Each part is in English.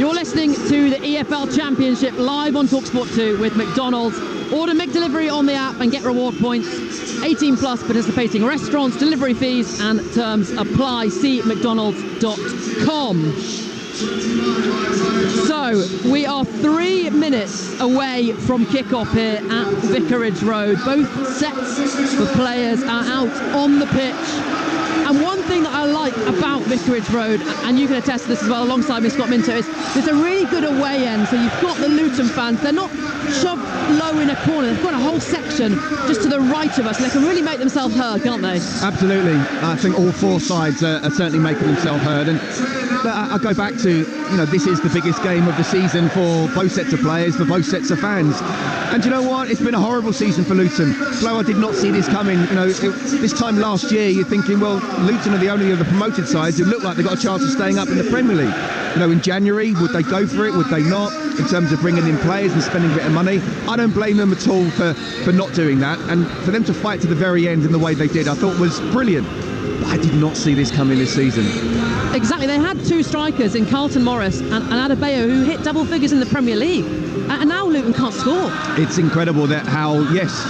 You're listening to the EFL Championship live on Talksport 2 with McDonald's. Order McDelivery on the app and get reward points. 18 plus participating restaurants, delivery fees and terms apply. See mcdonalds.com. So, we are 3 minutes away from kick-off here at Vicarage Road. Both sets of players are out on the pitch. And one thing that I like about Vicarage Road, and you can attest to this as well alongside me, Scott Minto, is there's a really good away end. So you've got the Luton fans, they're not shoved low in a corner, they've got a whole section just to the right of us, and they can really make themselves heard, can't they? Absolutely. I think all four sides are certainly making themselves heard. And I go back to, this is the biggest game of the season for both sets of players, for both sets of fans. And you know what? It's been a horrible season for Luton. Flower did not see this coming. This time last year, you're thinking, well, Luton are the only of the promoted sides who look like they've got a chance of staying up in the Premier League. In January, would they go for it? Would they not? In terms of bringing in players and spending a bit of money, I don't blame them at all for not doing that. And for them to fight to the very end in the way they did, I thought was brilliant. I did not see this coming this season. Exactly, they had two strikers in Carlton Morris and Adebayo who hit double figures in the Premier League, and now Luton can't score. It's incredible that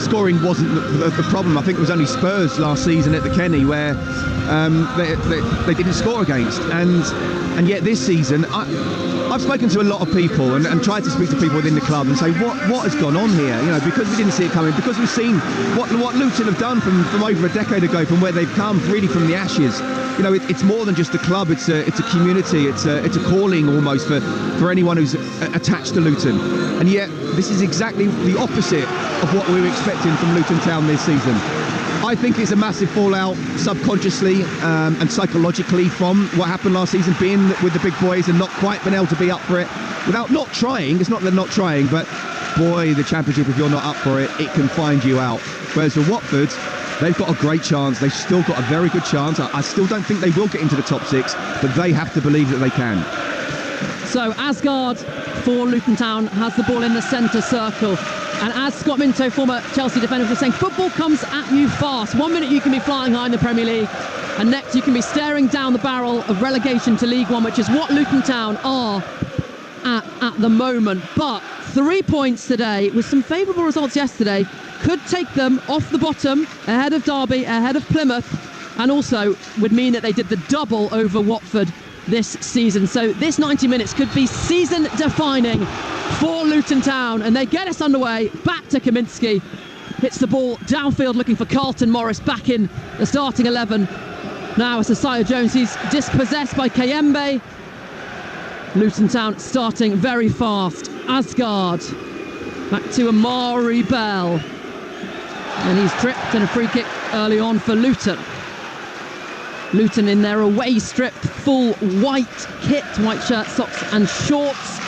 scoring wasn't the problem. I think it was only Spurs last season at the Kenny where they didn't score against, and yet this season I've spoken to a lot of people and tried to speak to people within the club and say what has gone on here, because we didn't see it coming, because we've seen what Luton have done from over a decade ago, from where they've come really from the ashes. It's more than just a club, it's a community, it's a calling almost for anyone who's attached to Luton. And yet this is exactly the opposite of what we were expecting from Luton Town this season. I think it's a massive fallout subconsciously and psychologically from what happened last season, being with the big boys and not quite been able to be up for it without not trying. It's not they're not trying, but boy, the Championship, if you're not up for it, it can find you out. Whereas for Watford, they've got a great chance. They've still got a very good chance. I still don't think they will get into the top six, but they have to believe that they can. So Asgard for Luton Town has the ball in the centre circle. And as Scott Minto, former Chelsea defender, was saying, football comes at you fast. 1 minute you can be flying high in the Premier League, and next you can be staring down the barrel of relegation to League One, which is what Luton Town are at the moment. But 3 points today, with some favourable results yesterday, could take them off the bottom, ahead of Derby, ahead of Plymouth, and also would mean that they did the double over Watford this season. So this 90 minutes could be season defining for Luton Town, and they get us underway. Back to Kaminski, hits the ball downfield looking for Carlton Morris back in the starting 11. Now it's Isaiah Jones, he's dispossessed by Kayembe. Luton Town starting very fast. Asgard back to Amari Bell, and he's tripped, and a free kick early on for Luton. Luton in their away strip, full white kit, white shirt, socks and shorts.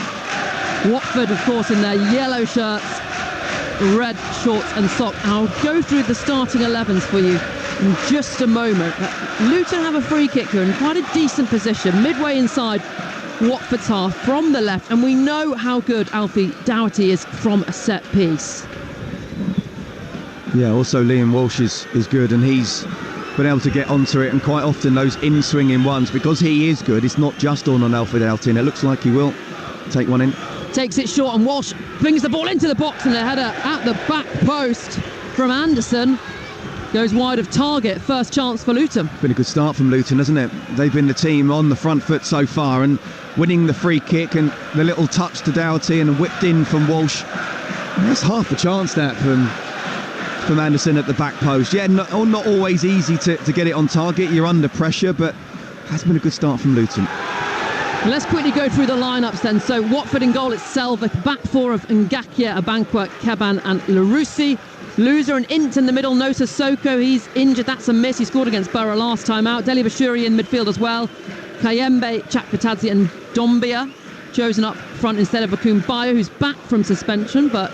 Watford, of course, in their yellow shirts, red shorts and socks. I'll go through the starting 11s for you in just a moment. Luton have a free kick here in quite a decent position, midway inside Watford's half from the left, and we know how good Alfie Doherty is from a set piece. Yeah, also Liam Walsh is good, and he's been able to get onto it, and quite often those in-swinging ones, because he is good, it's not just on Alfie Doherty, and it looks like he will take one in. Takes it short, and Walsh brings the ball into the box, and a header at the back post from Anderson goes wide of target. First chance for Luton. Been a good start from Luton, hasn't it? They've been the team on the front foot so far, and winning the free kick and the little touch to Doherty and whipped in from Walsh. And that's half the chance that from Anderson at the back post. Yeah, not always easy to get it on target. You're under pressure, but has been a good start from Luton. Let's quickly go through the lineups then. So Watford in goal, it's Selvik, back four of Ngakia, Abankwah, Keban and Larouci. Loser and Int in the middle, Nota Soko, he's injured, that's a miss. He scored against Borough last time out. Deli Bashiri in midfield as well. Kayembe, Chakpatadze and Dombia chosen up front instead of Akumbayo, who's back from suspension but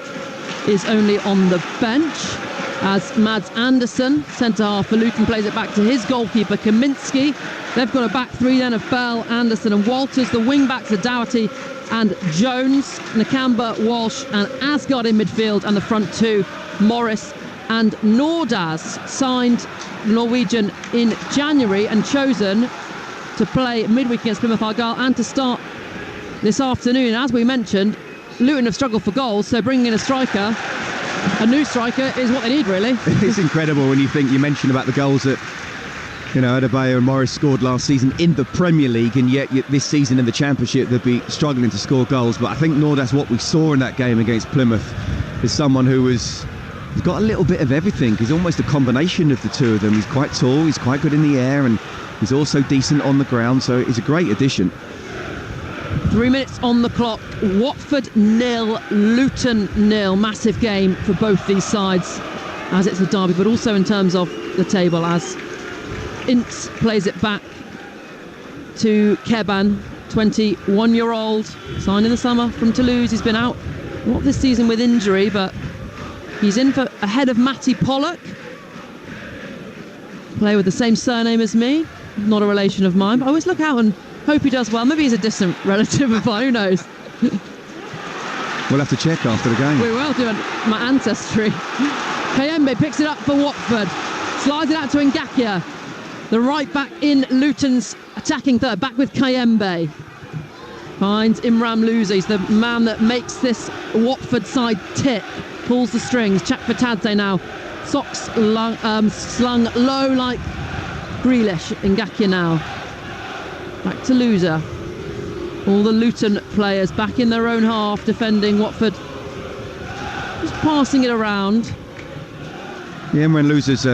is only on the bench. As Mads Anderson, centre-half for Luton, plays it back to his goalkeeper, Kaminski. They've got a back three then of Bell, Anderson and Walters. The wing-backs are Doherty and Jones, Nakamba, Walsh and Asgard in midfield, and the front two, Morris and Nordas, signed Norwegian in January and chosen to play midweek against Plymouth Argyle and to start this afternoon. As we mentioned, Luton have struggled for goals, so bringing in a new striker is what they need, really. It's incredible when you mentioned about the goals that Adebayo and Morris scored last season in the Premier League, and yet this season in the Championship they'd be struggling to score goals. But I think Nordas, what we saw in that game against Plymouth, is someone he's got a little bit of everything. He's almost a combination of the two of them. He's quite tall, he's quite good in the air, and he's also decent on the ground, so he's a great addition. 3 minutes on the clock. Watford 0, Luton 0. Massive game for both these sides as it's a derby, but also in terms of the table, as Ince plays it back to Keban, 21-year-old, signed in the summer from Toulouse. He's been out not this season with injury, but he's in for ahead of Matty Pollock, player with the same surname as me, not a relation of mine, but I always look out and hope he does well. Maybe he's a distant relative of mine, who knows. We'll have to check after the game. We will do my ancestry. Kayembe picks it up for Watford, slides it out to Ngakia, the right back in Luton's attacking third, back with Kayembe. Finds Imran Louza. He's the man that makes this Watford side tick, pulls the strings. Chakvetadze now, socks slung low like Grealish. Ngakia now, back to Louza. All the Luton players back in their own half, defending. Watford just passing it around. Yeah, Imran Louza's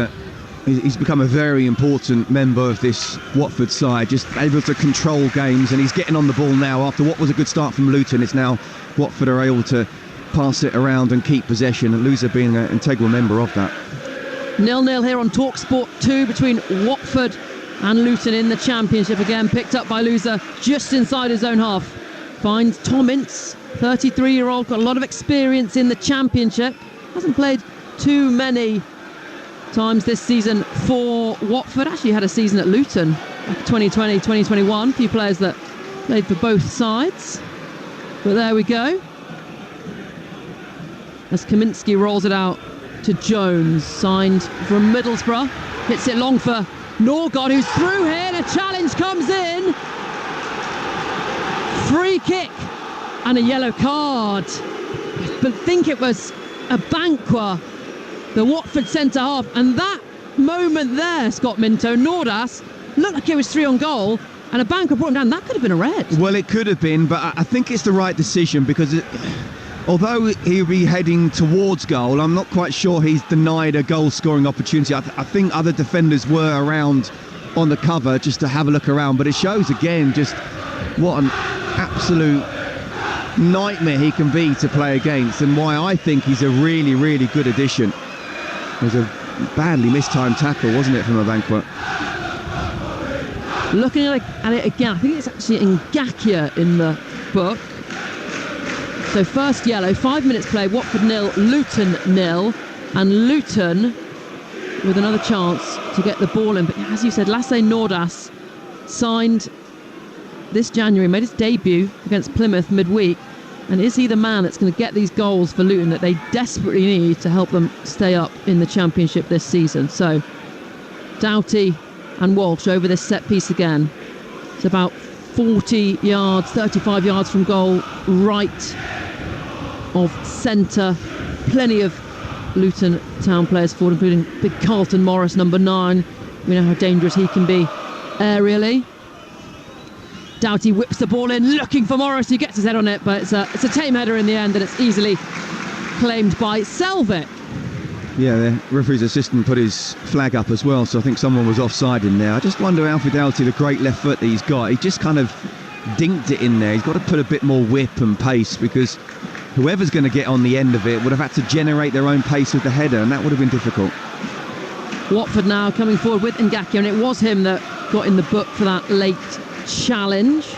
he's become a very important member of this Watford side, just able to control games, and he's getting on the ball now. After what was a good start from Luton, it's now Watford are able to pass it around and keep possession, and Louza being an integral member of that. 0-0 here on Talksport 2 between Watford and Luton in the Championship. Again picked up by Louza just inside his own half. Finds Tom Ince, 33-year-old, got a lot of experience in the Championship. Hasn't played too many times this season for Watford. Actually had a season at Luton, 2020, 2021. A few players that played for both sides. But there we go. As Kaminski rolls it out to Jones, signed from Middlesbrough. Hits it long for Norgard, who's through here. The challenge comes in. Free kick and a yellow card. But I think it was a Bankwa, the Watford centre-half, and that moment there, Scott Minto, Nordas looked like it was 3 on goal, and a Bankwa brought him down. That could have been a red. Well, it could have been, but I think it's the right decision, because although he'll be heading towards goal, I'm not quite sure he's denied a goal-scoring opportunity. I think other defenders were around on the cover just to have a look around, but it shows again just what an absolute nightmare he can be to play against, and why I think he's a really, really good addition. It was a badly mistimed tackle, wasn't it, from Abankwah? Looking at it again, I think it's actually Ngakia in the book. So first yellow, 5 minutes play, Watford 0, Luton 0, and Luton with another chance to get the ball in. But as you said, Lasse Nordas signed this January, made his debut against Plymouth midweek. And is he the man that's going to get these goals for Luton that they desperately need to help them stay up in the Championship this season? So Doughty and Walsh over this set piece again. It's about 40 yards, 35 yards from goal, right of centre. Plenty of Luton Town players forward, including big Carlton Morris, number 9. We know how dangerous he can be aerially. Doughty whips the ball in, looking for Morris, who gets his head on it, but it's a tame header in the end, and it's easily claimed by Selvik. Yeah, the referee's assistant put his flag up as well, so I think someone was offside in there. I just wonder, Alfred Doughty, the great left foot that he's got, he just kind of dinked it in there. He's got to put a bit more whip and pace, because whoever's going to get on the end of it would have had to generate their own pace with the header, and that would have been difficult. Watford now coming forward with Ngakia, and it was him that got in the book for that late challenge.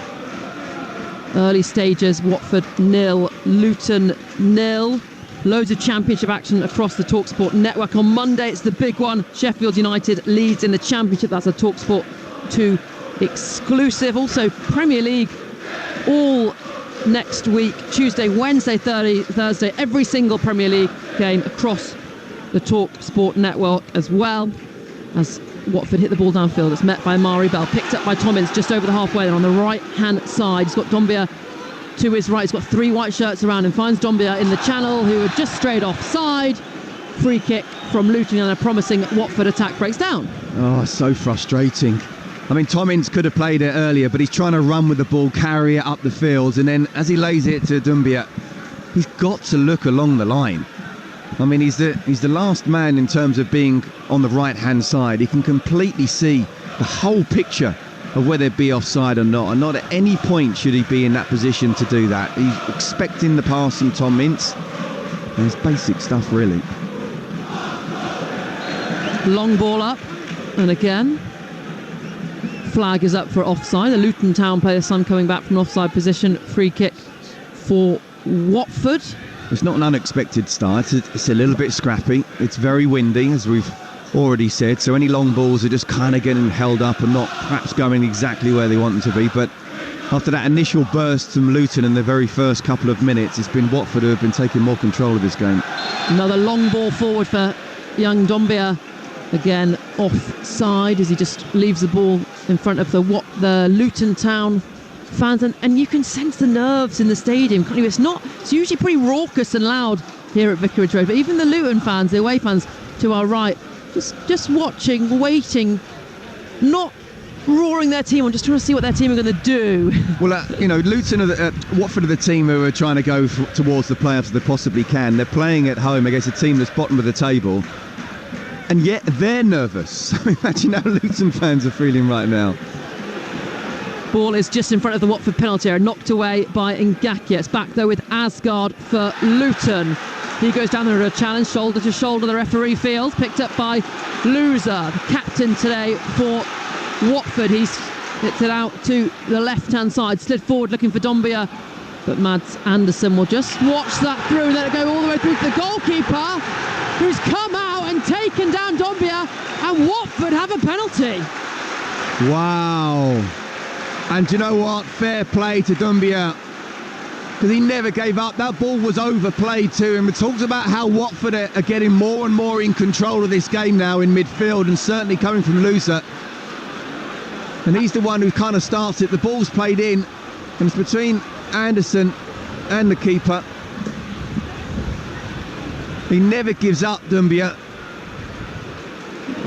Early stages, Watford 0, Luton 0. Loads of Championship action across the Talksport network. On Monday, it's the big one. Sheffield United leads in the Championship. That's a Talksport 2 exclusive. Also, Premier League all next week. Tuesday, Wednesday, Thursday. Every single Premier League game across the Talksport network as well. As Watford hit the ball downfield, it's met by Amari Bell, picked up by Tom Ince just over the halfway, and on the right hand side he's got Dombia to his right. He's got 3 white shirts around him. Finds Dombia in the channel, who had just strayed offside. Free kick from Luton, and a promising Watford attack breaks down. Oh, so frustrating. I mean, Tom Ince could have played it earlier, but he's trying to run with the ball, carry it up the field, and then as he lays it to Dombia, he's got to look along the line. I mean, he's the last man in terms of being on the right-hand side. He can completely see the whole picture of whether it be offside or not, and not at any point should he be in that position to do that. He's expecting the pass from Tom Ince, and it's basic stuff, really. Long ball up, and again flag is up for offside. The Luton Town player, son, coming back from offside position. Free kick for Watford. It's not an unexpected start. It's a little bit scrappy. It's very windy, as we've already said, so any long balls are just kind of getting held up and not perhaps going exactly where they want them to be. But after that initial burst from Luton in the very first couple of minutes, it's been Watford who have been taking more control of this game. Another long ball forward for young Dombia. Again offside as he just leaves the ball in front of the Luton Town fans, and you can sense the nerves in the stadium, can't you? It's usually pretty raucous and loud here at Vicarage Road, but even the Luton fans, the away fans to our right, just watching, waiting, not roaring their team on, just trying to see what their team are going to do. Well, Luton Watford are the team who are trying to go towards the playoffs as they possibly can. They're playing at home against a team that's bottom of the table, and yet they're nervous. Imagine how Luton fans are feeling right now. Ball is just in front of the Watford penalty area, knocked away by Ngakia. It's back though with Asgard for Luton. He goes down there with a challenge, shoulder to shoulder. The referee feels, picked up by Loser, the captain today for Watford. He's hits it out to the left-hand side, slid forward looking for Dombia, but Mads Anderson will just watch that through and let it go all the way through to the goalkeeper, who's come out and taken down Dombia, and Watford have a penalty. Wow. And do you know what? Fair play to Dombia, because he never gave up. That ball was overplayed to him. It talks about how Watford are getting more and more in control of this game now in midfield, and certainly coming from Loser. And he's the one who kind of starts it. The ball's played in, and it's between Anderson and the keeper. He never gives up, Dombia.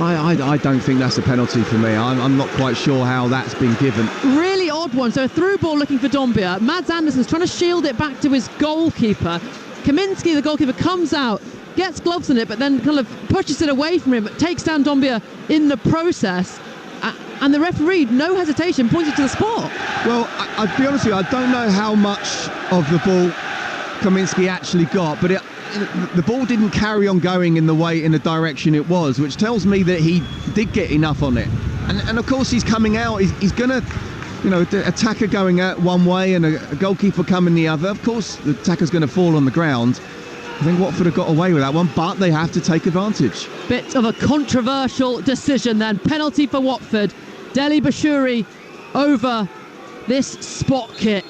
I don't think that's a penalty for me. I'm not quite sure how that's been given. Really odd one. So a through ball looking for Dombia. Mads Anderson's trying to shield it back to his goalkeeper. Kaminski, the goalkeeper, comes out, gets gloves on it, but then kind of pushes it away from him, but takes down Dombia in the process. And the referee, no hesitation, pointed to the spot. Well, I'll be honest with you, I don't know how much of the ball Kaminski actually got, but the ball didn't carry on going in the direction it was, which tells me that he did get enough on it. And of course he's coming out, he's going to, the attacker going out one way and a goalkeeper coming the other. Of course the attacker's going to fall on the ground. I think Watford have got away with that one, but they have to take advantage. Bit of a controversial decision then. Penalty for Watford. Deli Bashiri over this spot kick.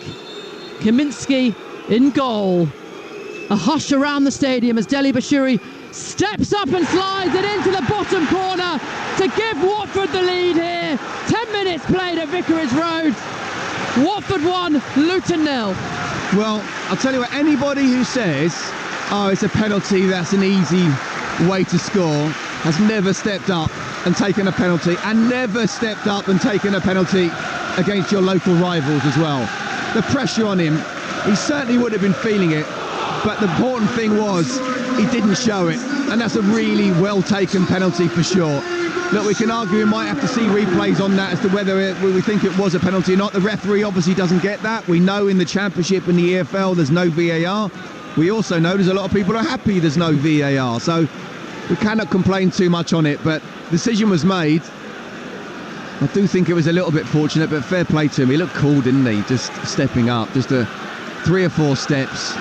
Kaminski in goal. A hush around the stadium as Deli Bashiri steps up and slides it into the bottom corner to give Watford the lead here. 10 minutes played at Vicarage Road. Watford 1, Luton 0. Well, I'll tell you what, anybody who says, oh, it's a penalty, that's an easy way to score, has never stepped up and taken a penalty, and never stepped up and taken a penalty against your local rivals as well. The pressure on him, he certainly would have been feeling it, but the important thing was he didn't show it, and that's a really well taken penalty for sure. Look, we can argue, we might have to see replays on that as to whether we think it was a penalty or not. The referee obviously doesn't get that. We know in the Championship and the EFL there's no VAR. We also know there's a lot of people who are happy there's no VAR, so we cannot complain too much on it, but the decision was made. I do think it was a little bit fortunate, but fair play to him. He looked cool, didn't he? Just stepping up, just 3 or 4 steps,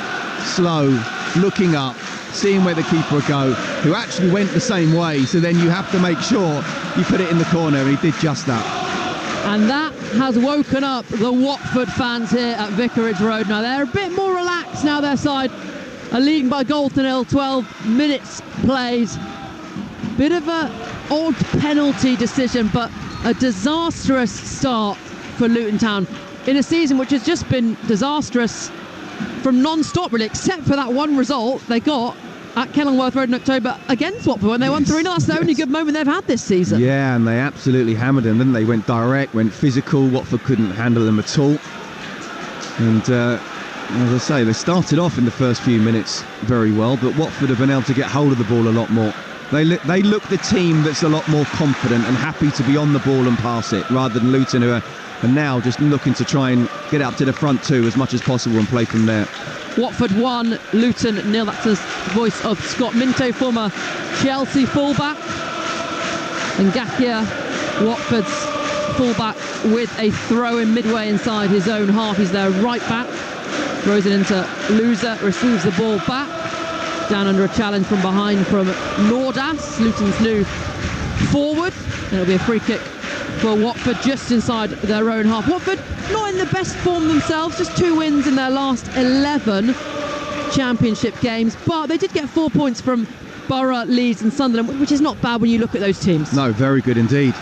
slow, looking up, seeing where the keeper would go, who actually went the same way, so then you have to make sure you put it in the corner, and he did just that. And that has woken up the Watford fans here at Vicarage Road. Now they're a bit more relaxed now. Their side are leading by goal to nil, 12 minutes played. Bit of a odd penalty decision, but a disastrous start for Luton Town. in a season which has just been disastrous from non-stop, really, except for that one result they got at Kenilworth Road in October against Watford when they won 3-0. That's the only good moment they've had this season. Yeah, and they absolutely hammered them, didn't they? Went direct, went physical. Watford couldn't handle them at all. And as I say, they started off in the first few minutes very well, but Watford have been able to get hold of the ball a lot more. They look the team that's a lot more confident and happy to be on the ball and pass it, rather than Luton, who are now just looking to try and get up to the front two as much as possible and play from there. Watford 1, Luton 0. That's the voice of Scott Minto, former Chelsea fullback. And Ngakia, Watford's fullback, with a throw in midway inside his own half. He's their right back. Throws it into Loser, receives the ball back. Down under a challenge from behind from Nordas, Luton's new forward. And it'll be a free kick for Watford just inside their own half. Watford not in the best form themselves, just 2 wins in their last 11 championship games, but they did get 4 points from Borough, Leeds and Sunderland, which is not bad when you look at those teams. No, very good indeed.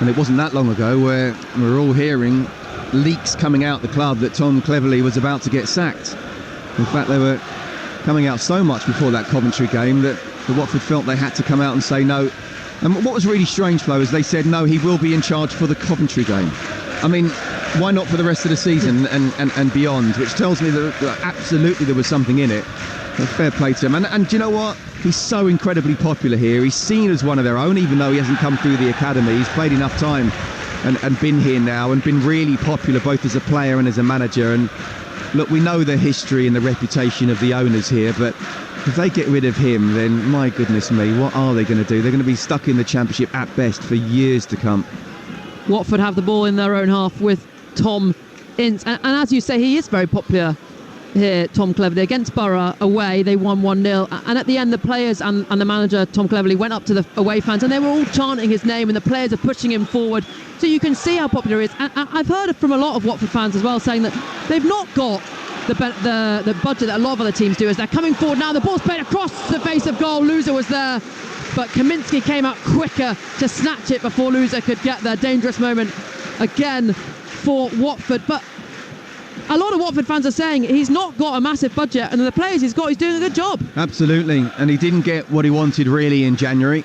And it wasn't that long ago where we were all hearing leaks coming out the club that Tom Cleverley was about to get sacked. In fact, they were coming out so much before that Coventry game that the Watford felt they had to come out and say no. And what was really strange, Flo, is they said no, he will be in charge for the Coventry game. I mean, why not for the rest of the season and beyond? Which tells me that absolutely there was something in it. But fair play to him. And do you know what? He's so incredibly popular here. He's seen as one of their own, even though he hasn't come through the academy. He's played enough time and been here now and been really popular both as a player and as a manager. And look, we know the history and the reputation of the owners here, but if they get rid of him, then my goodness me, what are they going to do? They're going to be stuck in the Championship at best for years to come. Watford have the ball in their own half with Tom Ince. And as you say, he is very popular here, Tom Cleverley. Against Borough away, they won 1-0. And at the end, the players and the manager, Tom Cleverley, went up to the away fans and they were all chanting his name and the players are pushing him forward. So you can see how popular he is. And I've heard from a lot of Watford fans as well saying that they've not got the budget that a lot of other teams do, as they're coming forward now. The ball's played across the face of goal. Loser was there, but Kaminski came out quicker to snatch it before Loser could get there. Dangerous moment again for Watford. But a lot of Watford fans are saying he's not got a massive budget, and the players he's got, he's doing a good job. Absolutely, and he didn't get what he wanted really in January.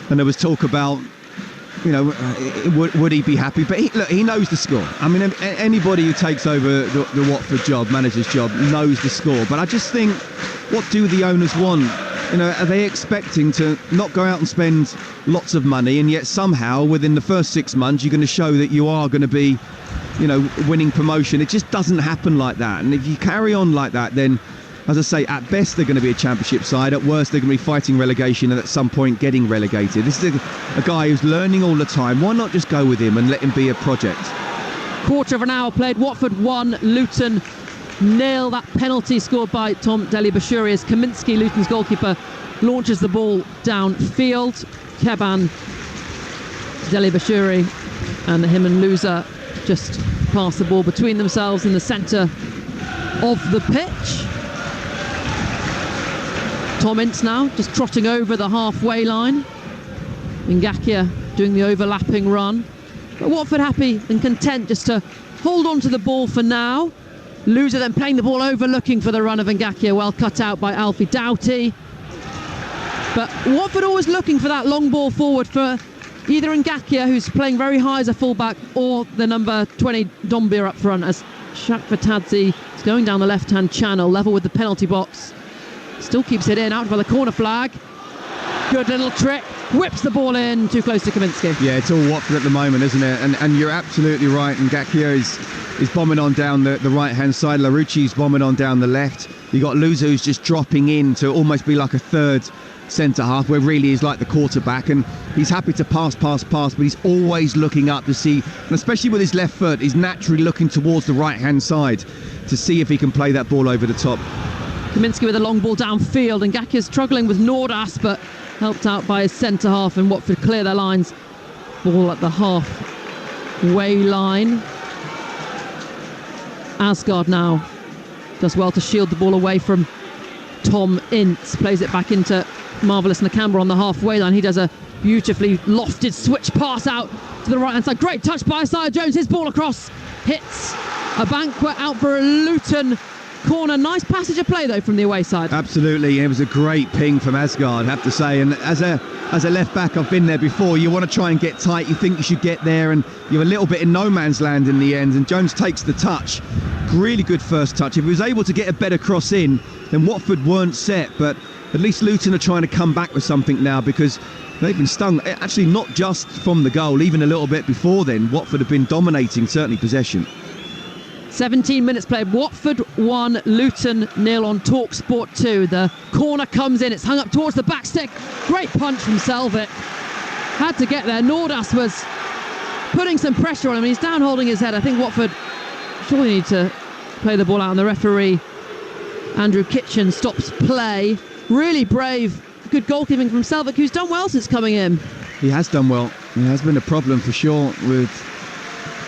And there was talk about, you know, would he be happy? But he knows the score. I mean, anybody who takes over the Watford job, manager's job, knows the score. But I just think, what do the owners want? You know, are they expecting to not go out and spend lots of money, and yet somehow within the first 6 months you're going to show that you are going to be, you know, winning promotion? It just doesn't happen like that. And if you carry on like that, then, as I say, at best they're going to be a Championship side. At worst, they're going to be fighting relegation and at some point getting relegated. This is a guy who's learning all the time. Why not just go with him and let him be a project? Quarter of an hour played. Watford 1, Luton 0. That penalty scored by Tom Deli-Bashiri as Kaminski, Luton's goalkeeper, launches the ball downfield. Keban, Deli-Bashiri and him and Loser just pass the ball between themselves in the centre of the pitch. Tom Ince now just trotting over the halfway line. Ngakia doing the overlapping run. But Watford happy and content just to hold on to the ball for now. Loser then playing the ball over, looking for the run of Ngakia, well cut out by Alfie Doughty. But Watford always looking for that long ball forward for either Ngakia, who's playing very high as a fullback, or the number 20 Dombia up front, as Shaq Fatadzi is going down the left-hand channel, level with the penalty box. Still keeps it in, out by the corner flag. Good little trick, whips the ball in, too close to Kaminski. Yeah, it's all Watford at the moment, isn't it? And you're absolutely right. Ngakia is bombing on down the right-hand side. Larucci's bombing on down the left. You got Luzu who's just dropping in to almost be like a third centre half, where really he's like the quarterback, and he's happy to pass, but he's always looking up to see, and especially with his left foot, he's naturally looking towards the right-hand side to see if he can play that ball over the top. Kaminski with a long ball downfield, and Ngakia's struggling with Nordas, but helped out by his centre half, and Watford clear their lines. Ball at the halfway line. Asgard now does well to shield the ball away from Tom Ince, plays it back into Marvellous Nakamba on the halfway line. He does a beautifully lofted switch pass out to the right hand side. Great touch by Isaiah Jones, his ball across hits a banquet out for a Luton corner. Nice passage of play though from the away side. Absolutely, it was a great ping from Asgard, I have to say. And as a left back, I've been there before. You want to try and get tight. You think you should get there, and you're a little bit in no man's land in the end. And Jones takes the touch. Really good first touch. If he was able to get a better cross in, then Watford weren't set. But at least Luton are trying to come back with something now, because they've been stung. Actually, not just from the goal, even a little bit before then. Watford have been dominating, certainly possession. 17 minutes played. Watford 1, Luton 0 on Talksport 2. The corner comes in. It's hung up towards the back stick. Great punch from Selvik. Had to get there. Nordas was putting some pressure on him. He's down holding his head. I think Watford surely need to play the ball out, and the referee, Andrew Kitchen, stops play. Really brave. Good goalkeeping from Selvik, who's done well since coming in. He has done well. It has been a problem for sure with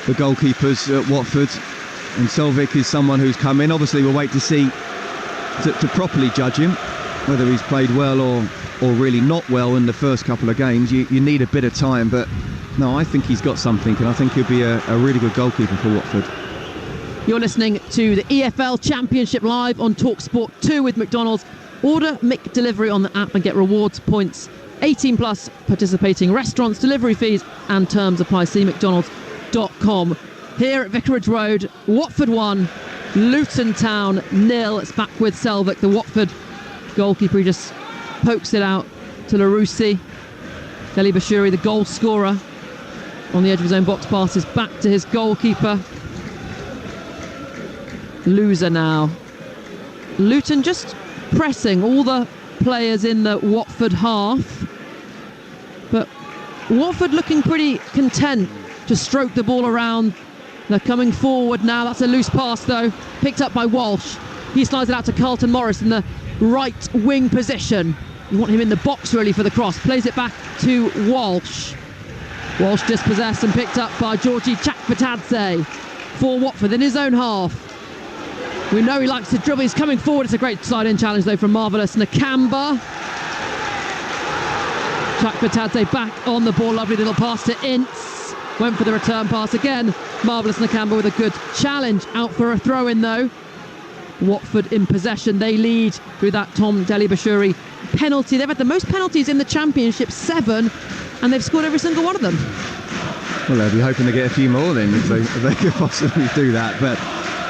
the goalkeepers at Watford. And Selvik is someone who's come in. Obviously, we'll wait to see to properly judge him, whether he's played well or really not well in the first couple of games. You need a bit of time, but no, I think he's got something, and I think he'll be a really good goalkeeper for Watford. You're listening to the EFL Championship live on Talksport 2 with McDonald's. Order McDelivery on the app and get rewards points. 18 plus participating restaurants, delivery fees and terms apply. See mcdonalds.com. Here at Vicarage Road, Watford 1, Luton Town 0. It's back with Selvik, the Watford goalkeeper. He just pokes it out to Larouci. Deli Bashiri, the goal scorer, on the edge of his own box, passes back to his goalkeeper. Loser now. Luton just pressing all the players in the Watford half, but Watford looking pretty content to stroke the ball around. They're coming forward now. That's a loose pass though, picked up by Walsh. He slides it out to Carlton Morris in the right wing position. You want him in the box really for the cross. Plays it back to Walsh. Walsh dispossessed and picked up by Georgie Chakpatadze for Watford in his own half. We know he likes to dribble. He's coming forward. It's a great slide-in challenge though from Marvellous Nakamba. Chakpatadze back on the ball. Lovely little pass to Ince. Went for the return pass again. Marvellous Nakamba with a good challenge. Out for a throw-in though. Watford in possession. They lead through that Tom Deli Bashiri penalty. They've had the most penalties in the Championship, 7, and they've scored every single one of them. Well, they'll be hoping to get a few more then, if they could possibly do that. But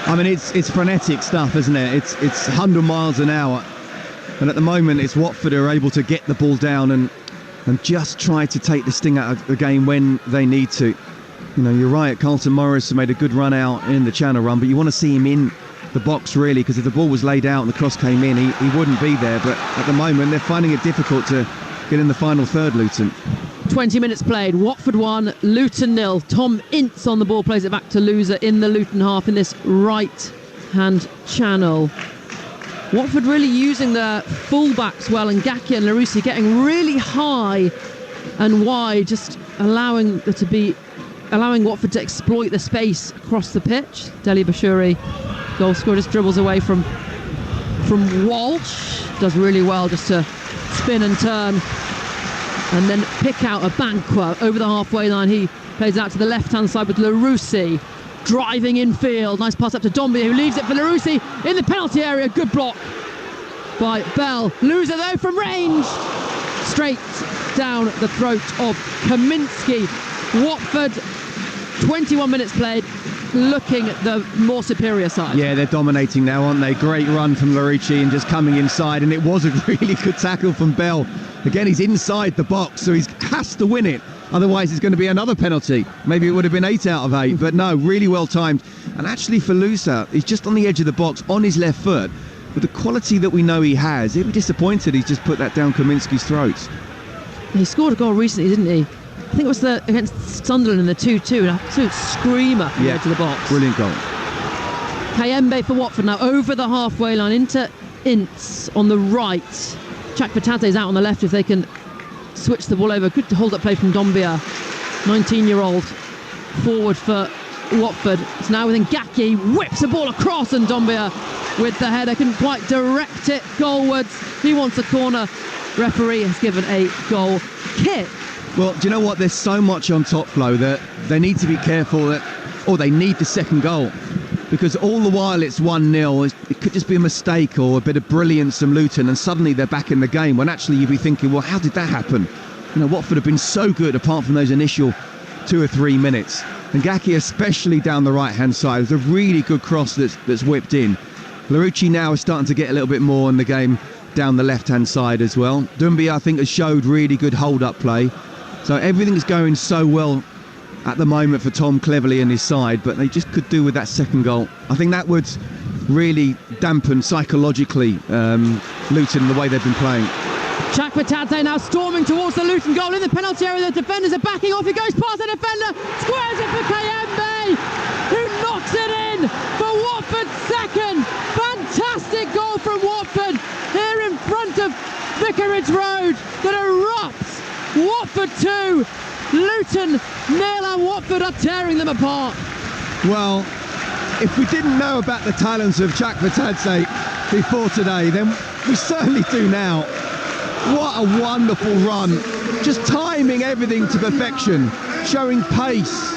I mean, it's frenetic stuff, isn't it? It's 100 miles an hour, and at the moment it's Watford who are able to get the ball down and just try to take the sting out of the game when they need to. You know, you're right, Carlton Morris made a good run out in the channel run, but you want to see him in the box really, because if the ball was laid out and the cross came in, he wouldn't be there. But at the moment they're finding it difficult to get in the final third, Luton. 20 minutes played. Watford 1, Luton 0. Tom Ince on the ball, plays it back to Loser in the Luton half in this right hand channel. Watford really using their fullbacks well, and Gaki and Larouci getting really high and wide, just allowing Watford to exploit the space across the pitch. Deli Bashiri, goal scorer, just dribbles away from Walsh. Does really well just to spin and turn and then pick out a Banqua over the halfway line. He plays out to the left-hand side with Larouci driving infield. Nice pass up to Dombia, who leaves it for Larouci in the penalty area. Good block by Bell. Loser though from range, straight down the throat of Kaminsky. Watford, 21 minutes played, looking at the more superior side. Yeah, they're dominating now, aren't they? Great run from Larouci and just coming inside, and it was a really good tackle from Bell. Again, he's inside the box, so he has to win it. Otherwise, it's going to be another penalty. Maybe it would have been 8 out of 8, but no, really well timed. And actually for Lusa, he's just on the edge of the box on his left foot. With the quality that we know he has, he'd be disappointed he's just put that down Kaminsky's throat. He scored a goal recently, didn't he? I think it was against Sunderland in the 2-2, an absolute screamer from the edge of the box. Brilliant goal. Kayembe for Watford now over the halfway line into Ince on the right. Chakpatadze's out on the left if they can switch the ball over. Good hold-up play from Dombia, 19-year-old forward for Watford. It's now within Gaki, whips the ball across, and Dombia with the header couldn't quite direct it goalwards. He wants a corner. Referee has given a goal kick. Well, do you know what? There's so much on top, Flo, that they need to be careful that or they need the second goal. Because all the while it's 1-0, it could just be a mistake or a bit of brilliance from Luton, and suddenly they're back in the game, when actually you'd be thinking, well, how did that happen? You know, Watford have been so good apart from those initial 2 or 3 minutes. And Gaki, especially down the right-hand side, is a really good cross that's whipped in. Larouci now is starting to get a little bit more in the game down the left-hand side as well. Doumbia, I think, has showed really good hold-up play. So everything's going so well at the moment for Tom Cleverley and his side, but they just could do with that second goal. I think that would really dampen psychologically Luton, the way they've been playing. Chakvetadze now storming towards the Luton goal in the penalty area. The defenders are backing off. He goes past the defender, squares it for Kayembe, who knocks it in for Watford's second. Fantastic goal from Watford here in front of Vicarage Road that erupts. Watford 2, Luton 0, and Watford are tearing them apart. Well, if we didn't know about the talents of Chakvetadze before today, then we certainly do now. What a wonderful run, just timing everything to perfection, showing pace,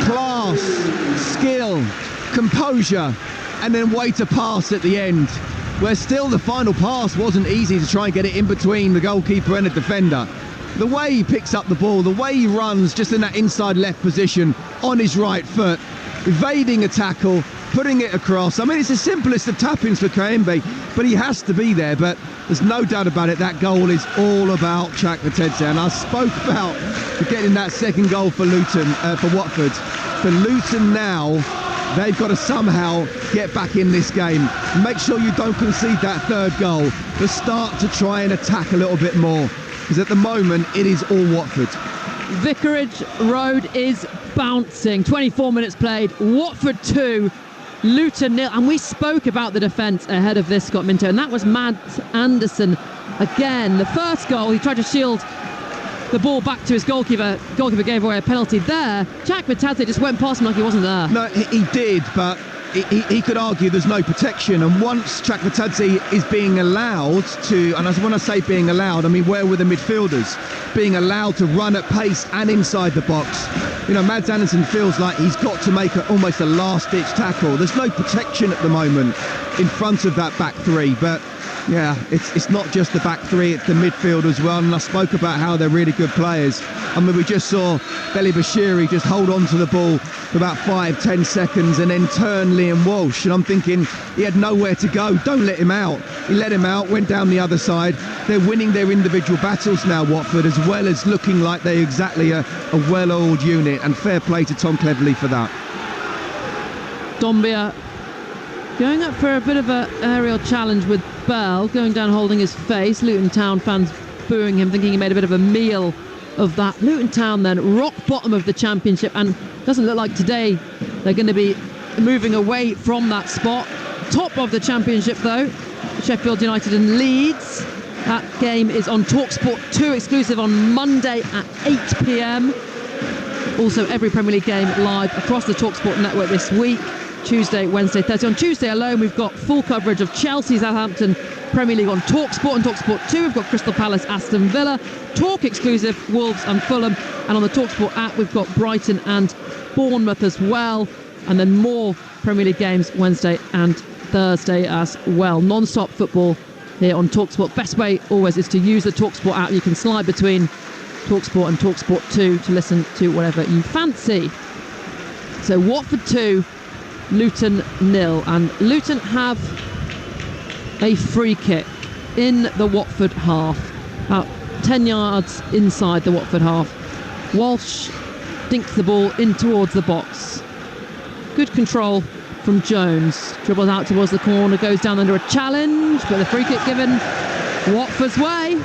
class, skill, composure, and then way to pass at the end, where still the final pass wasn't easy to try and get it in between the goalkeeper and the defender. The way he picks up the ball, the way he runs just in that inside left position on his right foot, evading a tackle, putting it across. I mean, it's the simplest of tap-ins for Kayembe, but he has to be there. But there's no doubt about it, that goal is all about Chakvetadze. And I spoke about getting that second goal for Luton, for Watford. For Luton now, they've got to somehow get back in this game. Make sure you don't concede that third goal, but start to try and attack a little bit more. Because at the moment, it is all Watford. Vicarage Road is bouncing. 24 minutes played. Watford 2, Luton 0. And we spoke about the defence ahead of this, Scott Minto, and that was Matt Anderson again. The first goal, he tried to shield the ball back to his goalkeeper. Goalkeeper gave away a penalty there. Chakvetadze just went past him like he wasn't there. No, he did, but he could argue there's no protection. And once Chakvetadze is being allowed to, and when I say being allowed, I mean where were the midfielders? Being allowed to run at pace and inside the box. You know, Mads Andersen feels like he's got to make almost a last-ditch tackle. There's no protection at the moment in front of that back three, but yeah, it's not just the back three, it's the midfield as well. And I spoke about how they're really good players. I mean, we just saw Beli Bashiri just hold on to the ball for about 5-10 seconds and then turn Liam Walsh. And I'm thinking he had nowhere to go. Don't let him out. He let him out, went down the other side. They're winning their individual battles now, Watford, as well as looking like they're exactly a well-oiled unit. And fair play to Tom Cleverley for that. Doumbia going up for a bit of an aerial challenge with Bell, going down holding his face. Luton Town fans booing him, thinking he made a bit of a meal of that. Luton Town then rock bottom of the Championship, and doesn't look like today they're going to be moving away from that spot. Top of the Championship though, Sheffield United and Leeds. That game is on Talksport 2 exclusive on Monday at 8 p.m. Also every Premier League game live across the Talksport network this week. Tuesday, Wednesday, Thursday. On Tuesday alone, we've got full coverage of Chelsea, Southampton, Premier League on Talksport. On Talksport 2, we've got Crystal Palace, Aston Villa, Talk exclusive, Wolves and Fulham. And on the Talksport app, we've got Brighton and Bournemouth as well. And then more Premier League games Wednesday and Thursday as well. Non-stop football here on Talksport. Best way always is to use the Talksport app. You can slide between Talksport and Talksport 2 to listen to whatever you fancy. So Watford 2, Luton 0, and Luton have a free kick in the Watford half, about 10 yards inside the Watford half. Walsh dinks the ball in towards the box. Good control from Jones, dribbles out towards the corner, goes down under a challenge, but the free kick given Watford's way.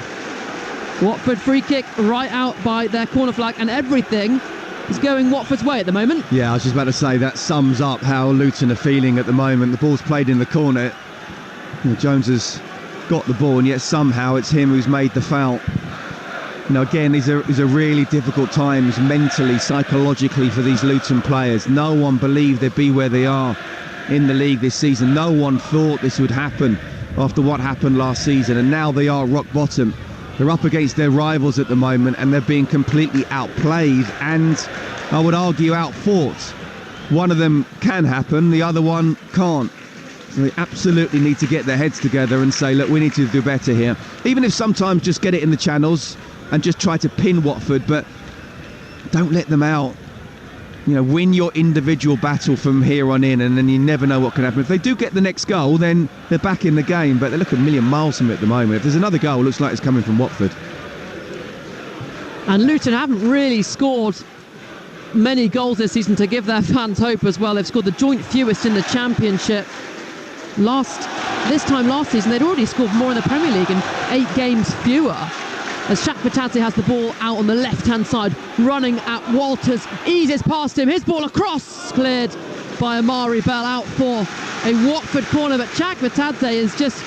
Watford free kick right out by their corner flag, and everything is going Watford's way at the moment. Yeah, I was just about to say that sums up how Luton are feeling at the moment. The ball's played in the corner. You know, Jones has got the ball, and yet somehow it's him who's made the foul. You know, again, these are really difficult times mentally, psychologically for these Luton players. No one believed they'd be where they are in the league this season. No one thought this would happen after what happened last season, and now they are rock bottom. They're up against their rivals at the moment, and they're being completely outplayed and, I would argue, outfought one of them can happen, the other one can't. So they absolutely need to get their heads together and say, look, we need to do better here. Even if sometimes just get it in the channels and just try to pin Watford, but don't let them out. You know, win your individual battle from here on in, and then you never know what can happen. If they do get the next goal, then they're back in the game, but they look a million miles from it at the moment. If there's another goal, it looks like it's coming from Watford. And Luton haven't really scored many goals this season to give their fans hope as well. They've scored the joint fewest in the Championship. This time last season, they'd already scored more in the Premier League and 8 games fewer. As Shakpatadze has the ball out on the left-hand side, running at Walters, eases past him, his ball across, cleared by Amari Bell, out for a Watford corner, but Shakpatadze is just,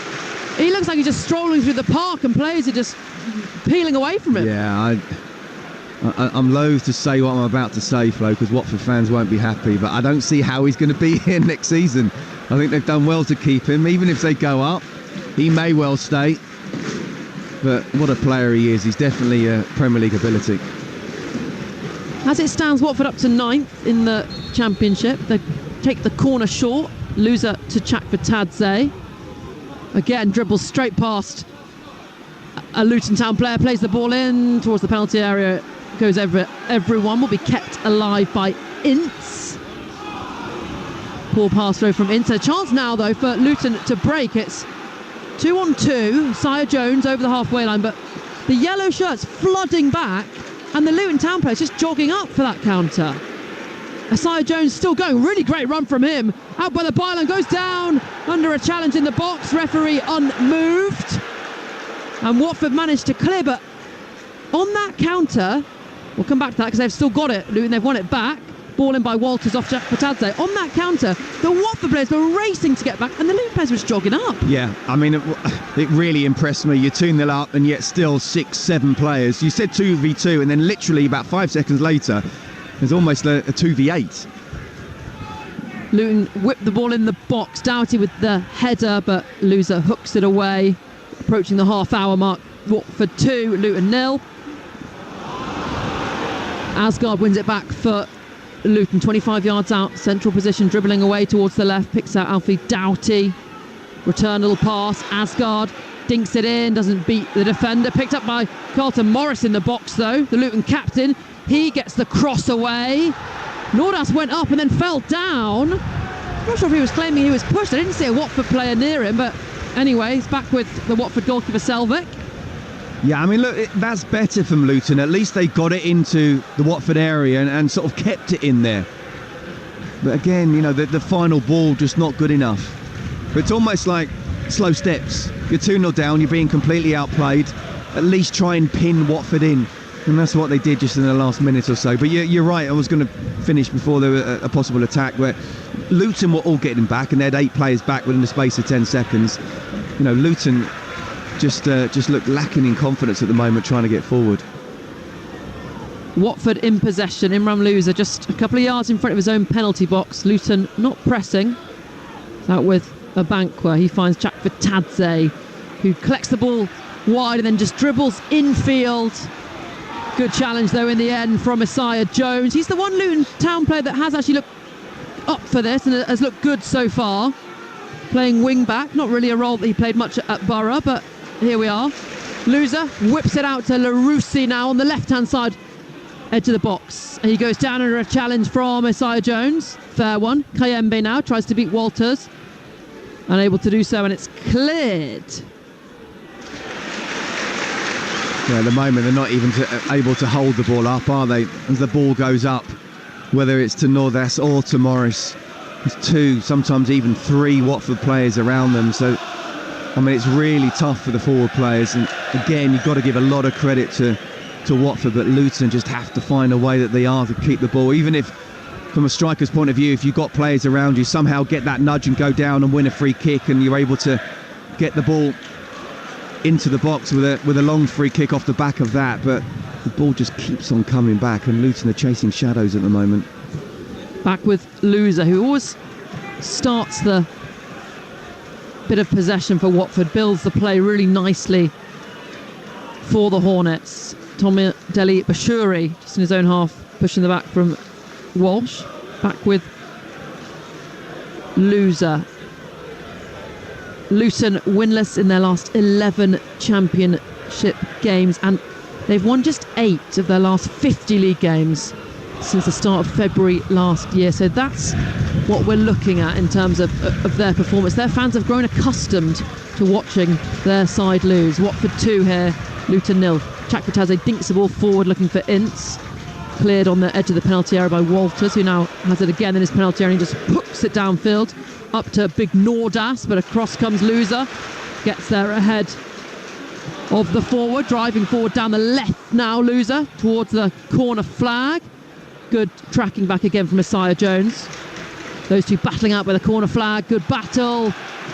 he looks like he's just strolling through the park and players are just peeling away from him. Yeah, I'm loath to say what I'm about to say, Flo, because Watford fans won't be happy, but I don't see how he's going to be here next season. I think they've done well to keep him. Even if they go up, he may well stay. But what a player he is. He's definitely a Premier League ability. As it stands, Watford up to 9th in the Championship. They take the corner short. Loser to Shakpatadze. Again, dribbles straight past a Luton Town player, plays the ball in towards the penalty area, goes over everyone, will be kept alive by Ince. Poor pass through from Ince. A chance now, though, for Luton to break. It's 2-on-2, Sire Jones over the halfway line, but the yellow shirts flooding back, and the Luton Town players just jogging up for that counter. Sire Jones still going, really great run from him, out by the byline, goes down under a challenge in the box, referee unmoved, and Watford managed to clear, but on that counter, we'll come back to that because they've still got it, Luton, they've won it back. Ball in by Walters off Shakpatadze. On that counter, the Watford players were racing to get back, and the Luton players were just jogging up. Yeah, I mean, it really impressed me. You're 2-0 up, and yet still 6-7 players. You said 2v2, and then literally about 5 seconds later, there's almost a 2v8. Luton whipped the ball in the box. Doughty with the header, but Loser hooks it away. Approaching the half-hour mark, Watford 2, Luton 0. Asgard wins it back for Luton, 25 yards out, central position, dribbling away towards the left, picks out Alfie Doughty, return little pass, Asgard dinks it in, doesn't beat the defender, picked up by Carlton Morris in the box though, the Luton captain, he gets the cross away, Nordas went up and then fell down, I'm not sure if he was claiming he was pushed, I didn't see a Watford player near him, but anyway, he's back with the Watford goalkeeper Selvik. Yeah, I mean, look, that's better from Luton. At least they got it into the Watford area and sort of kept it in there. But again, you know, the final ball just not good enough. But it's almost like slow steps. You're 2-0 down, you're being completely outplayed. At least try and pin Watford in. And that's what they did just in the last minute or so. But you're right, I was going to finish before there was a possible attack where Luton were all getting back and they had 8 players back within the space of 10 seconds. You know, Luton just look lacking in confidence at the moment trying to get forward. Watford in possession. Imran Loser just a couple of yards in front of his own penalty box. Luton not pressing. Out with a Bankwa. He finds Shakpatadze, who collects the ball wide and then just dribbles infield. Good challenge though in the end from Isaiah Jones. He's the one Luton Town player that has actually looked up for this and has looked good so far. Playing wing back, not really a role that he played much at Borough, but here we are. Loser whips it out to Larousse now on the left-hand side, edge of the box. And he goes down under a challenge from Isaiah Jones. Fair one. Kayembe now tries to beat Walters. Unable to do so, and it's cleared. Yeah, at the moment they're not even able to hold the ball up, are they? As the ball goes up, whether it's to Nordas or to Morris, there's 2, sometimes even 3 Watford players around them. So, I mean, it's really tough for the forward players. And again, you've got to give a lot of credit to Watford, but Luton just have to find a way that they are to keep the ball. Even if, from a striker's point of view, if you've got players around you, somehow get that nudge and go down and win a free kick, and you're able to get the ball into the box with a long free kick off the back of that. But the ball just keeps on coming back, and Luton are chasing shadows at the moment. Back with Loser, who always starts the bit of possession for Watford, builds the play really nicely for the Hornets. Tommy Deli Bashuri just in his own half, pushing the back from Walsh. Back with loser. Luton winless in their last 11 championship games, and they've won just 8 of their last 50 league games since the start of February last year. So that's what we're looking at in terms of their performance. Their fans have grown accustomed to watching their side lose. Watford 2 here, Luton 0. Chakvetadze dinks the ball forward looking for Ince. Cleared on the edge of the penalty area by Walters, who now has it again in his penalty area, and he just hooks it downfield up to big Nordas, but across comes Loser. Gets there ahead of the forward, driving forward down the left now, Loser, towards the corner flag. Good tracking back again from Messiah Jones. Those two battling out by the corner flag. Good battle,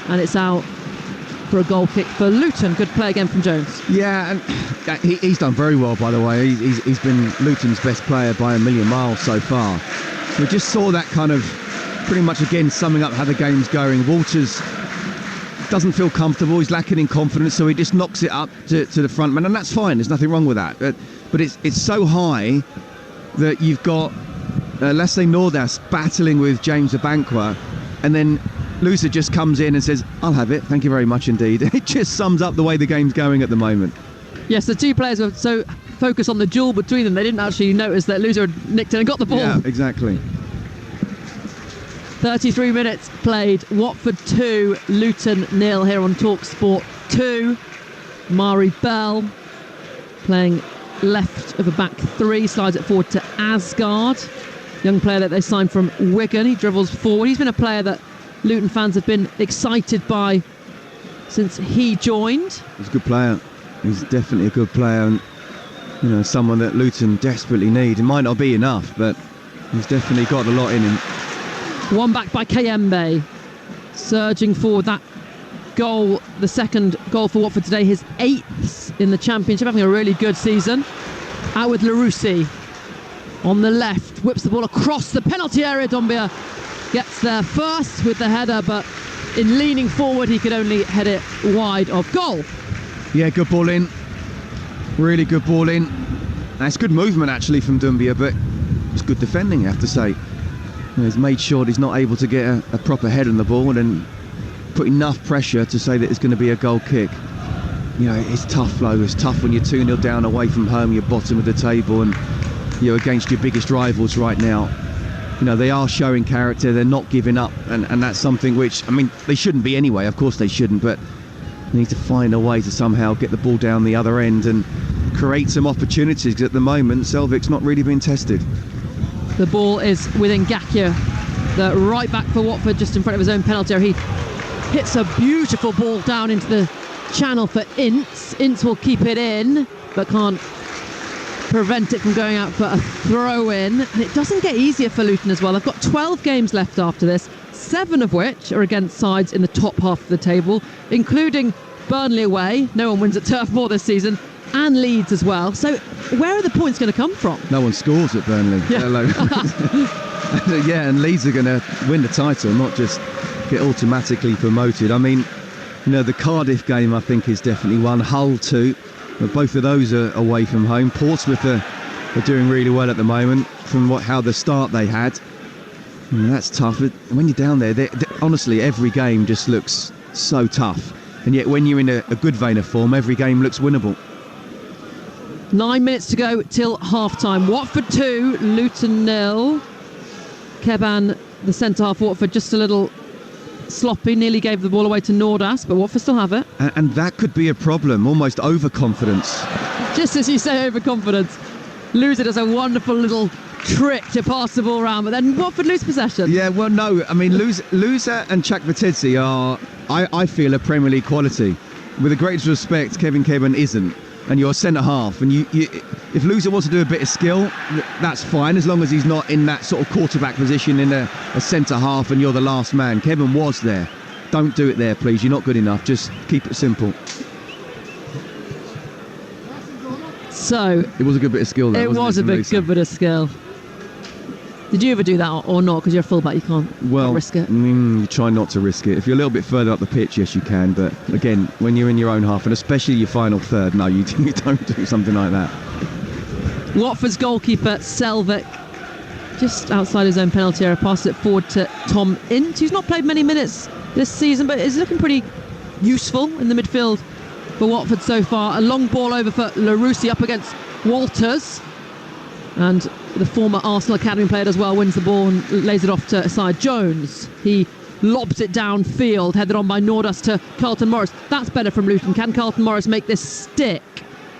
and it's out for a goal kick for Luton. Good play again from Jones. Yeah, and he's done very well, by the way. He's been Luton's best player by a million miles so far. We just saw that kind of pretty much again summing up how the game's going. Walters doesn't feel comfortable. He's lacking in confidence, so he just knocks it up to the front man, and that's fine. There's nothing wrong with that. But it's so high that you've got Lasse Nordas battling with James Abankwah, and then Lucer just comes in and says, "I'll have it, thank you very much indeed." It just sums up the way the game's going at the moment. Yes, the two players were so focused on the duel between them, they didn't actually notice that Lucer had nicked it and got the ball. Yeah, exactly. 33 minutes played. Watford 2, Luton 0 here on Talksport 2. Mari Bell playing left of a back 3, slides it forward to Asgard, young player that they signed from Wigan. He dribbles forward. He's been a player that Luton fans have been excited by since he joined. He's a good player. He's definitely a good player, and someone that Luton desperately need. It might not be enough, but he's definitely got a lot in him. One back by Kayembe, surging forward. That goal, the second goal for Watford today, his 8th in the Championship, having a really good season. Out with Larousse on the left, whips the ball across the penalty area. Dombia gets there first with the header, but in leaning forward he could only head it wide of goal. Yeah, good ball in, really good ball in. That's good movement actually from Doumbia, but it's good defending, you have to say. He's made sure he's not able to get a proper head on the ball and put enough pressure to say that it's going to be a goal kick. It's tough, Flo. It's tough when you're 2-0 down away from home, you're bottom of the table, and you're against your biggest rivals right now. They are showing character, they're not giving up, and that's something which, they shouldn't be anyway, of course they shouldn't, but they need to find a way to somehow get the ball down the other end and create some opportunities, because at the moment Selvic's not really being tested. The ball is with Ngakia, the right back for Watford, just in front of his own penalty area. He hits a beautiful ball down into the channel for Ince. Ince will keep it in, but can't prevent it from going out for a throw-in. And it doesn't get easier for Luton as well. They've got 12 games left after this, 7 of which are against sides in the top half of the table, including Burnley away. No one wins at Turf Moor this season. And Leeds as well. So where are the points going to come from? No one scores at Burnley. Yeah, yeah, and Leeds are going to win the title, not just get automatically promoted. The Cardiff game I think is definitely one. Hull 2. But both of those are away from home. Portsmouth are doing really well at the moment from how the start they had. That's tough. When you're down there, honestly, every game just looks so tough. And yet when you're in a good vein of form, every game looks winnable. 9 minutes to go till half-time. Watford 2, Luton 0. Keban, the centre-half Watford, just a little sloppy, nearly gave the ball away to Nordas, but Watford still have it. And that could be a problem, almost overconfidence. Just as you say, overconfidence. Loser does a wonderful little trick to pass the ball around, but then Watford lose possession. Yeah, well, no, Loser and Chakvetadze are, I feel, a Premier League quality. With the greatest respect, Kevin Keban isn't. And you're centre-half, and if Loser wants to do a bit of skill, that's fine, as long as he's not in that sort of quarterback position in a centre-half and you're the last man. Kevin was there. Don't do it there, please. You're not good enough. Just keep it simple. So it was a good bit of skill there. It was a good bit of skill. Did you ever do that or not? Because you're a fullback, you can't risk it. You try not to risk it. If you're a little bit further up the pitch, yes, you can. But again, when you're in your own half, and especially your final third, no, you don't do something like that. Watford's goalkeeper, Selvik, just outside his own penalty area, passes it forward to Tom Ince, who's not played many minutes this season, but is looking pretty useful in the midfield for Watford so far. A long ball over for Larousse up against Walters, and the former Arsenal Academy player as well wins the ball and lays it off to Isaiah Jones. He lobs it downfield, headed on by Nordas to Carlton Morris. That's better from Luton. Can Carlton Morris make this stick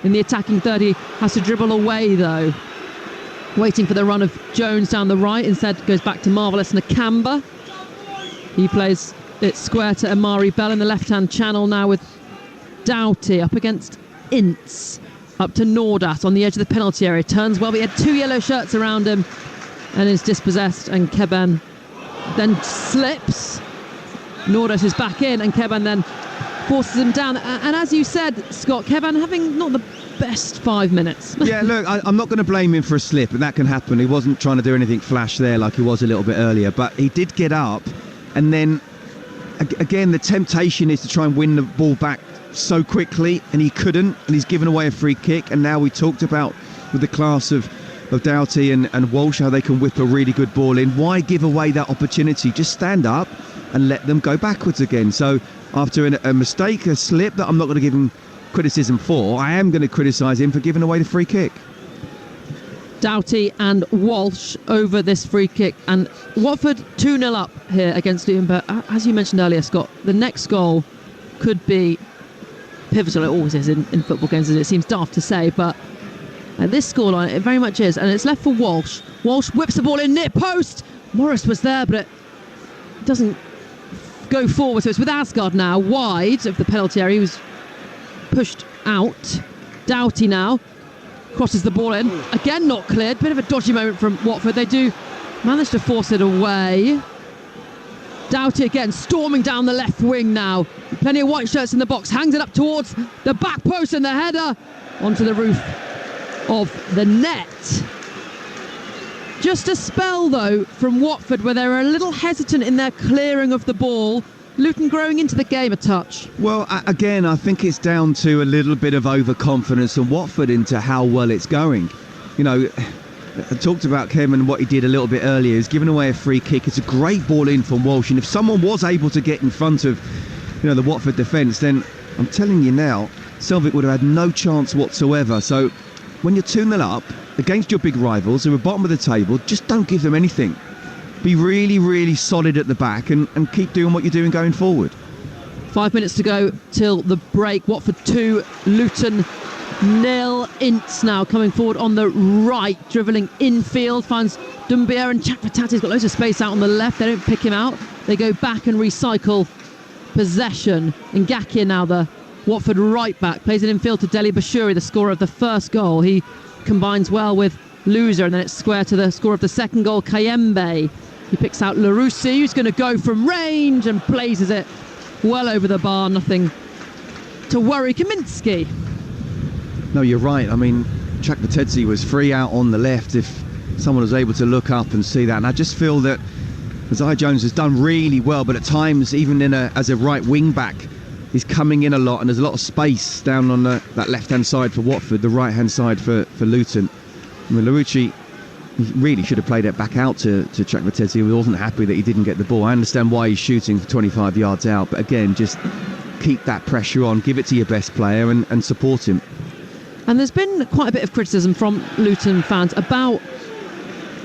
in the attacking third? He has to dribble away though, waiting for the run of Jones down the right. Instead goes back to Marvellous Nakamba. He plays it square to Amari Bell in the left-hand channel now with Doughty up against Ince. Up to Nordas on the edge of the penalty area. Turns well, but he had 2 yellow shirts around him and is dispossessed, and Keban then slips. Nordas is back in and Keban then forces him down. And as you said, Scott, Keban having not the best 5 minutes. Yeah, look, I'm not going to blame him for a slip, and that can happen. He wasn't trying to do anything flash there like he was a little bit earlier, but he did get up, and then again the temptation is to try and win the ball back so quickly, and he couldn't, and he's given away a free kick. And now we talked about with the class of Doughty and Walsh, how they can whip a really good ball in. Why give away that opportunity? Just stand up and let them go backwards again. So after a mistake, a slip that I'm not going to give him criticism for, I am going to criticise him for giving away the free kick. Doughty and Walsh over this free kick, and Watford 2-0 up here against Luton. But as you mentioned earlier, Scott, the next goal could be pivotal. It always is in football games, and it seems daft to say, but this scoreline, it very much is. And it's left for Walsh. Walsh whips the ball in near post. Morris was there, but it doesn't go forward. So it's with Asgard now, wide of the penalty area. He was pushed out. Doughty now crosses the ball in. Again, not cleared. Bit of a dodgy moment from Watford. They do manage to force it away. Doughty again, storming down the left wing now. Plenty of white shirts in the box. Hangs it up towards the back post, and the header onto the roof of the net. Just a spell, though, from Watford where they were a little hesitant in their clearing of the ball. Luton growing into the game a touch. Well, again, I think it's down to a little bit of overconfidence in Watford into how well it's going. You know, I talked about Kevin, what he did a little bit earlier. He's given away a free kick. It's a great ball in from Walsh, and if someone was able to get in front of, you know, the Watford defence, then I'm telling you now, Selvik would have had no chance whatsoever. So when you're 2-0 up against your big rivals who are bottom of the table, just don't give them anything. Be really, really solid at the back and keep doing what you're doing going forward. 5 minutes to go till the break. Watford 2, Luton 0. Ince now coming forward on the right, dribbling infield, finds Doumbia, and Chakvatati's got loads of space out on the left. They don't pick him out. They go back and recycle possession. Ngakia now, the Watford right back, plays it infield to Deli Bashiri, the scorer of the first goal. He combines well with Loser, and then it's square to the scorer of the second goal, Kayembe. He picks out Larousse, who's going to go from range and blazes it well over the bar. Nothing to worry Kaminsky. No, you're right. I mean, Chakvatadze was free out on the left if someone was able to look up and see that. And I just feel that Isaiah Jones has done really well, but at times, even as a right wing back, he's coming in a lot, and there's a lot of space down on that left-hand side for Watford, the right-hand side for Luton. I mean, Larouche really should have played it back out to Chakvatadze. He wasn't happy that he didn't get the ball. I understand why he's shooting for 25 yards out, but again, just keep that pressure on, give it to your best player and support him. And there's been quite a bit of criticism from Luton fans about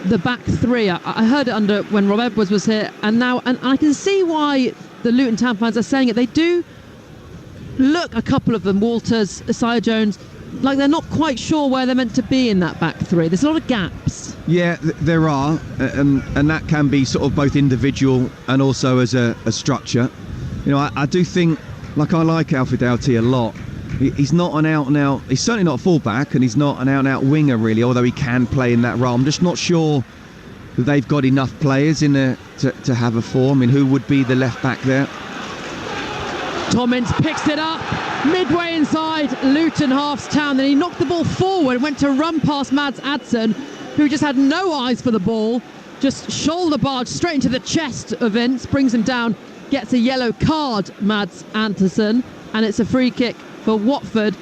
the back three. I heard it under when Rob Edwards was here, and I can see why the Luton Town fans are saying it. They do look, a couple of them, Walters, Isaiah Jones, like they're not quite sure where they're meant to be in that back three. There's a lot of gaps. Yeah, there are, and that can be sort of both individual and also as a structure. You know, I do think, like, I like Alfred Doughty a lot. He's not an out-and-out, he's certainly not a full-back, and he's not an out-and-out winger really, although he can play in that role. I'm just not sure that they've got enough players in there to have a four. I mean, who would be the left-back there? Tom Ince picks it up midway inside Luton half's town, then he knocked the ball forward, went to run past Mads Adson, who just had no eyes for the ball, just shoulder barged straight into the chest of Ince, brings him down, gets a yellow card, Mads Anderson, and it's a free kick for Watford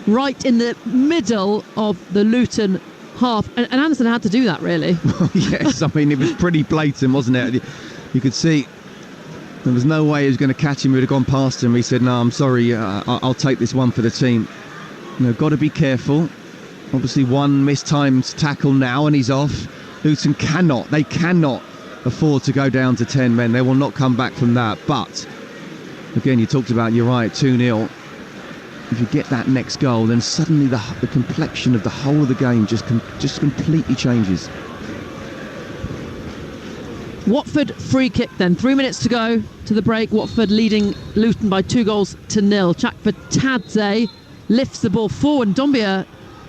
right in the middle of the Luton half. And Anderson had to do that, really. Yes, I mean, it was pretty blatant, wasn't it? You could see there was no way he was going to catch him. He would have gone past him. He said, no, I'm sorry, I'll take this one for the team. Got to be careful. Obviously, one mistimed tackle now and he's off. Luton cannot afford to go down to 10 men. They will not come back from that. But, again, you talked about, you're right, 2-0. If you get that next goal, then suddenly the complexion of the whole of the game just completely changes. Watford free kick then. 3 minutes to go to the break. Watford leading Luton by 2-0. Chakvetadze lifts the ball forward. Dombia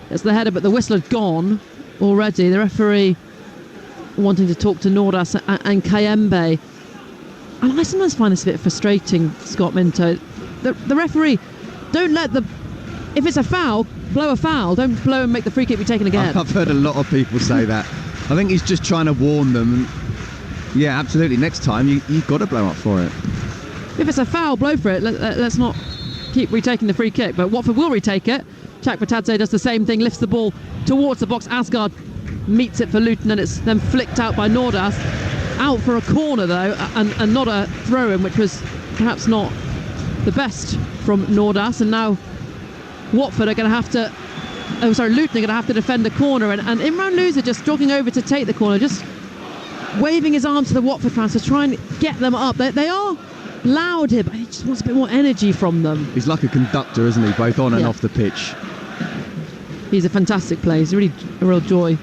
gets the header, but the whistle had gone already. The referee wanting to talk to Nordas and Kayembe. And I sometimes find this a bit frustrating, Scott Minto. The referee, don't let if it's a foul, blow a foul. Don't blow and make the free kick be taken again. I've heard a lot of people say that. I think he's just trying to warn them. Yeah, absolutely. Next time, you've got to blow up for it. If it's a foul, blow for it. Let's not keep retaking the free kick. But Watford will retake it. Chakvetadze does the same thing, lifts the ball towards the box. Asgard meets it for Luton, and it's then flicked out by Nordas. Out for a corner, though, and not a throw-in, which was perhaps not the best from Nordas. And now Watford are going to have to... Luton are going to have to defend a corner. And Imran Louza just jogging over to take the corner, just waving his arms to the Watford fans to try and get them up. They are loud here, but he just wants a bit more energy from them. He's like a conductor, isn't he? Both on and off the pitch. He's a fantastic player. He's really a real joy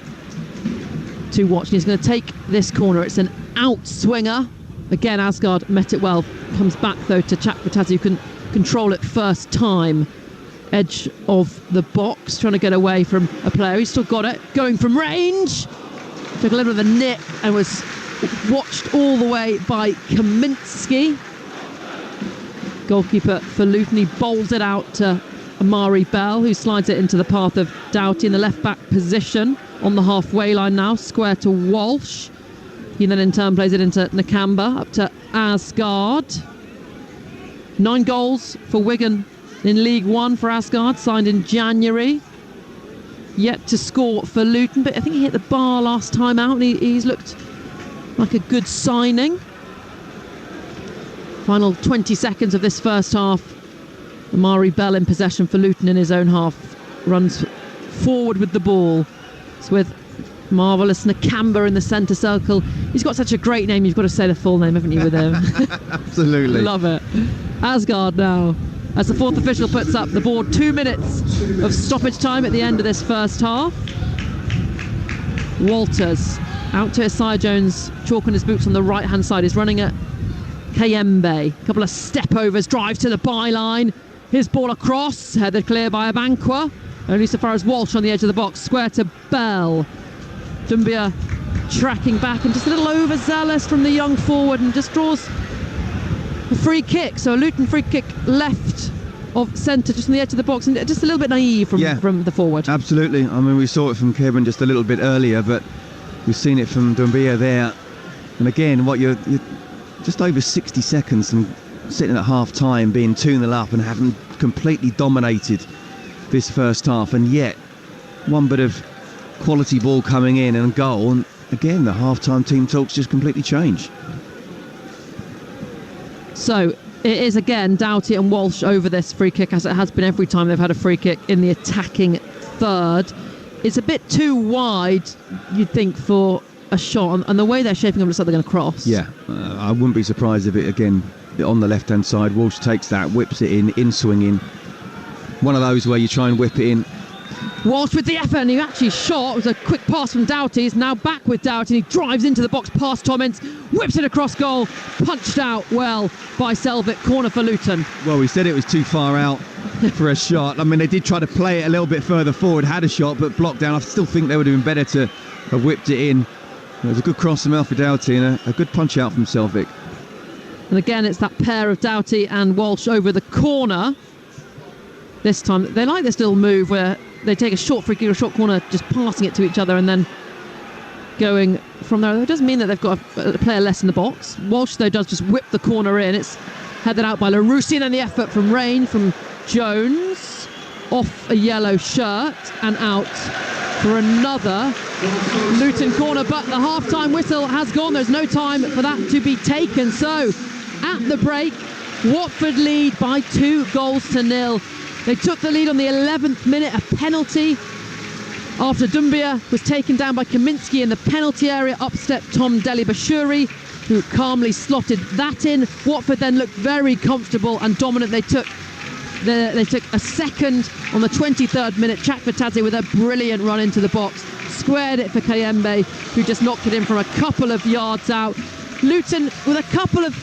to watch. And he's going to take this corner. It's an out swinger. Again, Asgard met it well. Comes back, though, to Chakvetadze, who can control it first time. Edge of the box, trying to get away from a player. He's still got it. Going from range. Took a little bit of a nip and was watched all the way by Kaminsky. Goalkeeper for Luton. He bowls it out to Amari Bell, who slides it into the path of Doughty in the left-back position on the halfway line now, square to Walsh. He then in turn plays it into Nakamba, up to Asgard. 9 goals for Wigan in League One for Asgard, signed in January. Yet to score for Luton, but I think he hit the bar last time out, and he's looked like a good signing. Final 20 seconds of this first half. Amari Bell in possession for Luton in his own half. Runs forward with the ball. It's with marvellous Nakamba in the centre circle. He's got such a great name, you've got to say the full name, haven't you, with him? Absolutely. Love it. Asgard now, as the fourth official puts up the board. 2 minutes of stoppage time at the end of this first half. Walters out to Isaiah Jones, chalk on his boots on the right hand side. He's running at Kayembe. A couple of step overs, drives to the byline. His ball across, headed clear by Abankwah. Only so far as Walsh on the edge of the box, square to Bell. Dumbia tracking back and just a little overzealous from the young forward, and just draws a free kick. So a Luton free kick left of centre, just on the edge of the box, and just a little bit naive from the forward. Absolutely. I mean, we saw it from Kevin just a little bit earlier, but we've seen it from Dumbia there. And again, you're just over 60 seconds and sitting at half time, being 2-0 up and having completely dominated this first half, and yet one bit of quality ball coming in and goal, and again the half-time team talks just completely change. So it is again Doughty and Walsh over this free kick, as it has been every time they've had a free kick in the attacking third. It's a bit too wide, you'd think, for a shot, and the way they're shaping up looks like they're going to cross. Yeah, I wouldn't be surprised if it, again, on the left-hand side, Walsh takes that, whips it in swinging. One of those where you try and whip it in. Walsh with the effort, and he actually shot. It was a quick pass from Doughty. He's now back with Doughty, and he drives into the box past Tommins, whips it across goal, punched out well by Selvik. Corner for Luton. Well, we said it was too far out for a shot. I mean, they did try to play it a little bit further forward, had a shot, but blocked down. I still think they would have been better to have whipped it in. It was a good cross from Alfred Doughty and a good punch out from Selvik. And again, it's that pair of Doughty and Walsh over the corner. This time, they like this little move where they take a short free kick or a short corner, just passing it to each other and then going from there. It doesn't mean that they've got a player less in the box. Walsh, though, does just whip the corner in. It's headed out by LaRusi, and then the effort from Rain, from Jones, off a yellow shirt and out for another Luton corner, but the half-time whistle has gone. There's no time for that to be taken. So at the break, Watford lead by 2-0. They took the lead on the 11th minute, a penalty after Doumbia was taken down by Kaminski in the penalty area. Up stepped Tom Delibashuri, who calmly slotted that in. Watford then looked very comfortable and dominant. They took a second on the 23rd minute. Chakvetadze with a brilliant run into the box, squared it for Kayembe, who just knocked it in from a couple of yards out. Luton with a couple of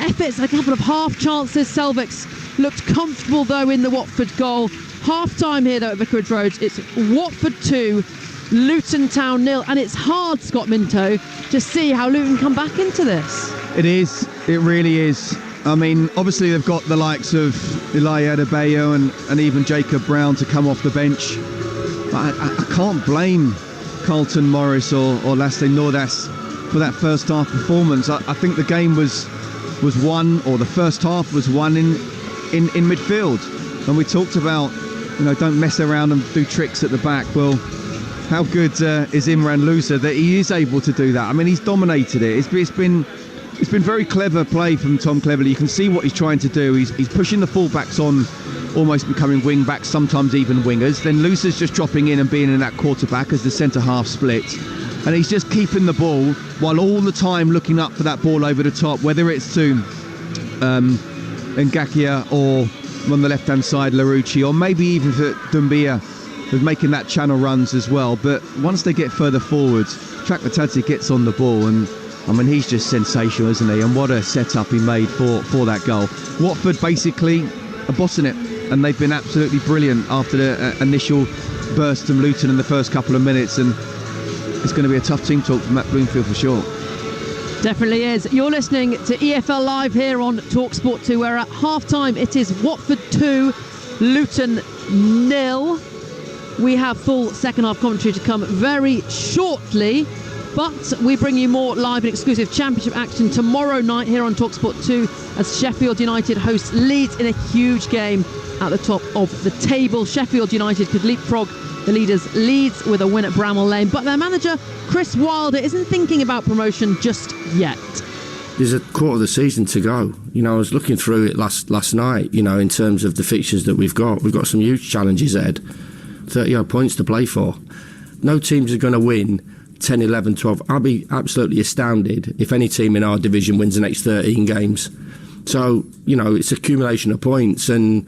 efforts, a couple of half chances. Selvix looked comfortable though in the Watford goal. Half time here though at Vicarage Road. It's Watford 2, Luton Town 0, and it's hard, Scott Minto, to see how Luton come back into this. It is, it really is. I mean, obviously they've got the likes of Elijah Adebayo and even Jacob Brown to come off the bench. But I can't blame Carlton Morris or Lasté Nordas for that first half performance. I think the game was won, or the first half was won in midfield. And we talked about, don't mess around and do tricks at the back. Well, how good is Imran Louza that he is able to do that? I mean, he's dominated it. It's been very clever play from Tom Cleverley. You can see what he's trying to do. He's pushing the fullbacks on, almost becoming wing backs, sometimes even wingers. Then Louza's just dropping in and being in that quarterback as the centre half split. And he's just keeping the ball while all the time looking up for that ball over the top, whether it's to Ngakia or on the left-hand side, Larouci, or maybe even for Doumbia, who's making that channel runs as well. But once they get further forward, Chakvetadze gets on the ball, and I mean, he's just sensational, isn't he? And what a setup he made for that goal. Watford basically are bossing it, and they've been absolutely brilliant after the initial burst from Luton in the first couple of minutes, and it's going to be a tough team talk from Matt Bloomfield for sure. Definitely is. You're listening to EFL Live here on Talksport 2, where at half-time it is Watford 2, Luton 0. We have full second-half commentary to come very shortly, but we bring you more live and exclusive Championship action tomorrow night here on Talksport 2 as Sheffield United hosts Leeds in a huge game at the top of the table. Sheffield United could leapfrog the leaders Leeds with a win at Bramall Lane, but their manager Chris Wilder isn't thinking about promotion just yet. There's a quarter of the season to go. I was looking through it last night, in terms of the fixtures that we've got. We've got some huge challenges ahead, 30-odd points to play for. No teams are going to win 10, 11, 12. I'll be absolutely astounded if any team in our division wins the next 13 games. So, it's accumulation of points, and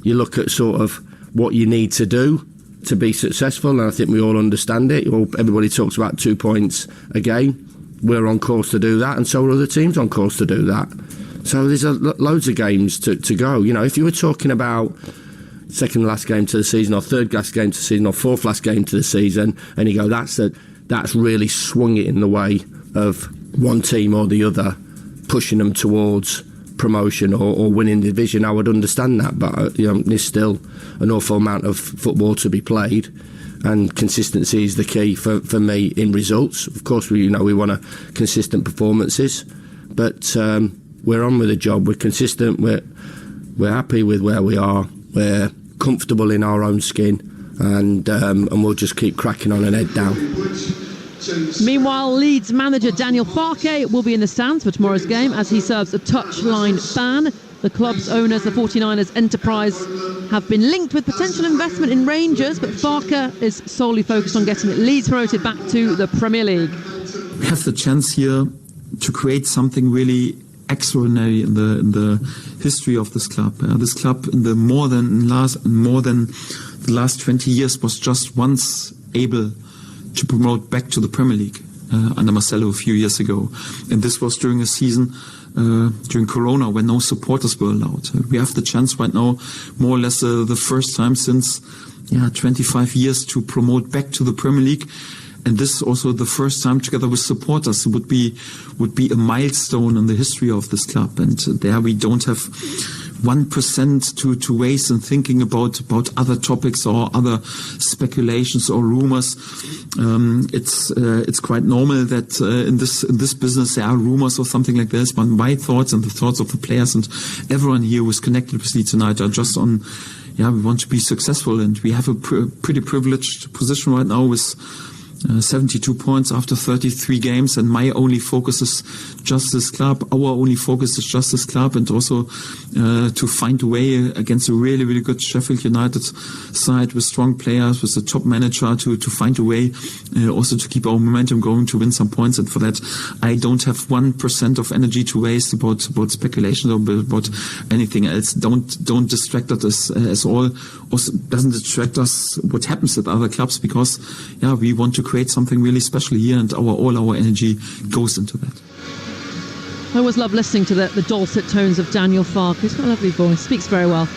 you look at sort of what you need to do to be successful, and I think we all understand it. Everybody talks about 2 points a game. We're on course to do that, and so are other teams on course to do that. So there's loads of games to go. If you were talking about second last game to the season, or third last game to the season, or fourth last game to the season, and you go, that's really swung it in the way of one team or the other, pushing them towards promotion or winning the division, I would understand that. But there's still an awful amount of football to be played, and consistency is the key for me in results. Of course, we want consistent performances, but we're on with the job. We're consistent. We're happy with where we are. We're comfortable in our own skin, and we'll just keep cracking on and head down. Meanwhile, Leeds manager Daniel Farke will be in the stands for tomorrow's game as he serves a touchline ban. The club's owners, the 49ers Enterprise, have been linked with potential investment in Rangers, but Farke is solely focused on getting Leeds promoted back to the Premier League. We have the chance here to create something really extraordinary in the history of this club. This club in the more than the last 20 years was just once able to promote back to the Premier League under Marcelo a few years ago, and this was during a season during Corona when no supporters were allowed. We have the chance right now, more or less the first time since 25 years, to promote back to the Premier League. And this is also the first time together with supporters. It would be a milestone in the history of this club. And there we don't have 1% to waste in thinking about other topics or other speculations or rumors. It's quite normal that in this business there are rumors or something like this. But my thoughts and the thoughts of the players and everyone here who is connected with Leeds United are just on we want to be successful, and we have a pretty privileged position right now with 72 points after 33 games, and my only focus is just this club. Our only focus is just this club, and also to find a way against a really, really good Sheffield United side with strong players, with a top manager, to find a way also to keep our momentum going, to win some points. And for that, I don't have 1% of energy to waste about speculation or about anything else. Don't distract us as all. Also doesn't distract us what happens at other clubs, because we want to create something really special here, and all our energy goes into that. I always love listening to the dulcet tones of Daniel Farke. He's got a lovely voice, speaks very well.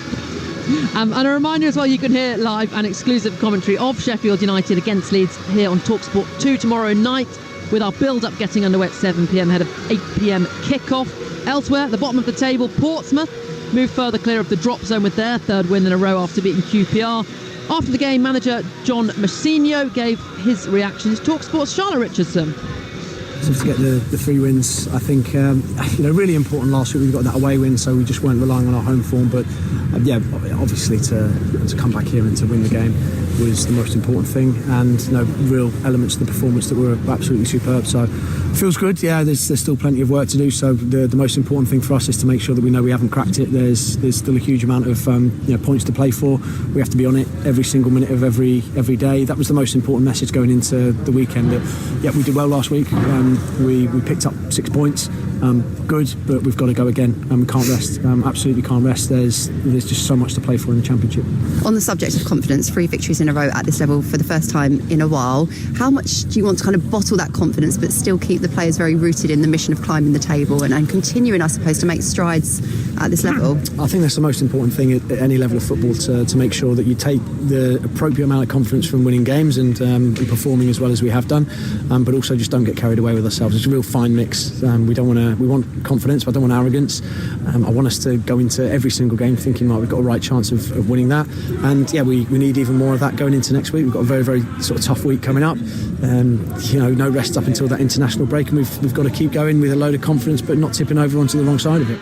And a reminder as well, you can hear live and exclusive commentary of Sheffield United against Leeds here on Talksport 2 tomorrow night, with our build-up getting underway at 7 p.m. ahead of 8 p.m. kick-off. Elsewhere, at the bottom of the table, Portsmouth moved further clear of the drop zone with their third win in a row after beating QPR. After the game, manager John Mousinho gave his reactions. Talksport's Charlotte Richardson. So to get the 3 wins, I think really important last week. We got that away win, so we just weren't relying on our home form. But obviously to come back here and to win the game was the most important thing, and real elements of the performance that were absolutely superb. So it feels good. Yeah, there's still plenty of work to do. So the most important thing for us is to make sure that we know we haven't cracked it. There's still a huge amount of points to play for. We have to be on it every single minute of every day. That was the most important message going into the weekend. That we did well last week. We picked up 6 points. Good, but we've got to go again. We can't rest. Absolutely can't rest. There's just so much to play for in the Championship. On the subject of confidence, 3 victories in a row at this level for the first time in a while. How much do you want to kind of bottle that confidence but still keep the players very rooted in the mission of climbing the table and continuing, I suppose, to make strides at this level? I think that's the most important thing at any level of football, to make sure that you take the appropriate amount of confidence from winning games and performing as well as we have done, but also just don't get carried away with ourselves. It's a real fine mix. We want confidence, but I don't want arrogance. I want us to go into every single game thinking we've got a right chance of winning that, and we need even more of that going into next week. We've got a very, very sort of tough week coming up. No rest up until that international break, and we've got to keep going with a load of confidence, but not tipping over onto the wrong side of it.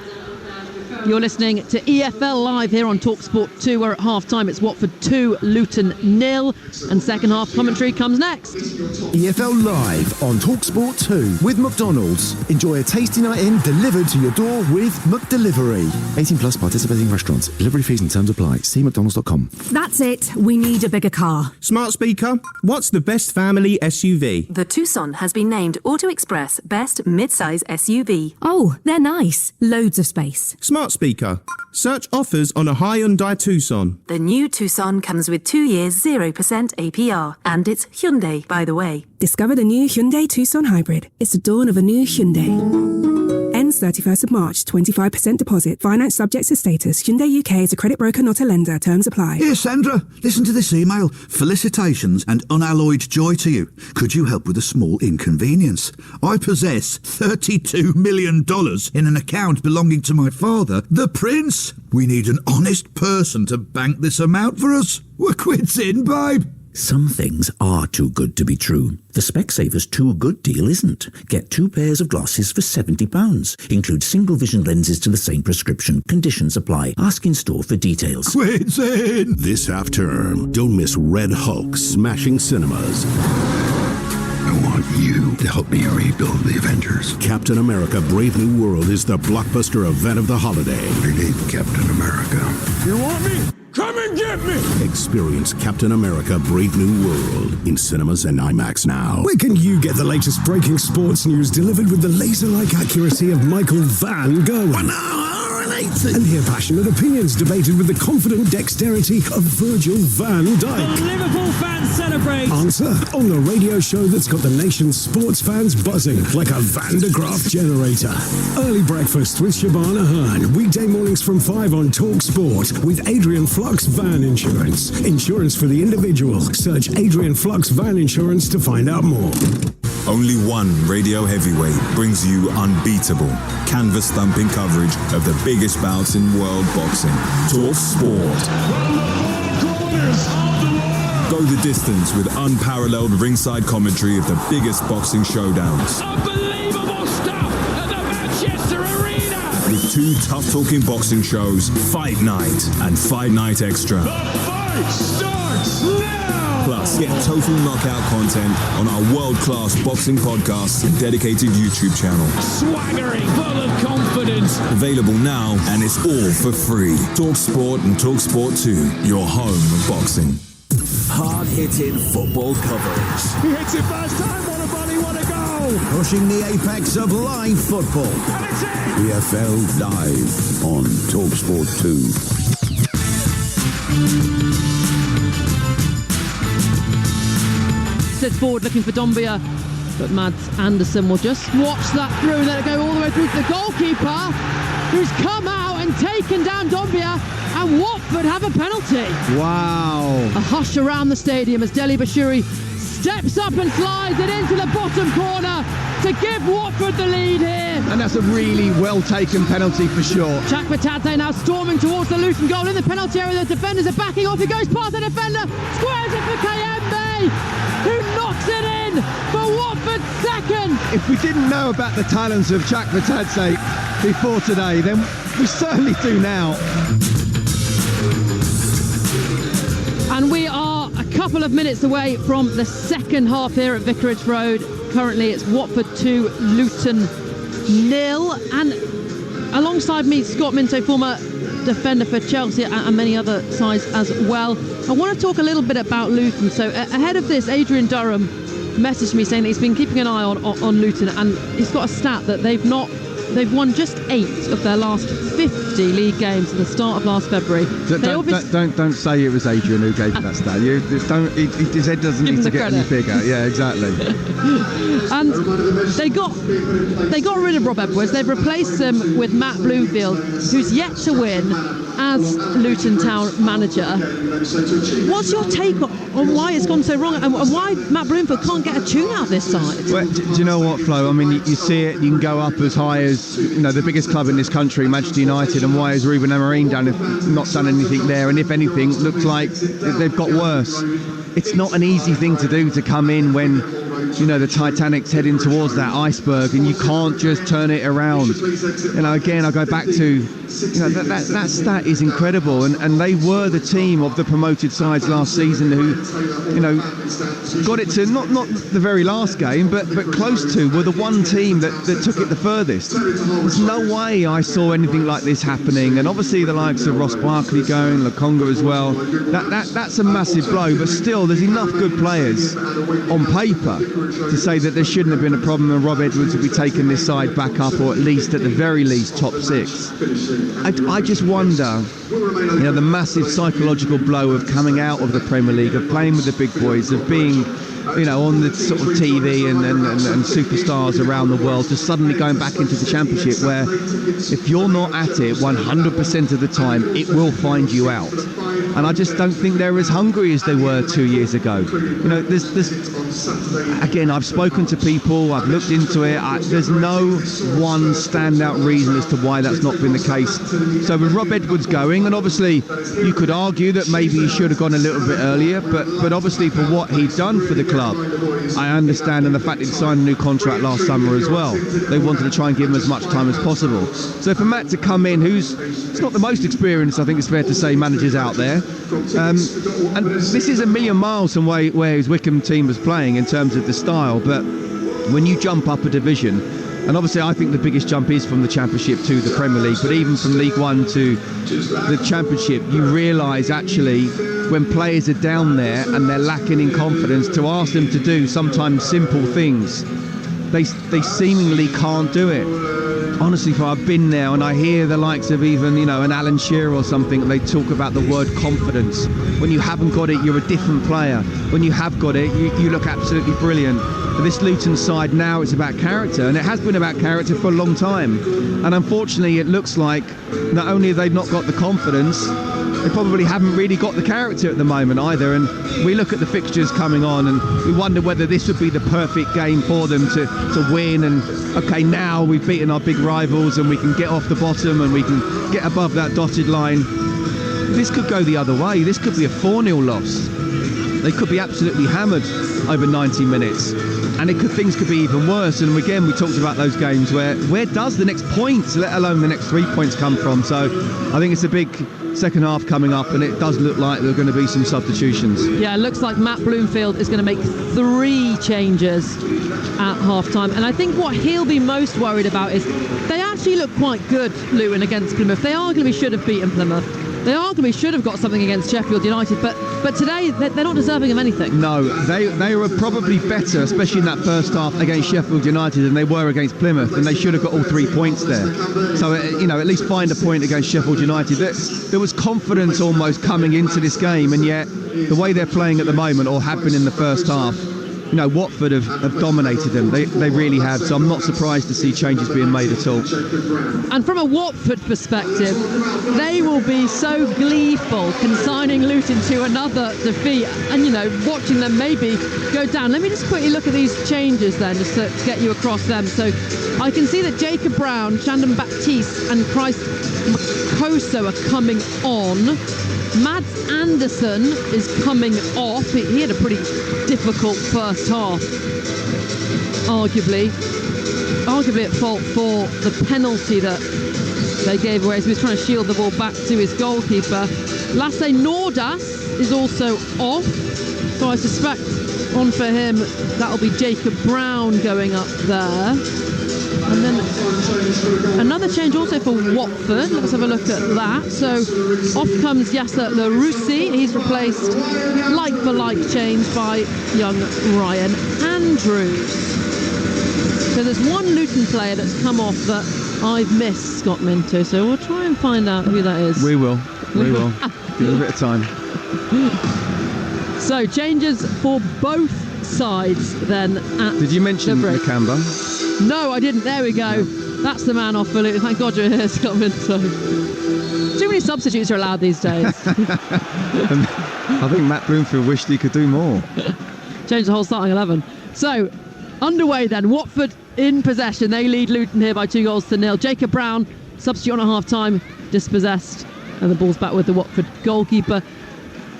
You're listening to EFL Live here on Talksport 2, where at half-time it's Watford 2, Luton 0, and second half commentary comes next. EFL Live on Talksport 2 with McDonald's. Enjoy a tasty night in delivered to your door with McDelivery. 18 plus participating restaurants. Delivery fees and terms apply. See mcdonalds.com. That's it. We need a bigger car. Smart speaker. What's the best family SUV? The Tucson has been named Auto Express Best Midsize SUV. Oh, they're nice. Loads of space. Smart speaker. Search offers on a Hyundai Tucson. The new Tucson comes with 2 years 0% APR. And it's Hyundai, by the way. Discover the new Hyundai Tucson Hybrid. It's the dawn of a new Hyundai. Ends 31st of March. 25% deposit. Finance subject to status. Hyundai UK is a credit broker, not a lender. Terms apply. Here, Sandra. Listen to this email. Felicitations and unalloyed joy to you. Could you help with a small inconvenience? I possess $32 million in an account belonging to my father, the Prince. We need an honest person to bank this amount for us. We're quits in, babe. Some things are too good to be true. The Specsavers Too Good deal isn't. Get 2 pairs of glasses for £70. Include single vision lenses to the same prescription. Conditions apply. Ask in store for details. Quits in! This half-term, don't miss Red Hulk smashing cinemas. I want you to help me rebuild the Avengers. Captain America Brave New World is the blockbuster event of the holiday. We need Captain America. You want me? Come and get me! Experience Captain America Brave New World in cinemas and IMAX now. Where can you get the latest breaking sports news delivered with the laser-like accuracy of Michael Van Gerwen? And hear passionate opinions debated with the confident dexterity of Virgil van Dijk. The Liverpool fans celebrate. Answer on the radio show that's got the nation's sports fans buzzing like a Van de Graaff generator. Early breakfast with Shabana Hearn. Weekday mornings from 5 on Talk Sport with Adrian Flux Van Insurance. Insurance for the individual. Search Adrian Flux Van Insurance to find out more. Only one radio heavyweight brings you unbeatable, canvas-thumping coverage of the biggest bouts in world boxing. Talk Sport. Go the distance with unparalleled ringside commentary of the biggest boxing showdowns. Unbelievable stuff at the Manchester Arena! With 2 tough-talking boxing shows, Fight Night and Fight Night Extra. The fight starts now! Plus, get total knockout content on our world-class boxing podcasts and dedicated YouTube channel. Swaggering, full of confidence. Available now, and it's all for free. Talksport and Talksport 2, your home of boxing. Hard-hitting football coverage. He hits it first time, what a volley, what a goal! Pushing the apex of live football. And it's in! EFL Live on Talksport 2. Sits forward looking for Dombia, but Mads Andersen will just watch that through and let it go all the way through to the goalkeeper, who's come out and taken down Dombia, and Watford have a penalty. Wow. A hush around the stadium as Deli Bashiri steps up and slides it into the bottom corner to give Watford the lead here. And that's a really well taken penalty for sure. Chak Batate now storming towards the Luton goal in the penalty area. The defenders are backing off. He goes past the defender, squares it for Kayembe, who knocks it in for Watford's second. If we didn't know about the talents of Chak Batate before today, then we certainly do now. And we are a couple of minutes away from the second half here at Vicarage Road. Currently it's Watford 2, Luton 0. And alongside me, Scott Minto, former defender for Chelsea and many other sides as well. I want to talk a little bit about Luton. So ahead of this, Adrian Durham messaged me saying that he's been keeping an eye on Luton, and he's got a stat that they've won just 8 of their last 50 league games at the start of last February. Don't say it was Adrian who gave you that stat. His head doesn't need to get any bigger. Yeah, exactly. And they got rid of Rob Edwards. They've replaced him with Matt Bloomfield, who's yet to win as Luton Town manager. What's your take on why it's gone so wrong and why Matt Bloomfield can't get a tune out of this side? Well, do you know what, Flo? I mean, you see it. You can go up as high as the biggest club in this country, Manchester United, and why has Ruben Amorim not done anything there? And if anything, looks like they've got worse. It's not an easy thing to do, to come in when the Titanic's heading towards that iceberg, and you can't just turn it around. Again, I go back to that stat is incredible, and they were the team of the promoted sides last season who got it to not the very last game, but close to, were the one team that took it the furthest. There's no way I saw anything like this happening, and obviously the likes of Ross Barkley going, Lokonga as well. That's a massive blow, but still there's enough good players on paper to say that there shouldn't have been a problem, and Rob Edwards will be taking this side back up, or at the very least top 6. I just wonder, the massive psychological blow of coming out of the Premier League, of playing with the big boys, of being on the sort of TV and superstars around the world, to suddenly going back into the Championship, where if you're not at it 100% of the time, it will find you out. And I just don't think they're as hungry as they were 2 years ago. Again, I've spoken to people, I've looked into it, there's no one standout reason as to why that's not been the case. So with Rob Edwards going, and obviously you could argue that maybe he should have gone a little bit earlier, but obviously for what he'd done for the club, I understand, and the fact he'd signed a new contract last summer as well. They wanted to try and give him as much time as possible. So for Matt to come in, it's not the most experienced, I think it's fair to say, managers out there, and this is a million miles from where his Wickham team was playing in terms of the style, but when you jump up a division, and obviously I think the biggest jump is from the Championship to the Premier League, but even from League One to the Championship, you realise actually when players are down there and they're lacking in confidence, to ask them to do sometimes simple things, they seemingly can't do it. Honestly, I've been there and I hear the likes of even, an Alan Shearer or something, they talk about the word confidence. When you haven't got it, you're a different player. When you have got it, you look absolutely brilliant. But this Luton side now, it's about character, and it has been about character for a long time. And unfortunately, it looks like not only have they not got the confidence, they probably haven't really got the character at the moment either. And we look at the fixtures coming on and we wonder whether this would be the perfect game for them to win. And okay, now we've beaten our big rivals and we can get off the bottom and we can get above that dotted line. This could go the other way. This could be a 4-0 loss. They could be absolutely hammered over 90 minutes. and things could be even worse. And again, we talked about those games where does the next points, let alone the next 3 points, come from? So I think it's a big second half coming up, and it does look like there are going to be some substitutions. Yeah, it looks like Matt Bloomfield is going to make 3 changes at half-time. And I think what he'll be most worried about is they actually look quite good, Luton, against Plymouth. They arguably should have beaten Plymouth. They arguably should have got something against Sheffield United, but today they're not deserving of anything. No, they were probably better, especially in that first half against Sheffield United, than they were against Plymouth, and they should have got all 3 points there. So, at least find a point against Sheffield United. There was confidence almost coming into this game, and yet the way they're playing at the moment, or have been in the first half, Watford have dominated them. They really have. So I'm not surprised to see changes being made at all. And from a Watford perspective, they will be so gleeful consigning Luton to another defeat and, watching them maybe go down. Let me just quickly look at these changes then, just to get you across them. So I can see that Jacob Brown, Shandon Baptiste and Christ Makoso are coming on. Mads Anderson is coming off. He had a pretty difficult first half, arguably at fault for the penalty that they gave away. So he's trying to shield the ball back to his goalkeeper. Lasse Nordas is also off, so I suspect on for him that'll be Jacob Brown going up there. And then another change also for Watford. Let's have a look at that. So off comes Yasser Laroussi. He's replaced, like for like change, by young Ryan Andrews. So there's one Luton player that's come off that I've missed, Scott Minto. So we'll try and find out who that is. We will. Give it a bit of time. So changes for both sides then. Did you mention Nakamba? No, I didn't. There we go. That's the man off for Luton. Thank God you're here, Scott Minto. Too many substitutes are allowed these days. I think Matt Bloomfield wished he could do more. Change the whole starting 11. So, underway then. Watford in possession. They lead Luton here by 2-0. Jacob Brown, substitute on at half-time, dispossessed. And the ball's back with the Watford goalkeeper.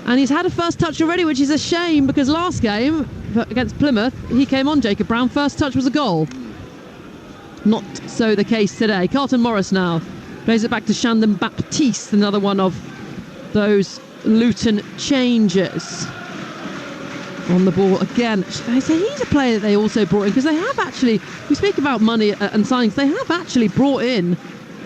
And he's had a first touch already, which is a shame, because last game against Plymouth, he came on, Jacob Brown. First touch was a goal. Not so the case today. Carlton Morris now plays it back to Shandon Baptiste, another one of those Luton changes. On the ball again. He's a player that they also brought in, because they have actually, we speak about money and signings, they have actually brought in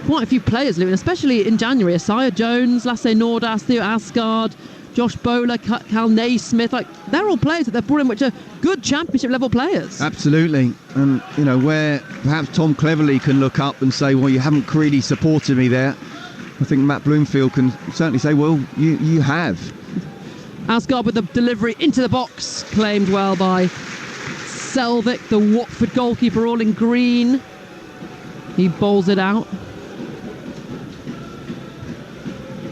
quite a few players, Luton, especially in January. Asaya Jones, Lasse Nordas, Theo Asgard, Josh Bowler, Cal Naismith, they're all players that they've brought in which are good championship level players. Absolutely. And where perhaps Tom Cleverley can look up and say, well, you haven't really supported me there, I think Matt Bloomfield can certainly say, well, you have. Asgard with the delivery into the box, claimed well by Selvik, the Watford goalkeeper, all in green. He bowls it out.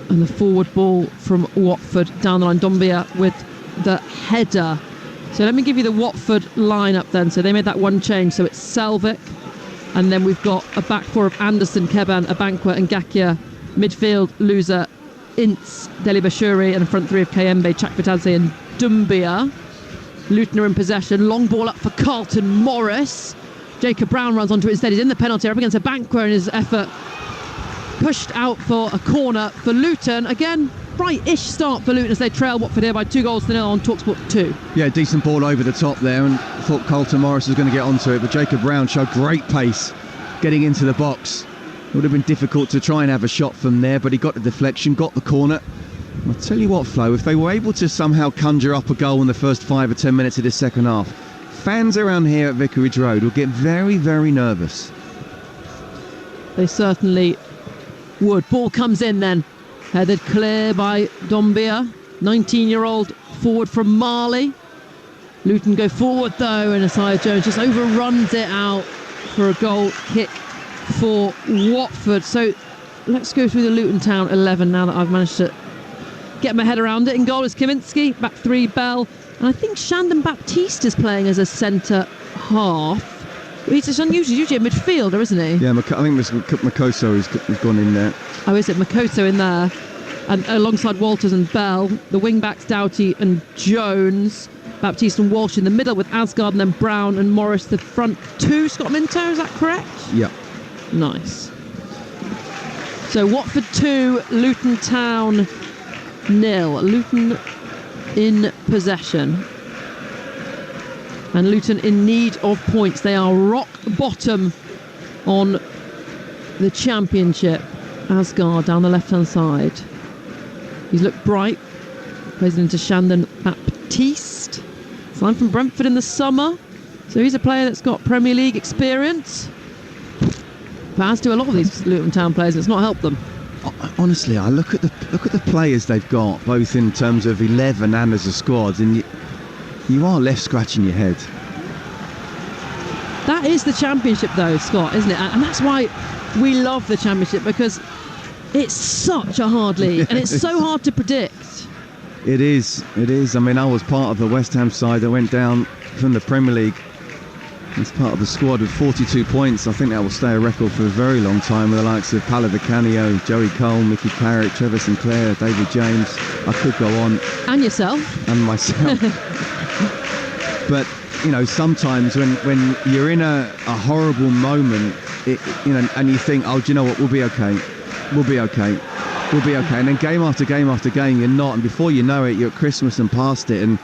And the forward ball from Watford down the line. Dombia with the header. So let me give you the Watford lineup then. So they made that one change. So it's Selvik. And then we've got a back four of Anderson, Keban, Abankwah and Gakia. Midfield, Loser, Ince, Deli Bashiri. And the front three of Kayembe, Chakvetadze and Dumbia. Luton are in possession. Long ball up for Carlton Morris. Jacob Brown runs onto it instead. He's in the penalty area up against Abankwah in his effort. Pushed out for a corner for Luton. Again, right-ish start for Luton as they trail Watford here by 2-0 on Talksport 2. Yeah, decent ball over the top there, and I thought Carlton Morris was going to get onto it, but Jacob Brown showed great pace getting into the box. It would have been difficult to try and have a shot from there, but he got the deflection, got the corner. I'll tell you what, Flo, if they were able to somehow conjure up a goal in the first 5 or 10 minutes of this second half, fans around here at Vicarage Road will get very, very nervous. They certainly would. Ball comes in then. Headed clear by Dombia. 19-year-old forward from Mali. Luton go forward though, and Asaya Jones just overruns it out for a goal kick for Watford. So let's go through the Luton Town 11 now that I've managed to get my head around it. In goal is Kaminski, back three Bell, and I think Shandon Baptiste is playing as a centre half. He's just unusual, usually a midfielder, isn't he? Yeah, I think Makoso has gone in there. Oh, is it? Makoso in there. And alongside Walters and Bell, the wing-backs Doughty and Jones. Baptiste and Walsh in the middle, with Asgard and then Brown and Morris the front two. Scott Minto, is that correct? Yeah. Nice. So Watford 2, Luton Town 0. Luton in possession. And Luton in need of points. They are rock bottom on the Championship. Asgard down the left-hand side. He's looked bright. Plays it into Shandon Baptiste. Signed from Brentford in the summer. So he's a player that's got Premier League experience. But as do a lot of these Luton Town players, it's not helped them. Honestly, I look at the players they've got, both in terms of 11 and as a squad, and you are left scratching your head. That is the Championship though, Scott, isn't it? And that's why we love the Championship, because it's such a hard league and it's so hard to predict. It is. I mean, I was part of the West Ham side that went down from the Premier League as part of the squad with 42 points. I think that will stay a record for a very long time, with the likes of Paolo Di Canio, Joey Cole, Mickey Carrick, Trevor Sinclair, David James. I could go on. And yourself. And myself. But, you know, sometimes when you're in a horrible moment, and you think, oh, do you know what, we'll be okay. And then game after game after game, you're not. And before you know it, you're at Christmas and past it, and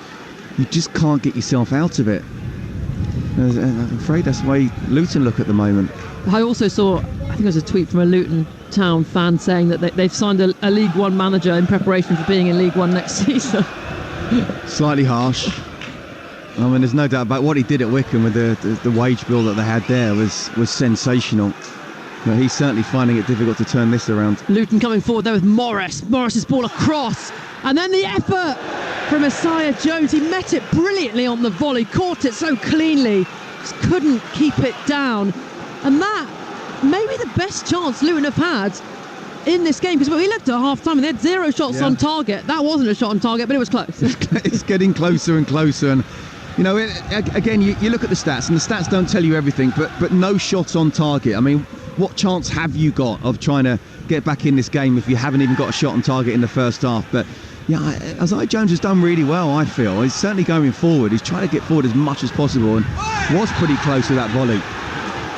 you just can't get yourself out of it. I'm afraid that's the way Luton look at the moment. I also saw, I think it was a tweet from a Luton Town fan saying that they've signed a League One manager in preparation for being in League One next season. Slightly harsh. I mean, there's no doubt about what he did at Wycombe with the wage bill that they had there was sensational. But he's certainly finding it difficult to turn this around. Luton coming forward there with Morris. Morris's ball across. And then the effort from Isaiah Jones. He met it brilliantly on the volley. Caught it so cleanly. Just couldn't keep it down. And that may be the best chance Luton have had in this game. Because we looked at half-time and they had 0 shots on target. That wasn't a shot on target, but it was close. It's getting closer and closer. And, you know, again, you look at the stats, and the stats don't tell you everything, but no shots on target. I mean, what chance have you got of trying to get back in this game if you haven't even got a shot on target in the first half? But yeah, Isaiah Jones has done really well, I feel. He's certainly going forward. He's trying to get forward as much as possible and was pretty close with that volley.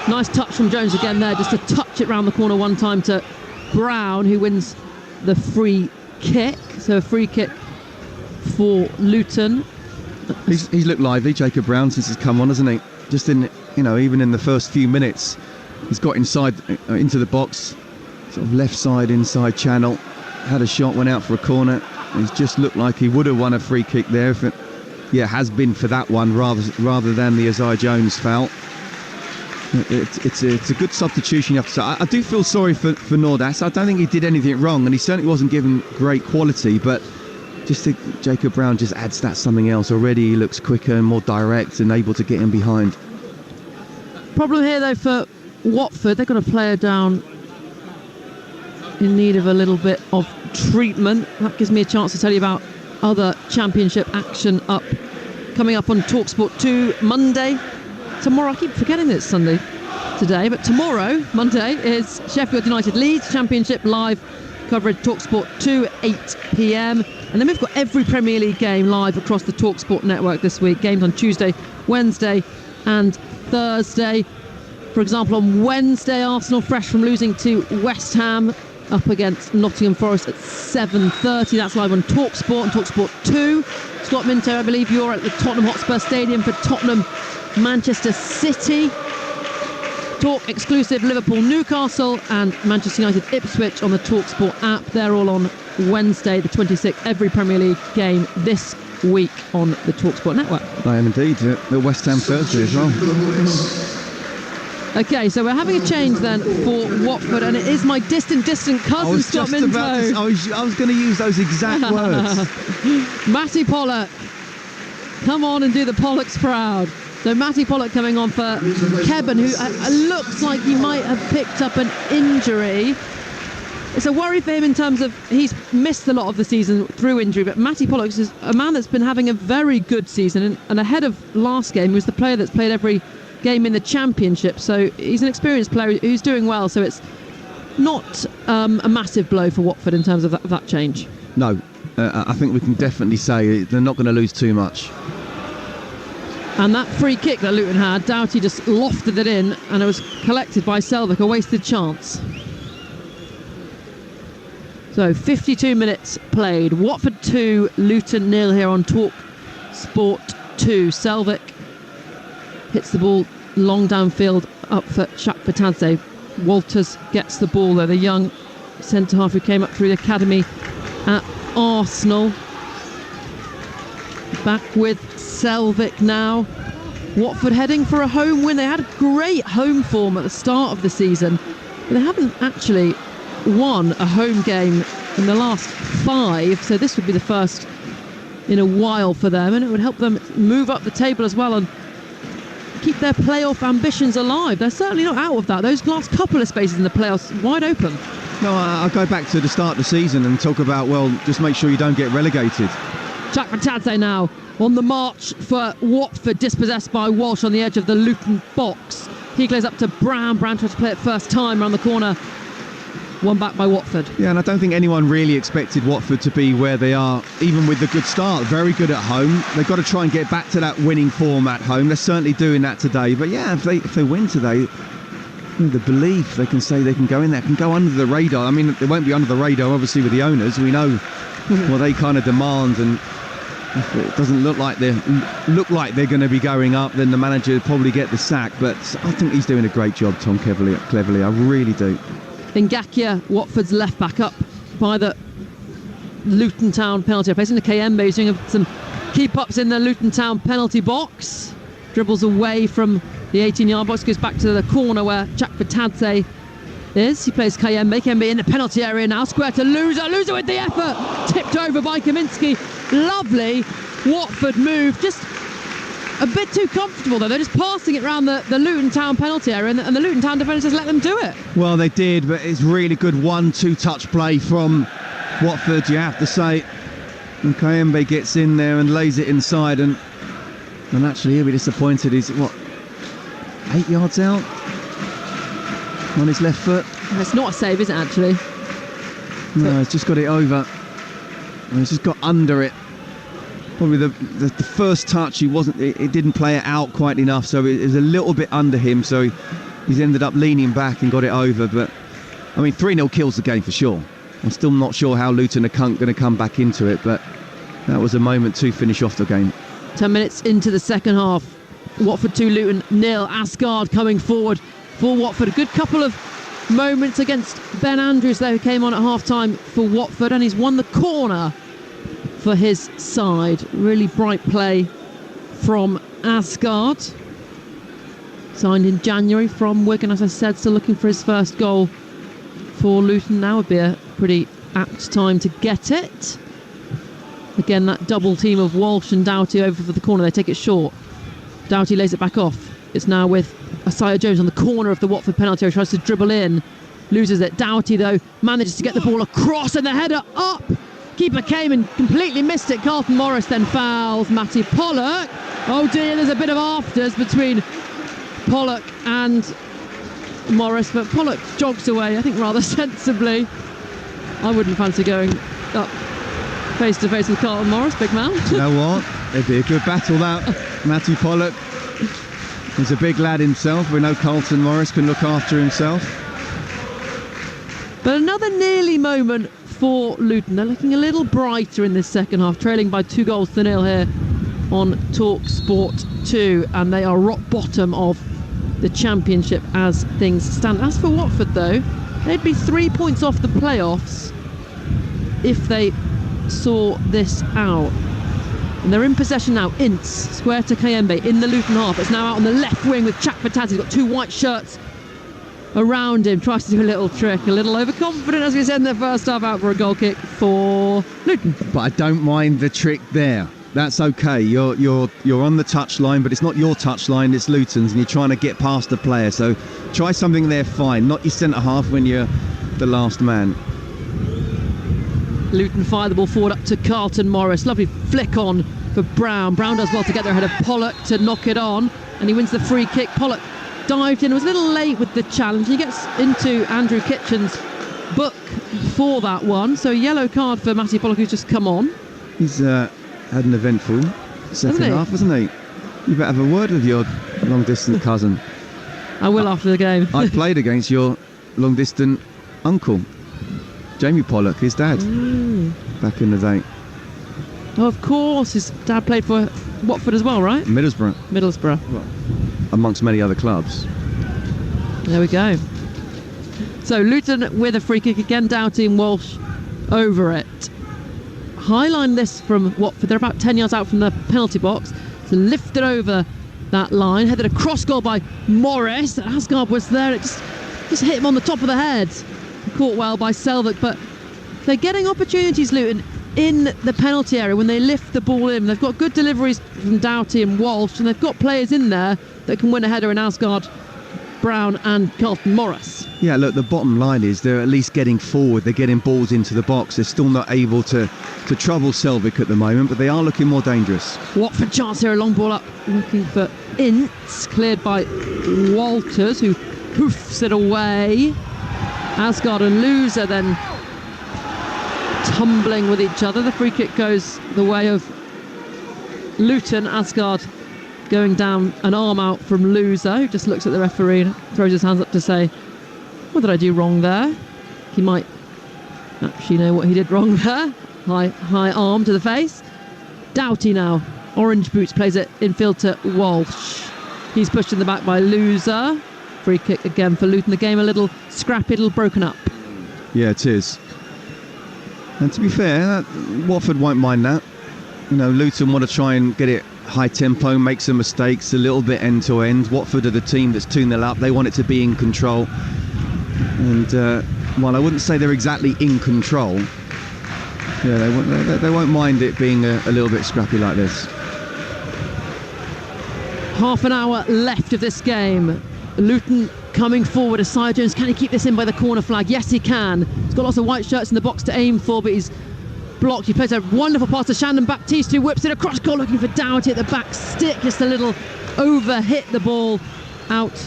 Nice touch from Jones again there, just to touch it round the corner one time to Brown, who wins the free kick. So a free kick for Luton. He's looked lively, Jacob Brown, since he's come on, hasn't he? Just in, even in the first few minutes, he's got inside into the box, sort of left side inside channel, had a shot, went out for a corner. He's just looked like he would have won a free kick there if it has been for that one rather than the Isaiah Jones foul. It's a good substitution, you have to say. I do feel sorry for Nordas. I don't think he did anything wrong, and he certainly wasn't given great quality, but just think Jacob Brown just adds that something else. Already he looks quicker and more direct and able to get in behind. Problem here though for Watford, they've got a player down in need of a little bit of treatment. That gives me a chance to tell you about other Championship action coming up on Talksport 2 Monday. Tomorrow, I keep forgetting that it's Sunday today, but tomorrow, Monday, is Sheffield United Leeds Championship live coverage, Talksport 2, 8 p.m. And then we've got every Premier League game live across the Talksport network this week. Games on Tuesday, Wednesday and Thursday. For example, on Wednesday, Arsenal fresh from losing to West Ham up against Nottingham Forest at 7:30. That's live on Talksport and Talksport 2. Scott Minto, I believe you're at the Tottenham Hotspur Stadium for Tottenham Manchester City. Talk exclusive Liverpool Newcastle and Manchester United Ipswich on the Talksport app. They're all on Wednesday the 26th. Every Premier League game this week on the Talksport network. I am indeed. The West Ham Thursday as well. Okay, so we're having a change then for Watford, and it is my distant cousin Scott Minto. I was going to use those exact words. Matty Pollock, come on and do the Pollocks proud. So Matty Pollock coming on for Keben, who looks like he might have picked up an injury. It's a worry for him in terms of he's missed a lot of the season through injury, but Matty Pollock is a man that's been having a very good season, and ahead of last game, he was the player that's played every game in the Championship. So he's an experienced player who's doing well, so it's not a massive blow for Watford in terms of that change. No, I think we can definitely say they're not going to lose too much. And that free kick that Luton had, Doughty just lofted it in, and it was collected by Selvik, a wasted chance. So 52 minutes played. Watford 2, Luton 0 here on Talksport 2. Selvik hits the ball long downfield up for Chakvetadze. Walters gets the ball though, the young centre-half who came up through the academy at Arsenal. Back with Selvik now. Watford heading for a home win. They had a great home form at the start of the season, but they haven't actually won a home game in the last 5, so this would be the first in a while for them, and it would help them move up the table as well and keep their playoff ambitions alive. They're certainly not out of that. Those last couple of spaces in the playoffs wide open. No, I'll go back to the start of the season and talk about, well, just make sure you don't get relegated. Chakvetadze now on the march for Watford, dispossessed by Walsh on the edge of the Luton box. He goes up to Brown. Brown tries to play it first time around the corner. One back by Watford. Yeah, and I don't think anyone really expected Watford to be where they are, even with the good start. Very good at home. They've got to try and get back to that winning form at home. They're certainly doing that today. But yeah, if they win today, the belief they can say they can go in there, can go under the radar. I mean, they won't be under the radar, obviously, with the owners. We know what they kind of demand, and if it doesn't look like they're going to be going up, then the manager will probably get the sack. But I think he's doing a great job, Tom Cleverley. I really do. Ngakia, Watford's left back, up by the Luton Town penalty. Facing the Kayembe, he's doing some keep-ups in the Luton Town penalty box. Dribbles away from the 18-yard box, goes back to the corner where Chakvetadze is. He plays Kayembe in the penalty area now. Square to Loser with the effort. Tipped over by Kaminski. Lovely Watford move. Just a bit too comfortable though. They're just passing it around the Luton Town penalty area, and the Luton Town defenders just let them do it. Well, they did, but it's really good 1-2 touch play from Watford, you have to say. And Kayembe gets in there and lays it inside, and actually he'll be disappointed. He's 8 yards out on his left foot. And it's not a save, is it, actually? No, he's just got it over. And he's just got under it. Probably the first touch, he didn't play it out quite enough, so it was a little bit under him, so he's ended up leaning back and got it over. But I mean, 3-0 kills the game for sure. I'm still not sure how Luton are going to come back into it, but that was a moment to finish off the game. 10 minutes into the second half. Watford 2, Luton 0. Asgard coming forward for Watford. A good couple of moments against Ben Andrews there, who came on at half-time for Watford, and he's won the corner for his side. Really bright play from Asgard. Signed in January from Wigan, as I said, still looking for his first goal for Luton. Now would be a pretty apt time to get it. Again, that double team of Walsh and Doughty over for the corner. They take it short. Doughty lays it back off. It's now with Isaiah Jones on the corner of the Watford penalty area. Tries to dribble in. Loses it. Doughty, though, manages to get the ball across, and the header up. Keeper came and completely missed it. Carlton Morris then fouls Matty Pollock. Oh dear, there's a bit of afters between Pollock and Morris, but Pollock jogs away, I think, rather sensibly. I wouldn't fancy going up face to face with Carlton Morris, big man. You know what? It'd be a good battle, that. Matty Pollock. He's a big lad himself. We know Carlton Morris can look after himself. But another nearly moment for Luton. They're looking a little brighter in this second half, trailing by 2-0 here on Talksport 2, and they are rock bottom of the Championship as things stand. As for Watford, though, they'd be 3 points off the playoffs if they saw this out. And they're in possession now. Ince, square to Kayembe in the Luton half. It's now out on the left wing with Chakvetadze. He's got 2 white shirts around him, tries to do a little trick, a little overconfident, as we said in the first half, out for a goal kick for Luton. But I don't mind the trick there. That's okay. You're on the touchline, but it's not your touchline, it's Luton's, and you're trying to get past the player. So try something there, fine. Not your centre half when you're the last man. Luton fire the ball forward up to Carlton Morris. Lovely flick on for Brown. Brown does well to get there ahead of Pollock to knock it on, and he wins the free kick. Pollock dived in, was a little late with the challenge. He gets into Andrew Kitchen's book for that one, so a yellow card for Matty Pollock, who's just come on. He's had an eventful second half, hasn't he? You better have a word with your long-distance cousin. I will after the game. I played against your long-distance uncle, Jamie Pollock, his dad, back in the day. Oh, of course. His dad played for Watford as well, right? Middlesbrough. Well, amongst many other clubs. There we go. So Luton with a free kick again, Doughty and Walsh over it. Highline this from Watford. They're about 10 yards out from the penalty box. So lifted over that line, headed a cross goal by Morris. Asgard was there. It just hit him on the top of the head. Caught well by Selvik, but they're getting opportunities, Luton, in the penalty area when they lift the ball in. They've got good deliveries from Doughty and Walsh, and they've got players in there that can win a header in Asgard, Brown and Carlton Morris. Yeah, look, the bottom line is they're at least getting forward. They're getting balls into the box. They're still not able to trouble Selvik at the moment, but they are looking more dangerous. Watford chance here, a long ball up, looking for Ince, cleared by Walters, who hoofs it away. Asgard and Loser then tumbling with each other. The free kick goes the way of Luton. Asgard going down an arm out from Loser, who just looks at the referee and throws his hands up to say, what did I do wrong there? He might actually know what he did wrong there. High arm to the face. Doughty now, orange boots, plays it infield to Walsh. He's pushed in the back by Loser. Free kick again for Luton. The game a little scrappy, a little broken up. Yeah, it is. And to be fair, Watford won't mind that. You know, Luton want to try and get it high tempo, make some mistakes, a little bit end to end. Watford are the team that's 2-0 up. They want it to be in control. And while I wouldn't say they're exactly in control, yeah, they won't mind it being a little bit scrappy like this. Half an hour left of this game. Luton coming forward. Isaiah Jones, can he keep this in by the corner flag? Yes, he can. He's got lots of white shirts in the box to aim for, but he's blocked. He plays a wonderful pass to Shandon Baptiste, who whips it across goal looking for Doughty at the back stick. Just a little over, hit the ball out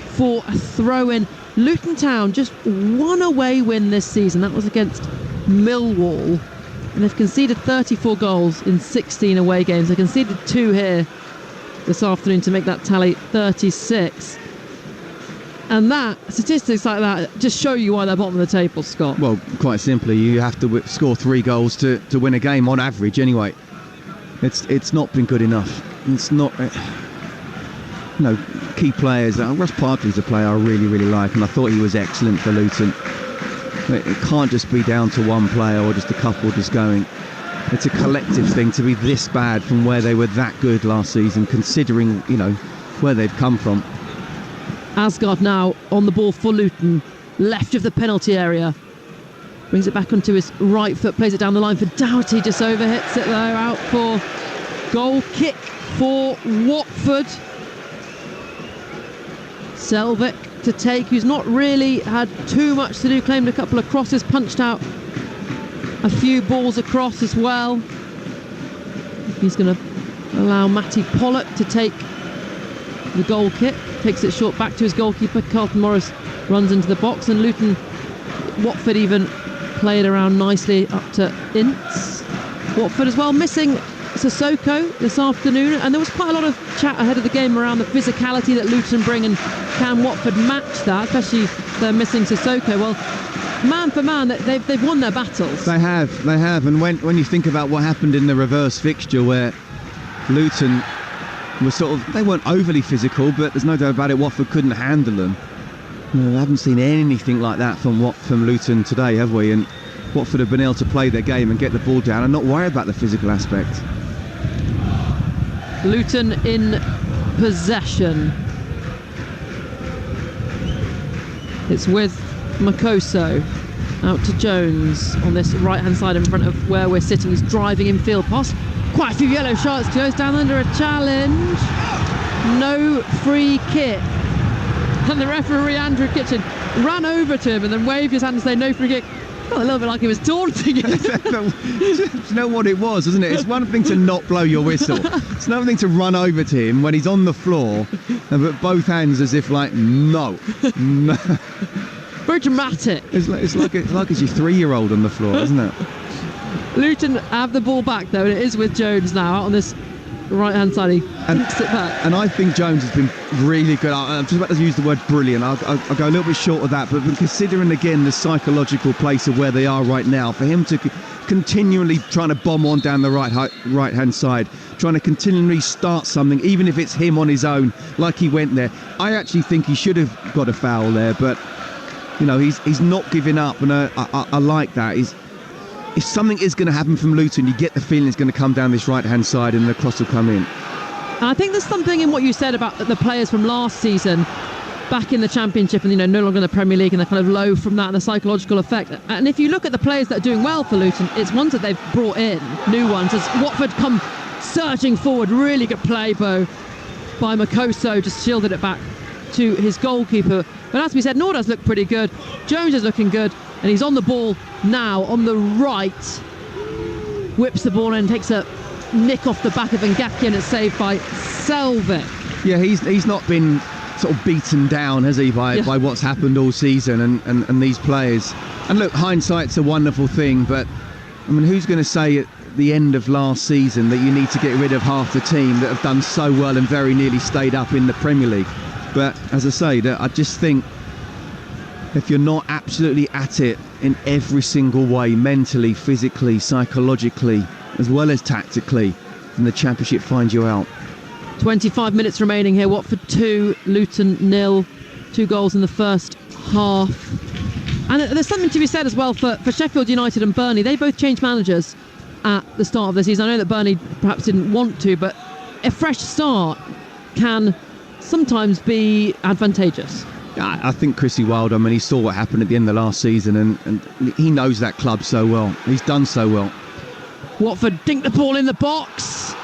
for a throw-in. Luton Town just one away win this season. That was against Millwall. And they've conceded 34 goals in 16 away games. They conceded 2 here this afternoon to make that tally 36. And statistics like that just show you why they're bottom of the table, Scott. Well, quite simply, you have to score 3 goals to win a game on average anyway. It's not been good enough. It's not... key players. Ross Parkley's a player I really, really like, and I thought he was excellent for Luton. It can't just be down to one player or just a couple just going. It's a collective thing to be this bad from where they were that good last season, considering, where they've come from. Asgard now on the ball for Luton, left of the penalty area. Brings it back onto his right foot, plays it down the line for Doughty, just overhits it there, out for goal kick for Watford. Selvik to take, who's not really had too much to do, claimed a couple of crosses, punched out a few balls across as well. He's going to allow Matty Pollock to take the goal kick, takes it short back to his goalkeeper. Carlton Morris runs into the box, and Watford even played around nicely up to Ince. Watford as well missing Sissoko this afternoon, and there was quite a lot of chat ahead of the game around the physicality that Luton bring, and can Watford match that, especially if they're missing Sissoko. Well, man for man, they've won their battles. They have, and when you think about what happened in the reverse fixture, where Luton were they weren't overly physical, but there's no doubt about it, Watford couldn't handle them. I haven't seen anything like that from Luton today, have we? And Watford have been able to play their game and get the ball down and not worry about the physical aspect. Luton in possession. It's with Makoso out to Jones on this right hand side in front of where we're sitting. He's driving in field past quite a few yellow shirts, goes down under a challenge. No free kick. And the referee, Andrew Kitchen, ran over to him and then waved his hand and said no free kick. Felt a little bit like he was taunting him. You know what it was, isn't it? It's one thing to not blow your whistle. It's another thing to run over to him when he's on the floor and put both hands as if like, no. Very dramatic. It's like it's your 3-year-old on the floor, isn't it? Luton have the ball back though, and it is with Jones now out on this right-hand side. He thinks it back. And I think Jones has been really good. I'm just about to use the word brilliant. I'll go a little bit short of that, but considering again the psychological place of where they are right now, for him to continually trying to bomb on down the right-hand side, trying to continually start something, even if it's him on his own, like he went there. I actually think he should have got a foul there, but you know, he's not giving up, and I like that. If something is going to happen from Luton, you get the feeling it's going to come down this right-hand side and the cross will come in. And I think there's something in what you said about the players from last season back in the Championship and, you know, no longer in the Premier League, and they're kind of low from that and the psychological effect. And if you look at the players that are doing well for Luton, it's ones that they've brought in, new ones, as Watford come surging forward. Really good play, Bo, by Makoso, just shielded it back to his goalkeeper. But as we said, Norda's looked pretty good. Jones is looking good, and he's on the ball now on the right. Whips the ball in, takes a nick off the back of Ngaki, and it's saved by Selvik. Yeah, he's not been sort of beaten down, has he, by what's happened all season and these players. And look, hindsight's a wonderful thing, but I mean, who's going to say at the end of last season that you need to get rid of half the team that have done so well and very nearly stayed up in the Premier League? But as I say, that I just think if you're not absolutely at it in every single way, mentally, physically, psychologically, as well as tactically, then the Championship finds you out. 25 minutes remaining here. Watford 2, Luton 0. 2 goals in the first half. And there's something to be said as well for Sheffield United and Burnley. They both changed managers at the start of the season. I know that Burnley perhaps didn't want to, but a fresh start can sometimes be advantageous. I think Chrissy Wilder, I mean, he saw what happened at the end of the last season, and he knows that club so well. He's done so well. Watford dink the ball in the box.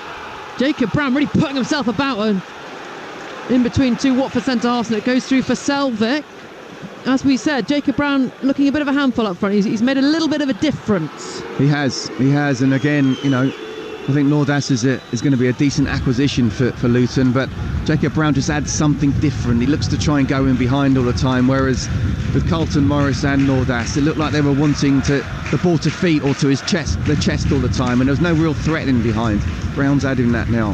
Jacob Brown really putting himself about and in between two Watford centre-halves, and it goes through for Selvik. As we said, Jacob Brown looking a bit of a handful up front. He's made a little bit of a difference. He has, and again, you know, I think Nordas is going to be a decent acquisition for Luton, but Jacob Brown just adds something different. He looks to try and go in behind all the time, whereas with Carlton Morris and Nordas, it looked like they were wanting the ball to feet or to the chest all the time, and there was no real threat in behind. Brown's adding that now.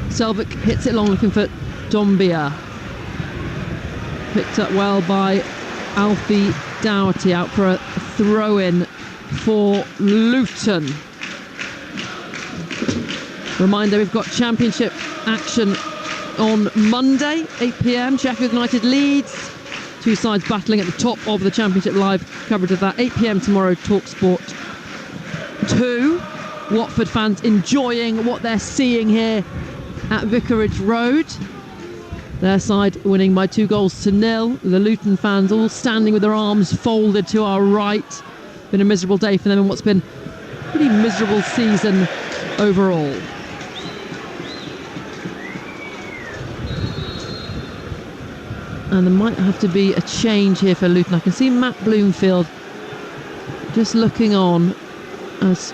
Selvik hits it long, looking for Dombia. Picked up well by Alfie Dougherty, out for a throw-in for Luton. Reminder, we've got Championship action on Monday, 8 p.m. Sheffield United Leeds. Two sides battling at the top of the Championship. Live coverage of that. 8 p.m. tomorrow, Talksport 2. Watford fans enjoying what they're seeing here at Vicarage Road. Their side winning by 2-0. The Luton fans all standing with their arms folded to our right. Been a miserable day for them in what's been a pretty miserable season overall. And there might have to be a change here for Luton. I can see Matt Bloomfield just looking on as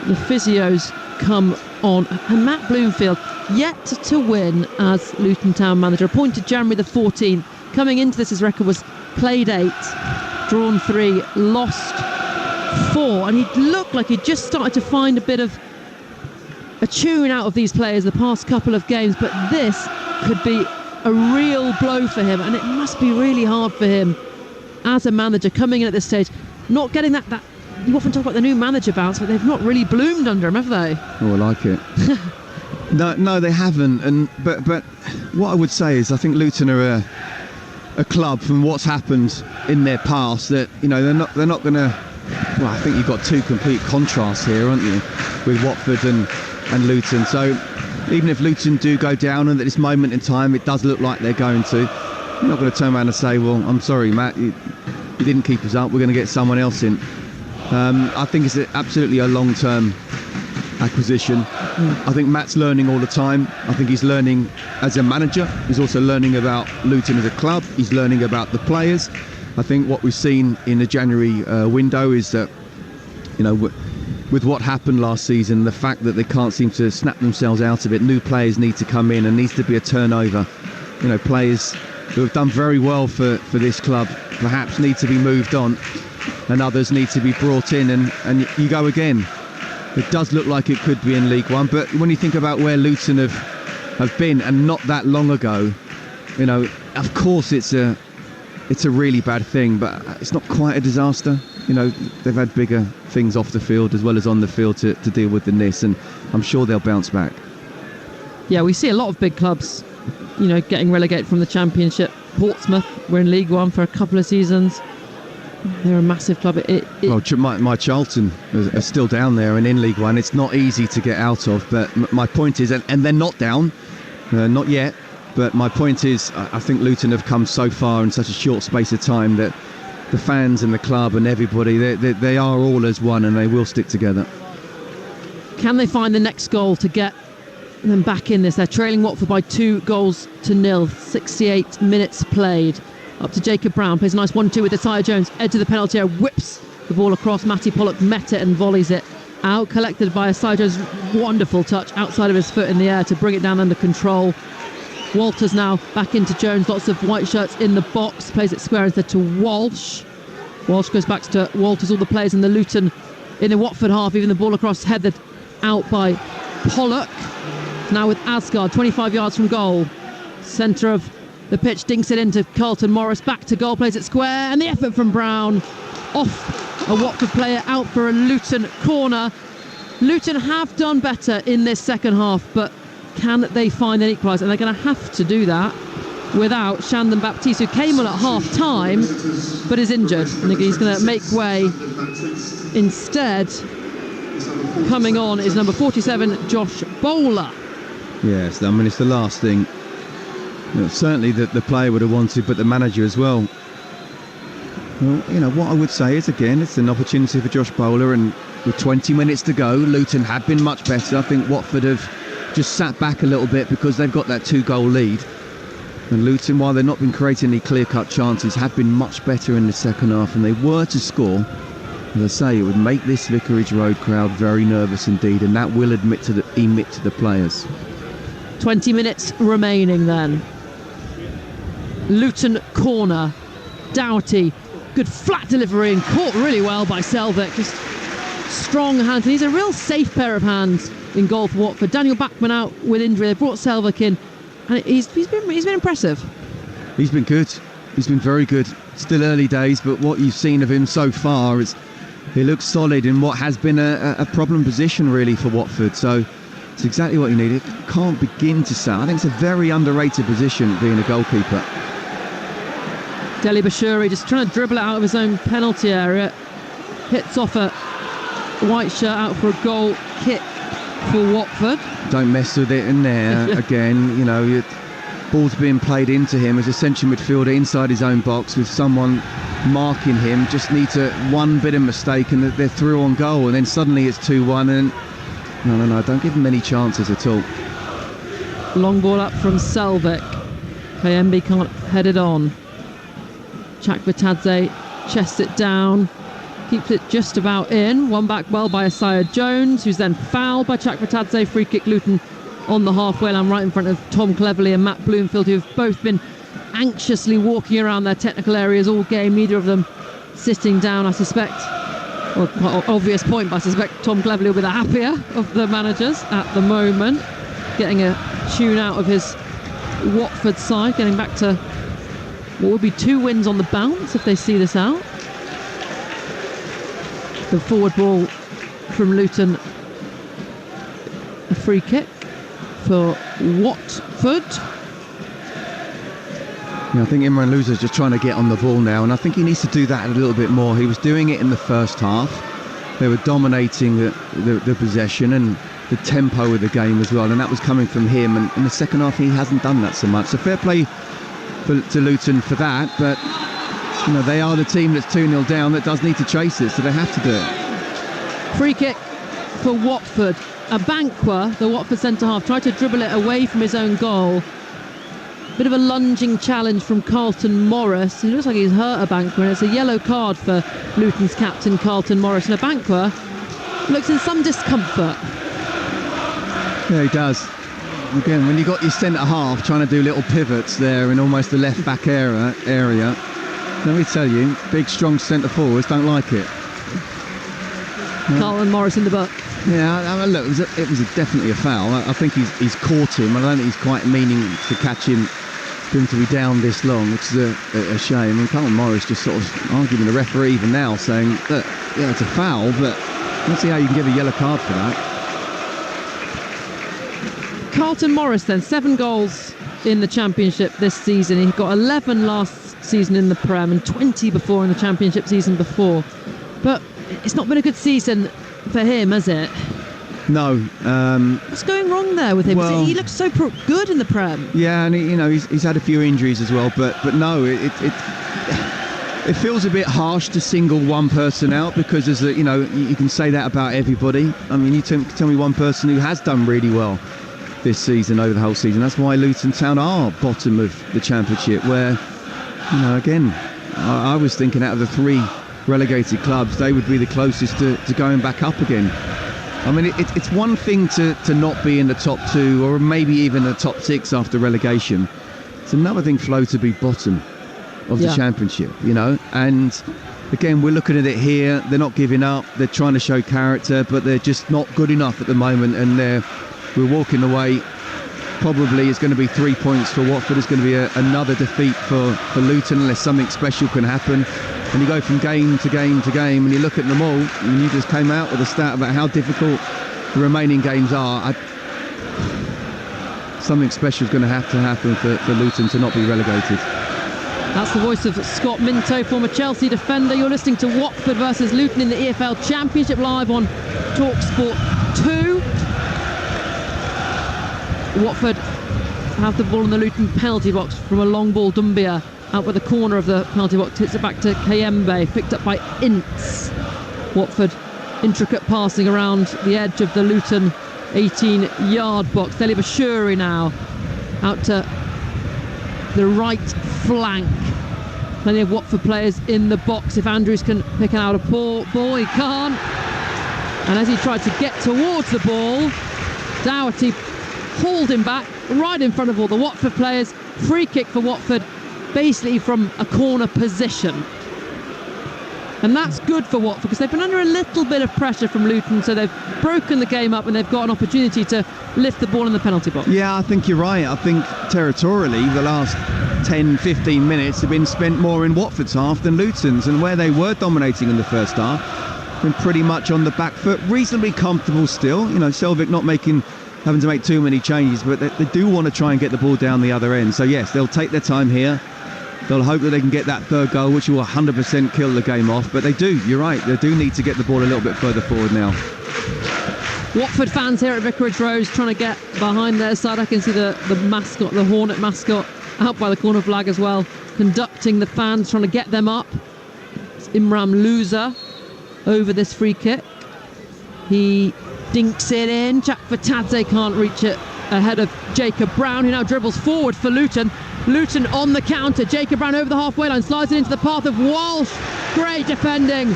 the physios come on. And Matt Bloomfield yet to win as Luton Town manager. Appointed January the 14th. Coming into this, his record was played 8, drawn 3, lost 4. And he looked like he just started to find a bit of a tune out of these players the past couple of games. But this could be a real blow for him, and it must be really hard for him as a manager coming in at this stage, not getting that you often talk about the new manager bounce, but they've not really bloomed under him, have they? Oh, I like it. no, they haven't. But what I would say is I think Luton are a club from what's happened in their past that, you know, they're not going to. Well, I think you've got two complete contrasts here, aren't you, with Watford and Luton. So even if Luton do go down, and at this moment in time it does look like they're going to, you're not going to turn around and say, well, I'm sorry, Matt, you didn't keep us up, we're going to get someone else in. I think it's absolutely a long-term acquisition. I think Matt's learning all the time. I think he's learning as a manager. He's also learning about Luton as a club. He's learning about the players. I think what we've seen in the January window is that, you know, with what happened last season, the fact that they can't seem to snap themselves out of it, new players need to come in and needs to be a turnover. You know, players who have done very well for this club perhaps need to be moved on, and others need to be brought in, and you go again. It does look like it could be in League One, but when you think about where Luton have been, and not that long ago, of course it's a really bad thing, but it's not quite a disaster. They've had bigger things off the field as well as on the field to deal with than this, and I'm sure they'll bounce back. Yeah, we see a lot of big clubs, getting relegated from the Championship. Portsmouth were in League One for a couple of seasons. They're a massive club. My Charlton are still down there and in League One. It's not easy to get out of, but my point is, and they're not down, not yet, but my point is, I think Luton have come so far in such a short space of time that the fans and the club and everybody, they are all as one, and they will stick together. Can they find the next goal to get them back in this? They're trailing Watford by 2-0, 68 minutes played. Up to Jacob Brown, plays a nice 1-2 with Isaiah Jones, edge of the penalty area, whips the ball across. Matty Pollock met it and volleys it out, collected by Isaiah Jones. Wonderful touch outside of his foot in the air to bring it down under control. Walters now back into Jones, lots of white shirts in the box, plays it square instead to Walsh. Walsh goes back to Walters. All the players in the Watford half, even the ball across, headed out by Pollock. Now with Asgard, 25 yards from goal, centre of the pitch, dinks it into Carlton Morris, back to goal, plays it square, and the effort from Brown off a Watford player, out for a Luton corner. Luton have done better in this second half, but can they find an equaliser? And they're going to have to do that without Shandon Baptiste, who came on at half-time but is injured. I think he's going to make way. Instead, coming on is number 47, Josh Bowler. Yes, it's the last thing certainly that the player would have wanted, but the manager as well. Well, what I would say is, again, it's an opportunity for Josh Bowler, and with 20 minutes to go, Luton had been much better. I think Watford have just sat back a little bit because they've got that 2-goal lead. And Luton, while they've not been creating any clear-cut chances, have been much better in the second half, and they were to score. As I say, it would make this Vicarage Road crowd very nervous indeed, and that will emit to the players. 20 minutes remaining then. Luton corner. Doughty, good flat delivery and caught really well by Selvik. Just strong hands, and he's a real safe pair of hands in goal for Watford. Daniel Bachmann out with injury. They brought Selvik in, and he's been impressive. He's been good. He's been very good. Still early days, but what you've seen of him so far is he looks solid in what has been a problem position really for Watford. So it's exactly what you needed. Can't begin to say. I think it's a very underrated position, being a goalkeeper. Deli Bashiri just trying to dribble it out of his own penalty area. Hits off a white shirt out for a goal kick for Watford. Don't mess with it in there. Again, ball's being played into him as a central midfielder inside his own box with someone marking him. Just needs one bit of mistake and they're through on goal, and then suddenly it's 2-1, and no, don't give him any chances at all. Long ball up from Selvik. KMB can't head it on. Chakvetadze chests it down, keeps it just about in. One back well by Isaiah Jones, who's then fouled by Chakvetadze. Free kick Luton on the halfway line, right in front of Tom Cleverley and Matt Bloomfield, who've both been anxiously walking around their technical areas all game, neither of them sitting down, I suspect. Well, quite obvious point, but I suspect Tom Cleverley will be the happier of the managers at the moment, getting a tune out of his Watford side, getting back to what would be 2 wins on the bounce if they see this out. The forward ball from Luton, a free kick for Watford. I think Imran Louza's just trying to get on the ball now, and I think he needs to do that a little bit more. He was doing it in the first half. They were dominating the possession and the tempo of the game as well, and that was coming from him. And in the second half, he hasn't done that so much. So fair play to Luton for that, but they are the team that's 2-0 down that does need to chase it, so they have to do it. Free kick for Watford. Abankwah, the Watford centre-half, tried to dribble it away from his own goal. Bit of a lunging challenge from Carlton Morris. It looks like he's hurt Abankwah, and it's a yellow card for Luton's captain Carlton Morris. And Abankwah looks in some discomfort. Yeah, he does. Again, when you've got your centre-half trying to do little pivots there in almost the left-back area, let me tell you, big, strong centre-forwards don't like it. Carlton Morris in the book. Yeah, look, it was definitely a foul. I think he's caught him. I don't think he's quite meaning to catch him, for him to be down this long, which is a shame. I mean, Carlton Morris just sort of arguing with the referee even now, saying that, yeah, it's a foul, but I don't see how you can give a yellow card for that. Carlton Morris then, 7 goals in the Championship this season. He got 11 last season in the Prem and 20 before in the Championship season before. But it's not been a good season for him, has it? No. What's going wrong there with him? Well, he looks so good in the Prem. Yeah, and he's had a few injuries as well. But no, it feels a bit harsh to single one person out, because you can say that about everybody. I mean, you tell me one person who has done really well this season, over the whole season. That's why Luton Town are bottom of the Championship, where, again, I was thinking out of the 3 relegated clubs, they would be the closest to going back up again. I mean, it's one thing to not be in the top 2 or maybe even the top 6 after relegation. It's another thing, Flo, to be bottom of the Championship, and again, we're looking at it here. They're not giving up, they're trying to show character, but they're just not good enough at the moment, and we're walking away. Probably it's going to be 3 points for Watford. It's going to be another defeat for Luton, unless something special can happen. And you go from game to game to game, and you look at them all, and you just came out with a stat about how difficult the remaining games are. Something special is going to have to happen for Luton to not be relegated. That's the voice of Scott Minto, former Chelsea defender. You're listening to Watford versus Luton in the EFL Championship, live on Talksport 2. Watford have the ball in the Luton penalty box from a long ball. Dumbia out with the corner of the penalty box, hits it back to Kayembe, picked up by Ince. Watford, intricate passing around the edge of the Luton 18-yard box. Deli Bashiri now out to the right flank. Plenty of Watford players in the box. If Andrews can pick out a ball, he can't. And as he tried to get towards the ball, Doherty hauled him back right in front of all the Watford players. Free kick for Watford, basically from a corner position. And that's good for Watford, because they've been under a little bit of pressure from Luton, so they've broken the game up and they've got an opportunity to lift the ball in the penalty box. Yeah, I think you're right. I think territorially the last 10-15 minutes have been spent more in Watford's half than Luton's, and where they were dominating in the first half, been pretty much on the back foot, reasonably comfortable still. Selvik not having to make too many changes, but they do want to try and get the ball down the other end. So yes, they'll take their time here. They'll hope that they can get that 3rd goal, which will 100% kill the game off. But they do, you're right, they do need to get the ball a little bit further forward now. Watford fans here at Vicarage Road trying to get behind their side. I can see the mascot, the Hornet mascot, out by the corner flag as well, conducting the fans, trying to get them up. It's Imran Louza over this free kick. He dinks it in. Jack Fatadze can't reach it ahead of Jacob Brown, who now dribbles forward for Luton. Luton on the counter. Jacob Brown over the halfway line, slides it into the path of Walsh. Great defending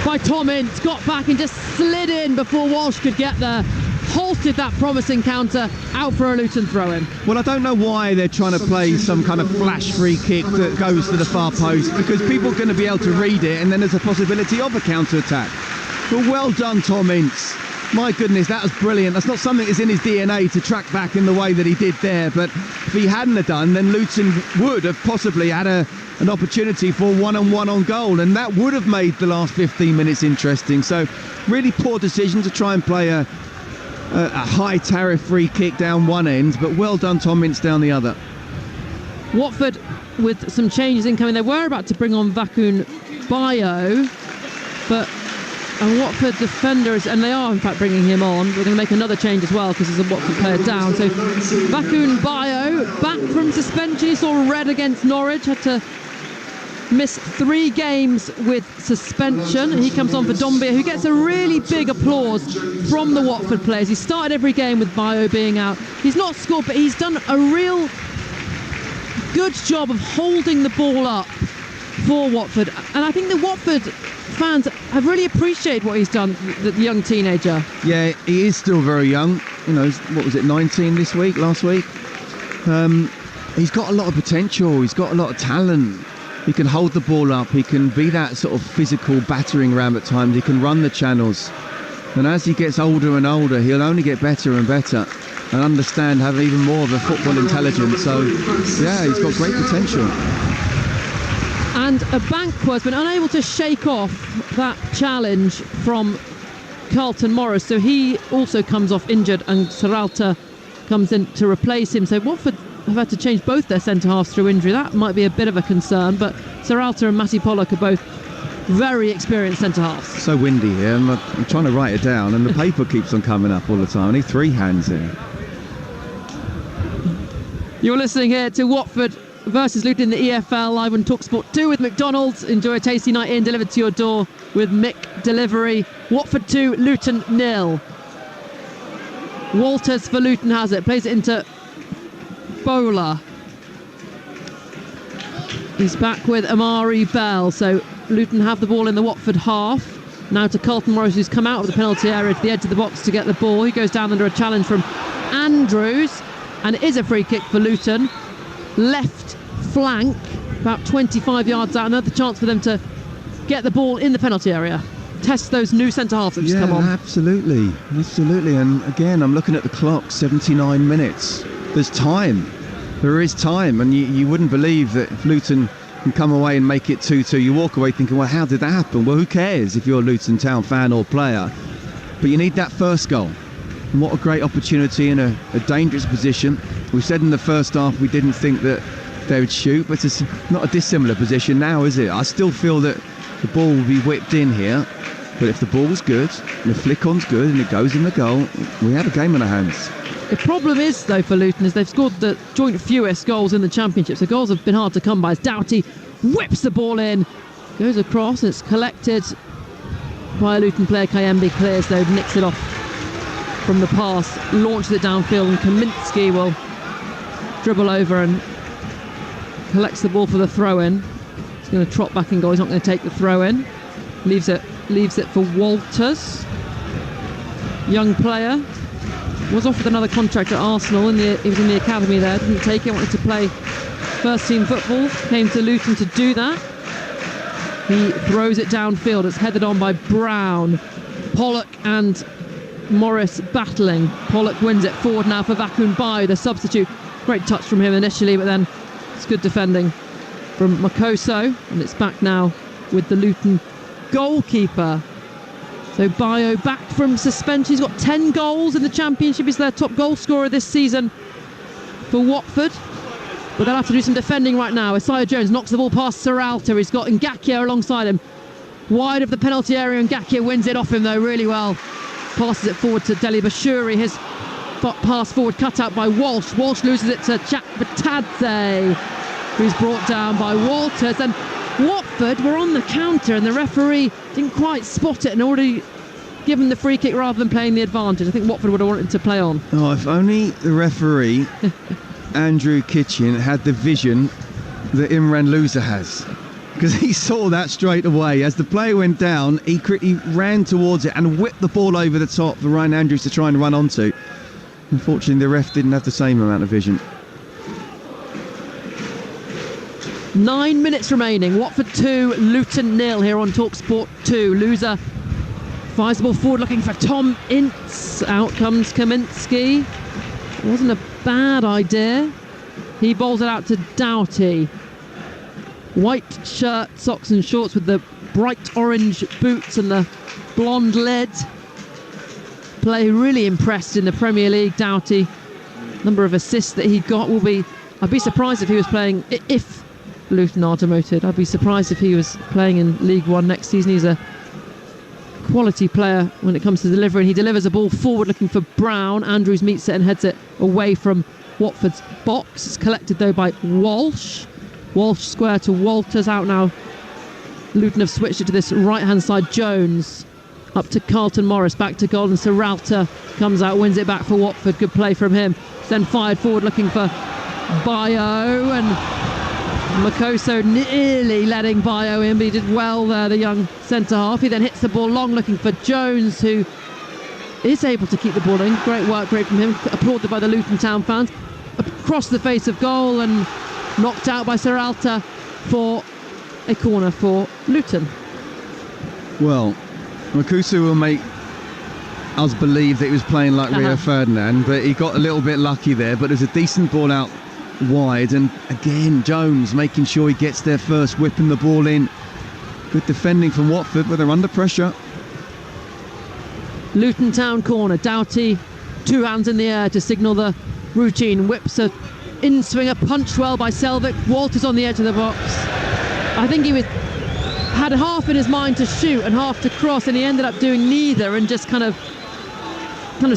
by Tom Ince. Got back and just slid in before Walsh could get there. Halted that promising counter, out for a Luton throw-in. Well, I don't know why they're trying to play some kind of flash free kick that goes to the far post, because people are going to be able to read it, and then there's a possibility of a counter-attack. But well done, Tom Ince. My goodness, that was brilliant. That's not something that's in his DNA to track back in the way that he did there. But if he hadn't have done, then Luton would have possibly had an opportunity for 1-on-1 on goal. And that would have made the last 15 minutes interesting. So really poor decision to try and play a high tariff free kick down one end. But well done, Tom Ince, down the other. Watford with some changes incoming. They were about to bring on Vakun Bayo, but a Watford defender, and they are in fact bringing him on. We're going to make another change as well, because there's a Watford player down. So Vakun Bayo back from suspension. He saw red against Norwich, had to miss 3 games with suspension. He comes on for Dombia, who gets a really big applause from the Watford players. He started every game with Bayo being out. He's not scored, but he's done a real good job of holding the ball up for Watford. And I think the Watford fans have really appreciated what he's done, the young teenager. Yeah, he is still very young. What was it, 19 last week? He's got a lot of potential. He's got a lot of talent. He can hold the ball up. He can be that sort of physical battering ram at times. He can run the channels. And as he gets older and older, he'll only get better and better and understand, have even more of a football intelligence. So, yeah, he's got great potential. And Abankwah has been unable to shake off that challenge from Carlton Morris. So he also comes off injured and Serralta comes in to replace him. So Watford have had to change both their centre-halves through injury. That might be a bit of a concern, but Serralta and Matty Pollock are both very experienced centre-halves. So windy here. I'm trying to write it down, and the paper keeps on coming up all the time. I need three hands here. You're listening here to Watford versus Luton in the EFL live on Talksport 2 with McDonald's. Enjoy a tasty night in, delivered to your door with Mick Delivery. Watford 2, Luton 0. Walters for Luton has it, plays it into Bowler. He's back with Amari Bell, so Luton have the ball in the Watford half. Now to Carlton Morris, who's come out of the penalty area to the edge of the box to get the ball. He goes down under a challenge from Andrews, and it is a free kick for Luton. Left flank, about 25 yards out. Another chance for them to get the ball in the penalty area. Test those new centre-halves that just come on. Absolutely. And again, I'm looking at the clock, 79 minutes. There's time. There is time, and you wouldn't believe that if Luton can come away and make it 2-2, you walk away thinking, well, how did that happen? Well, who cares if you're a Luton Town fan or player? But you need that first goal. And what a great opportunity in a dangerous position. We said in the first half we didn't think that they would shoot, but it's not a dissimilar position now, is it? I still feel that the ball will be whipped in here, but if the ball's good and the flick-on's good and it goes in the goal, we have a game in our hands. The problem is, though, for Luton is they've scored the joint fewest goals in the Championship, so goals have been hard to come by. As Doughty whips the ball in, goes across, and it's collected by a Luton player. Kayembe clears, though, nicks it off from the pass, launches it downfield, and Kaminsky will dribble over and collects the ball for the throw-in. He's going to trot back and goal. He's not going to take the throw-in. Leaves it for Walters. Young player. Was offered another contract at Arsenal. He was in the academy there. Didn't take it. Wanted to play first-team football. Came to Luton to do that. He throws it downfield. It's headed on by Brown. Pollock and Morris battling. Pollock wins it forward now for Vakun Bai, the substitute. Great touch from him initially, but then it's good defending from Makoso, and it's back now with the Luton goalkeeper. So Bayo back from suspension. He's got 10 goals in the Championship. He's their top goal scorer this season for Watford. But they'll have to do some defending right now. Isaiah Jones knocks the ball past Serralta. He's got Ngakia alongside him. Wide of the penalty area, and Ngakia wins it off him though really well. Passes it forward to Deli Bashuri. His pass forward cut out by Walsh. Walsh loses it to Chakbatadze, who's brought down by Walters. And Watford were on the counter, and the referee didn't quite spot it and already given the free kick rather than playing the advantage. I think Watford would have wanted to play on. Oh, if only the referee, Andrew Kitchen, had the vision that Imran Louza has. Because he saw that straight away. As the player went down, he ran towards it and whipped the ball over the top for Ryan Andrews to try and run onto. Unfortunately, the ref didn't have the same amount of vision. 9 minutes remaining. Watford 2, Luton 0 here on Talksport 2. Louza fires the ball forward looking for Tom Ince. Out comes Kaminsky. Wasn't a bad idea. He bowls it out to Doughty. White shirt, socks and shorts with the bright orange boots and the blonde lid. Player really impressed in the Premier League, Doughty. Number of assists that he got I'd be surprised if he was playing, if Luton are demoted, I'd be surprised if he was playing in League One next season. He's a quality player when it comes to delivering. He delivers a ball forward looking for Brown. Andrews meets it and heads it away from Watford's box. It's collected though by Walsh. Walsh square to Walters, out now. Luton have switched it to this right-hand side. Jones up to Carlton Morris, back to goal, and Serralta comes out, wins it back for Watford. Good play from him. Then fired forward looking for Bayo, and Makoso nearly letting Bayo in, but he did well there, the young centre-half. He then hits the ball long looking for Jones, who is able to keep the ball in. Great work rate from him, applauded by the Luton Town fans. Across the face of goal and knocked out by Serralta for a corner for Luton. Well, Makusu will make us believe that he was playing like Rio Ferdinand, but he got a little bit lucky there. But there's a decent ball out wide, and again Jones making sure he gets there first, whipping the ball in. Good defending from Watford, but they're under pressure. Luton Town corner. Doughty, 2 hands in the air to signal the routine. Whips a in-swinger, punched well by Selvik. Walters on the edge of the box. I think he had half in his mind to shoot and half to cross, and he ended up doing neither and just kind of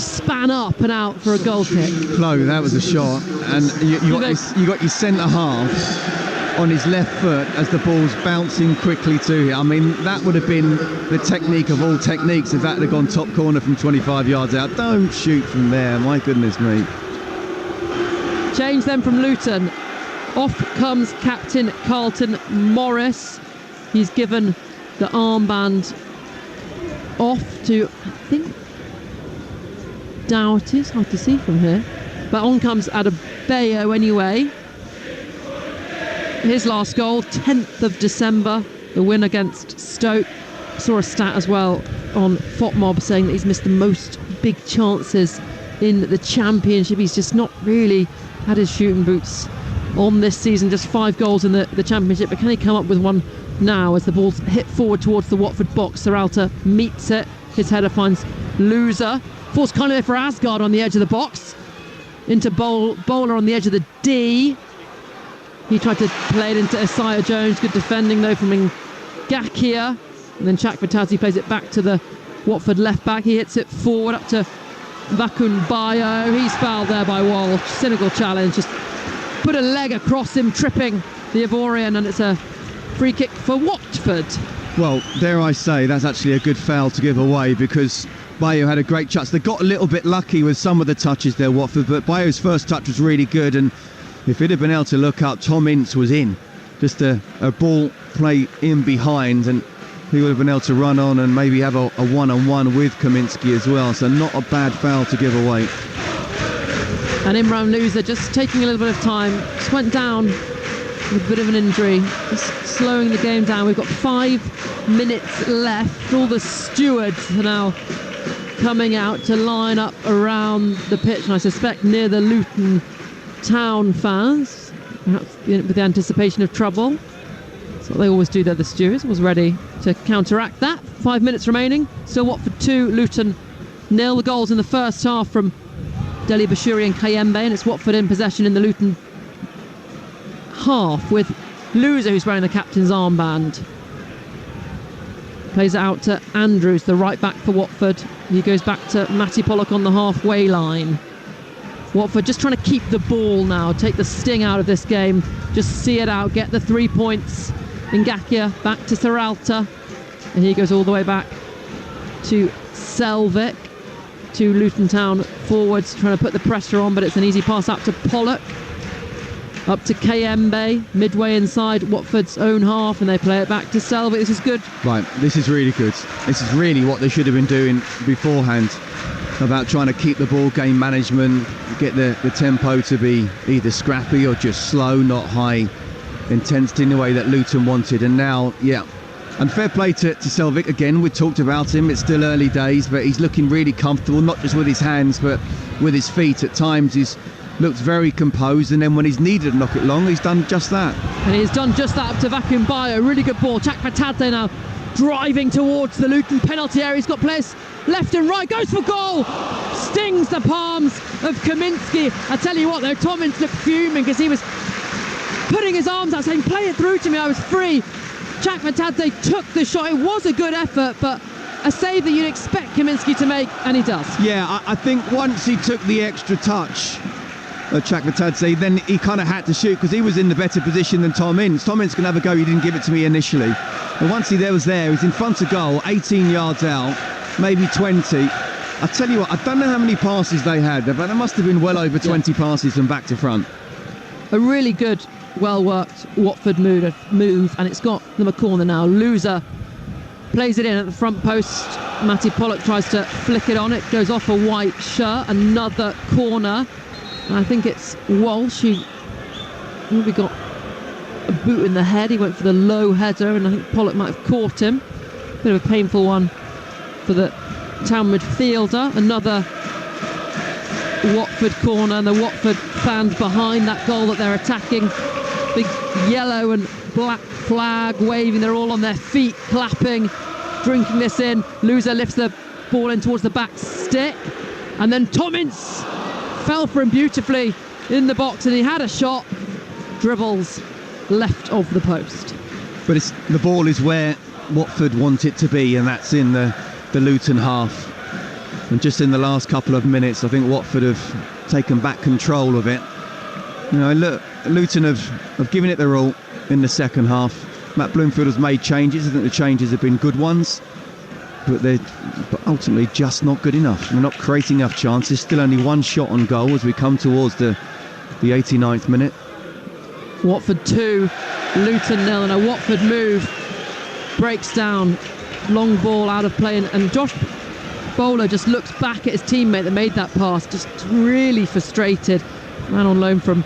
span up and out for a goal kick. Flo, that was a shot, and you got your centre half on his left foot as the ball's bouncing quickly to him. I mean, that would have been the technique of all techniques if that had gone top corner from 25 yards out. Don't shoot from there, my goodness me. Change then from Luton. Off comes captain Carlton Morris. He's given the armband off to, I think, Doughty. It's hard to see from here. But on comes Adebayo anyway. His last goal, 10th of December, the win against Stoke. Saw a stat as well on FOTMob saying that he's missed the most big chances in the Championship. He's just not really had his shooting boots on this season. Just 5 goals in the Championship, but can he come up with one now as the ball's hit forward towards the Watford box? Serralta meets it. His header finds Loser. Forced kind of for Asgard on the edge of the box. Into Bowler on the edge of the D. He tried to play it into Isaiah Jones. Good defending though from Ngakia. And then Chakvetadze plays it back to the Watford left back. He hits it forward up to Vakunbayo. He's fouled there by Walsh. Cynical challenge. Just put a leg across him, tripping the Ivorian, and it's a free kick for Watford. Well, dare I say, that's actually a good foul to give away, because Bayo had a great touch. They got a little bit lucky with some of the touches there, Watford, but Bayo's first touch was really good, and if he'd have been able to look up, Tom Ince was in. Just a ball play in behind, and he would have been able to run on and maybe have a one-on-one with Kaminsky as well. So not a bad foul to give away. And Imran Loser just taking a little bit of time. Just went down with a bit of an injury. Just slowing the game down. We've got 5 minutes left. All the stewards are now coming out to line up around the pitch, and I suspect near the Luton Town fans, perhaps with the anticipation of trouble. That's what they always do there, the stewards. Was ready to counteract that. 5 minutes remaining. Still Watford 2, Luton 0. The goals in the first half from Deli Bashiri and Kayembe, and it's Watford in possession in the Luton half with Loser, who's wearing the captain's armband. Plays it out to Andrews, the right back for Watford. He goes back to Matty Pollock on the halfway line. Watford just trying to keep the ball now, take the sting out of this game, just see it out, get the 3 points. Ngakia back to Serralta, and he goes all the way back to Selvik. 2 Luton Town forwards trying to put the pressure on, but it's an easy pass out to Pollock. Up to Kayembe, midway inside Watford's own half, and they play it back to Selvik. This is good. Right, this is really good. This is really what they should have been doing beforehand, about trying to keep the ball, game management, get the tempo to be either scrappy or just slow, not high intensity in the way that Luton wanted. And now, yeah, and fair play to Selvik again. We talked about him, it's still early days, but he's looking really comfortable, not just with his hands but with his feet. At times he's looked very composed, and then when he's needed to knock it long, he's done just that. And he's done just that up to Vakunbayo. Really good ball. Chakvetadze now driving towards the Luton penalty area. He's got players left and right, goes for goal, stings the palms of Kaminsky. I tell you what though, Tom Ince looked fuming because he was putting his arms out saying, play it through to me, I was free. Chakvetadze took the shot. It was a good effort, but a save that you'd expect Kaminsky to make, and he does. Yeah, I think once he took the extra touch, Chakvetadze, then he kind of had to shoot because he was in the better position than Tom Ince. Tom Ince can have a go, he didn't give it to me initially. And once he was there, he's in front of goal, 18 yards out, maybe 20. I tell you what, I don't know how many passes they had, but there must have been well over 20 passes from back to front. A really good, well-worked Watford move, and it's got them a corner now. Loser plays it in at the front post. Matty Pollock tries to flick it on. It goes off a white shirt. Another corner. And I think it's Walsh who maybe got a boot in the head. He went for the low header, and I think Pollock might have caught him. Bit of a painful one for the Town midfielder. Another Watford corner, and the Watford fans behind that goal that they're attacking. Big yellow and black flag waving. They're all on their feet, clapping, drinking this in. Loser lifts the ball in towards the back stick, and then Tommins fell for him beautifully in the box, and he had a shot, dribbles left of the post. But the ball is where Watford want it to be, and that's in the Luton half. And just in the last couple of minutes, I think Watford have taken back control of it. Look, Luton have given it their all in the second half. Matt Bloomfield has made changes. I think the changes have been good ones, but they're ultimately just not good enough. They're not creating enough chances. Still only one shot on goal as we come towards the 89th minute. Watford 2, Luton 0, and a Watford move breaks down. Long ball out of play, and Josh Bowler just looks back at his teammate that made that pass, just really frustrated. Man on loan from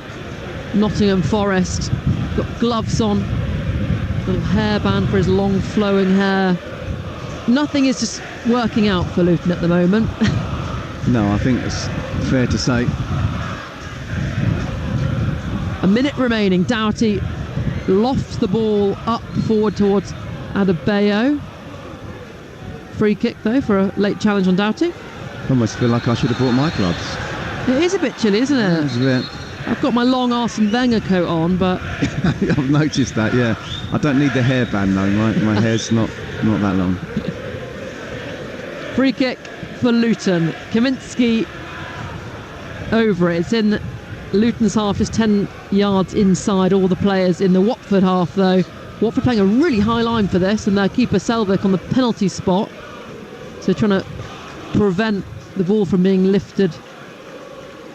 Nottingham Forest, got gloves on, little hairband for his long flowing hair. Nothing is just working out for Luton at the moment. No, I think it's fair to say. A minute remaining. Doughty lofts the ball up forward towards Adebayo. Free kick though for a late challenge on Doughty. I almost feel like I should have brought my gloves. It is a bit chilly, isn't it? It's a bit. I've got my long Arsene Wenger coat on, but I've noticed that. Yeah, I don't need the hairband though. My hair's not that long. Free kick for Luton. Kaminski over it. It's in Luton's half, just 10 yards inside all the players in the Watford half though. Watford playing a really high line for this, and their keeper Selvik on the penalty spot. So trying to prevent the ball from being lifted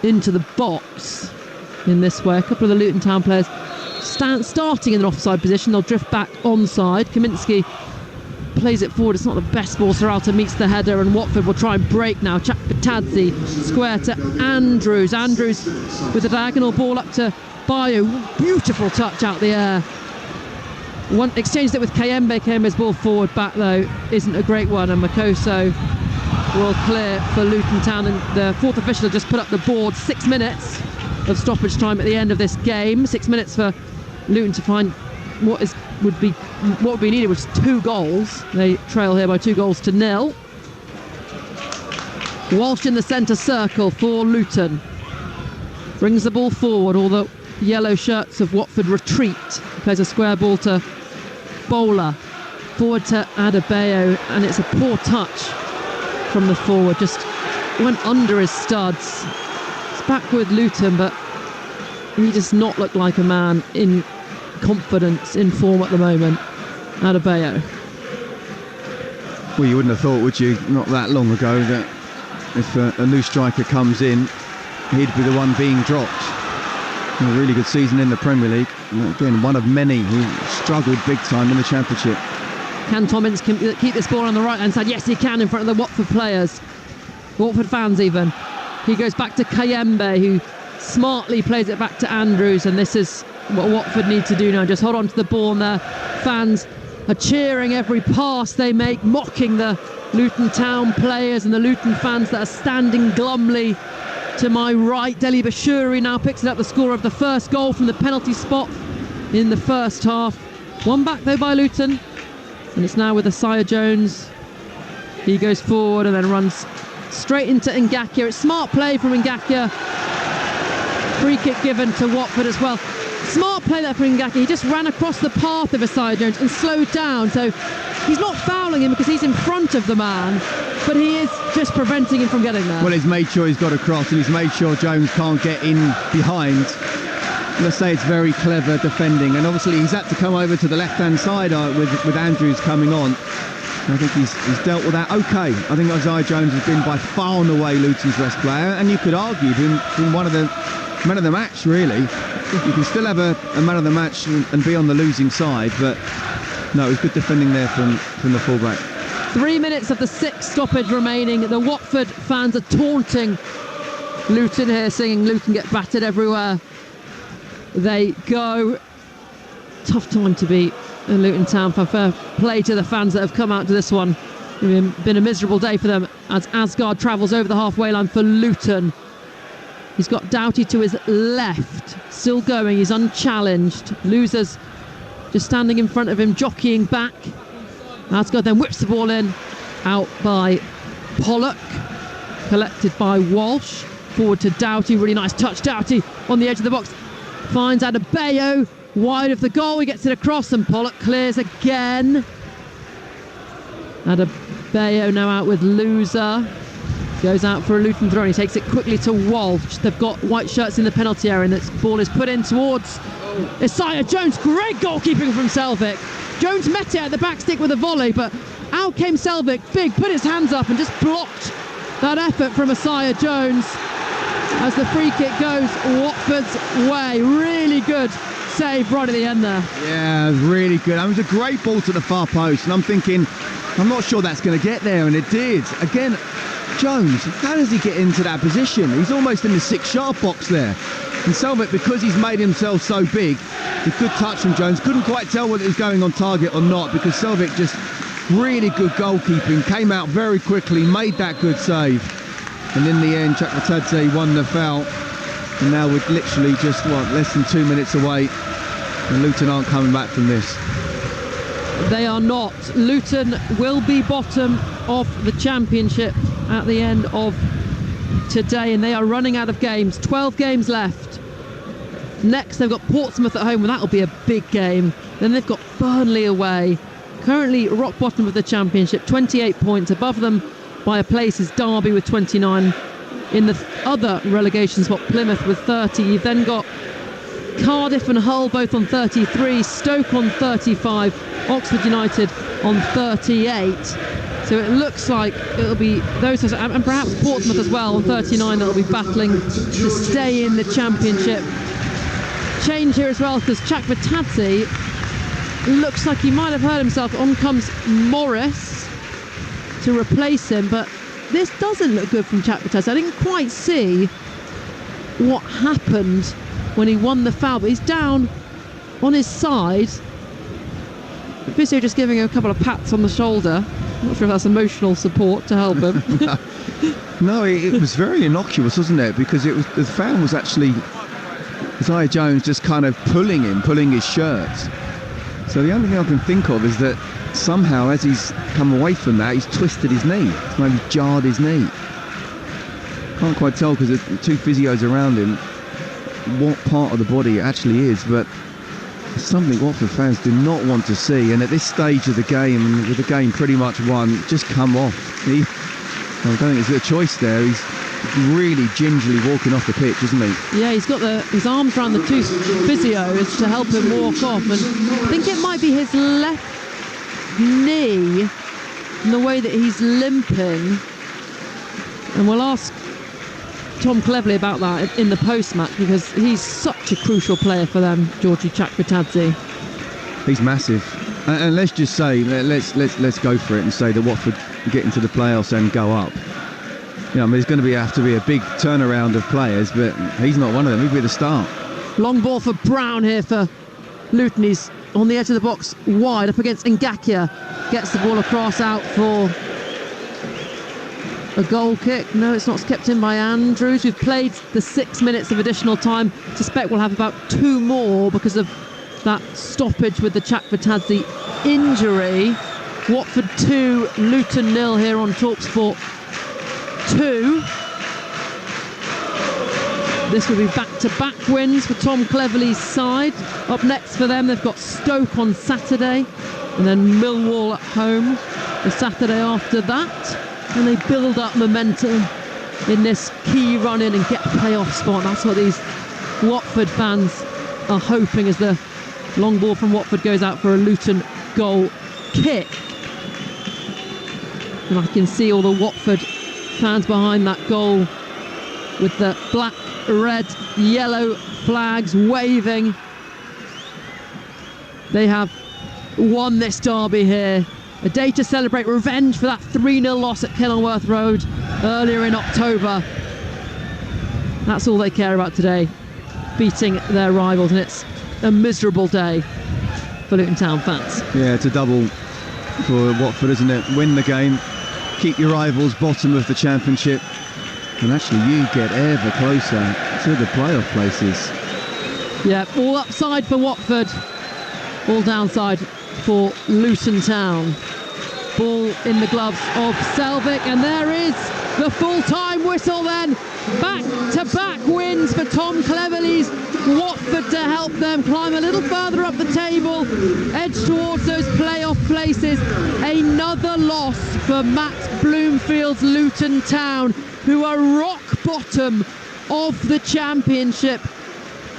into the box in this way. A couple of the Luton Town players starting in an offside position. They'll drift back onside. Kaminski plays it forward. It's not the best ball. Serralta meets the header, and Watford will try and break now. Chakbatadze square to Andrews. Andrews with a diagonal ball up to Bayo. Beautiful touch out the air. One exchanged it with Kayembe. Kayembe's ball forward back though isn't a great one, and Makoso will clear for Luton Town, and the fourth official has just put up the board. 6 minutes of stoppage time at the end of this game. 6 minutes for Luton to find what would be needed, was 2 goals. They trail here by 2-0. Walsh in the centre circle for Luton. Brings the ball forward. All the yellow shirts of Watford retreat. Plays a square ball to Bowler. Forward to Adebayo, and it's a poor touch from the forward. Just went under his studs. It's back with Luton, but he does not look like a man in confidence, in form at the moment. Adebayo. Well, you wouldn't have thought, would you, not that long ago, that if a new striker comes in, he'd be the one being dropped. A really good season in the Premier League. Again, one of many who struggled big time in the Championship. Can Tommins keep this ball on the right hand side? Yes, he can, in front of the Watford players, Watford fans even. He goes back to Kayembe, who smartly plays it back to Andrews, and this is what Watford need to do now. Just hold on to the ball, and their fans are cheering every pass they make, mocking the Luton Town players and the Luton fans that are standing glumly to my right. Deli Bashiri now picks it up, the scorer of the first goal from the penalty spot in the first half. One back though by Luton, and it's now with Isaiah Jones. He goes forward and then runs straight into Ngakia. It's smart play from Ngakia. Free kick given to Watford as well. Smart play there for Ngakia. He just ran across the path of Isaiah Jones and slowed down, so he's not fouling him because he's in front of the man, but he is just preventing him from getting there. Well, he's made sure he's got across, and he's made sure Jones can't get in behind. Let's say it's very clever defending, and obviously he's had to come over to the left-hand side with Andrews coming on. I think he's dealt with that okay. I think Isaiah Jones has been by far and away Luton's best player, and you could argue been one of the man of the match, really. You can still have a man of the match and be on the losing side, but no, it was good defending there from the fullback. 3 minutes of the 6th stoppage remaining. The Watford fans are taunting Luton here, singing Luton get battered everywhere they go. Tough time to beat Luton Town. Fair play to the fans that have come out to this one. It's been a miserable day for them as Asgard travels over the halfway line for Luton. He's got Doughty to his left, still going, he's unchallenged. Losers just standing in front of him, jockeying back. Asgard then whips the ball in, out by Pollock, collected by Walsh, forward to Doughty, really nice touch. Doughty on the edge of the box, finds Adebayo, wide of the goal, he gets it across and Pollock clears again. Adebayo now out with Loser. Goes out for a Luton throw and he takes it quickly to Walsh. They've got white shirts in the penalty area and this ball is put in towards Isaiah Jones. Great goalkeeping from Selvik. Jones met it at the back stick with a volley, but out came Selvik, big, put his hands up and just blocked that effort from Isaiah Jones. As the free kick goes Watford's way. Really good save right at the end there. Yeah, really good. It was a great ball to the far post and I'm thinking, I'm not sure that's going to get there, and it did. Again, Jones, how does he get into that position? He's almost in the 6-yard box there. And Selvik, because he's made himself so big, a good touch from Jones. Couldn't quite tell whether it was going on target or not because Selvik just really good goalkeeping, came out very quickly, made that good save. And in the end, Chakvetadze won the foul. And now we're literally just, less than 2 minutes away. And Luton aren't coming back from this. They are not. Luton will be bottom of the Championship at the end of today, and they are running out of games. 12 games left. Next they've got Portsmouth at home, and that'll be a big game. Then they've got Burnley away. Currently rock bottom of the Championship, 28 points. Above them by a place is Derby with 29. In the other relegation spot, Plymouth with 30. You've then got Cardiff and Hull both on 33, Stoke on 35, Oxford United on 38. So it looks like it'll be those, and perhaps Portsmouth as well on 39, that'll be battling to stay in the Championship. Change here as well because Chakvetadze looks like he might have hurt himself. On comes Morris to replace him, but this doesn't look good from Chakvetadze. I didn't quite see what happened when he won the foul, but he's down on his side. Physio just giving him a couple of pats on the shoulder. I'm not sure if that's emotional support to help him. No, it was very innocuous, wasn't it? Because it was, the foul was actually Isaiah Jones just kind of pulling his shirt. So the only thing I can think of is that somehow as he's come away from that, he's twisted his knee. Maybe jarred his knee. Can't quite tell because there's two physios around him what part of the body it actually is, but it's something Watford fans do not want to see. And at this stage of the game, with the game pretty much won, just come off. I don't think it's a choice there. He's really gingerly walking off the pitch, isn't he? Yeah, he's got his arms around the two physios to help him walk off, and I think it might be his left knee and the way that he's limping. And we'll ask Tom Cleverley about that in the post-match because he's such a crucial player for them, Georgie Chakvetadze. He's massive, and let's just say let's go for it and say that Watford get into the playoffs and go up. You know, I mean, there's going to have to be a big turnaround of players, but he's not one of them. He'll be the start. Long ball for Brown here for Luton. He's on the edge of the box, wide up against Ngakia. Gets the ball across out for a goal kick. No, it's not, kept in by Andrews. We've played the 6 minutes of additional time. Suspect we'll have about 2 more because of that stoppage with the Chakvetadze injury. Watford 2, Luton 0 here on Talksport 2. This will be back-to-back wins for Tom Cleverley's side. Up next for them, they've got Stoke on Saturday and then Millwall at home the Saturday after that. And they build up momentum in this key run-in and get a playoff spot. That's what these Watford fans are hoping as the long ball from Watford goes out for a Luton goal kick. And I can see all the Watford fans behind that goal with the black, red, yellow flags waving. They have won this derby here. A day to celebrate revenge for that 3-0 loss at Kenilworth Road earlier in October. That's all they care about today, beating their rivals, and it's a miserable day for Luton Town fans. Yeah, it's a double for Watford, isn't it? Win the game keep your rivals bottom of the Championship, and actually you get ever closer to the playoff places. Yeah, all upside for Watford, all downside for Luton Town. Ball in the gloves of Selvik, and there is the full-time whistle then. Back-to-back wins for Tom Cleverley's Watford to help them climb a little further up the table, edge towards those playoff places. Another loss for Matt Bloomfield's Luton Town, who are rock bottom of the Championship.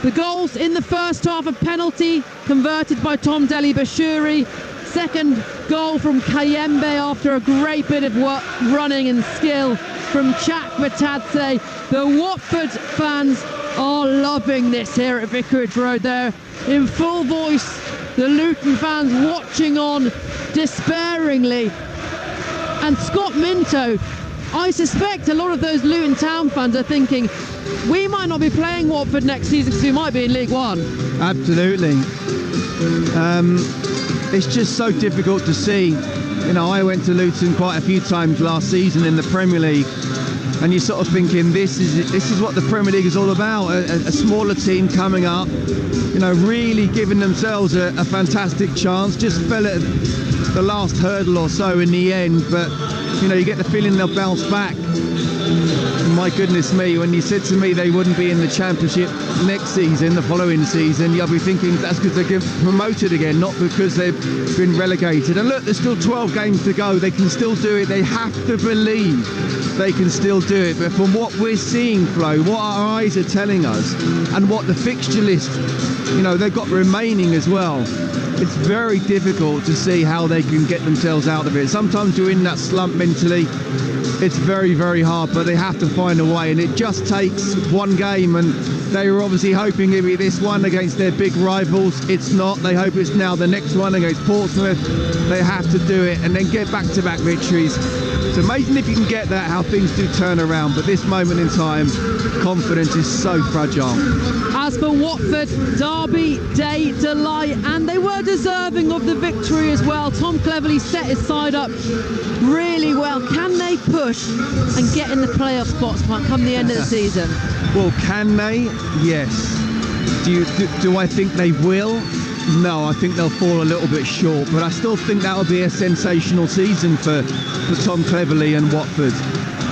The goals in the first half, a penalty converted by Tom Deli-Bashiri. Second goal from Kayembe after a great bit of work, running and skill from Chak Batadze. The Watford fans are loving this here at Vicarage Road. They're in full voice. The Luton fans watching on despairingly. And Scott Minto, I suspect a lot of those Luton Town fans are thinking, we might not be playing Watford next season because we might be in League One. Absolutely. It's just so difficult to see. You know, I went to Luton quite a few times last season in the Premier League, and you're sort of thinking this is what the Premier League is all about. A smaller team coming up, you know, really giving themselves a fantastic chance. Just fell at the last hurdle or so in the end, but you know, you get the feeling they'll bounce back. My goodness me, when you said to me they wouldn't be in the Championship next season, the following season, you'll be thinking that's because they get promoted again, not because they've been relegated. And look, there's still 12 games to go. They can still do it. They have to believe they can still do it. But from what we're seeing, Flo, what our eyes are telling us, and what the fixture list, you know, they've got remaining as well, it's very difficult to see how they can get themselves out of it. Sometimes you're in that slump mentally. It's very, very hard, but they have to find a way, and it just takes one game, and they were obviously hoping it'd be this one against their big rivals. It's not. They hope it's now the next one against Portsmouth. They have to do it and then get back-to-back victories. It's amazing if you can get that, how things do turn around, but this moment in time, confidence is so fragile. As for Watford, Derby Day delight, and they were deserving of the victory as well. Tom Cleverley set his side up really well. Can they push and get in the playoff spots come the end of the season? Well, can they? Yes. Do I think they will? No, I think they'll fall a little bit short, but I still think that'll be a sensational season for Tom Cleverley and Watford.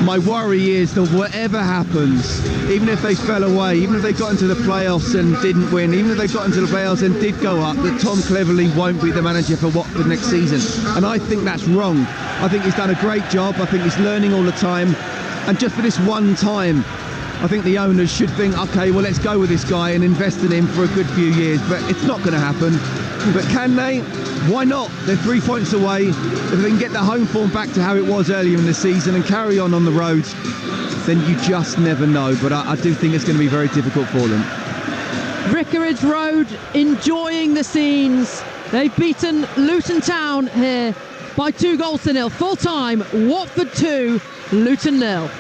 My worry is that whatever happens, even if they fell away, even if they got into the playoffs and didn't win, even if they got into the playoffs and did go up, that Tom Cleverley won't be the manager for Watford next season. And I think that's wrong. I think he's done a great job. I think he's learning all the time. And just for this one time, I think the owners should think, okay, well, let's go with this guy and invest in him for a good few years. But it's not going to happen. But can they? Why not? They're 3 points away. If they can get the home form back to how it was earlier in the season and carry on the road, then you just never know. But I do think it's going to be very difficult for them. Vicarage Road enjoying the scenes. They've beaten Luton Town here by 2-0. Full time, Watford 2, Luton 0.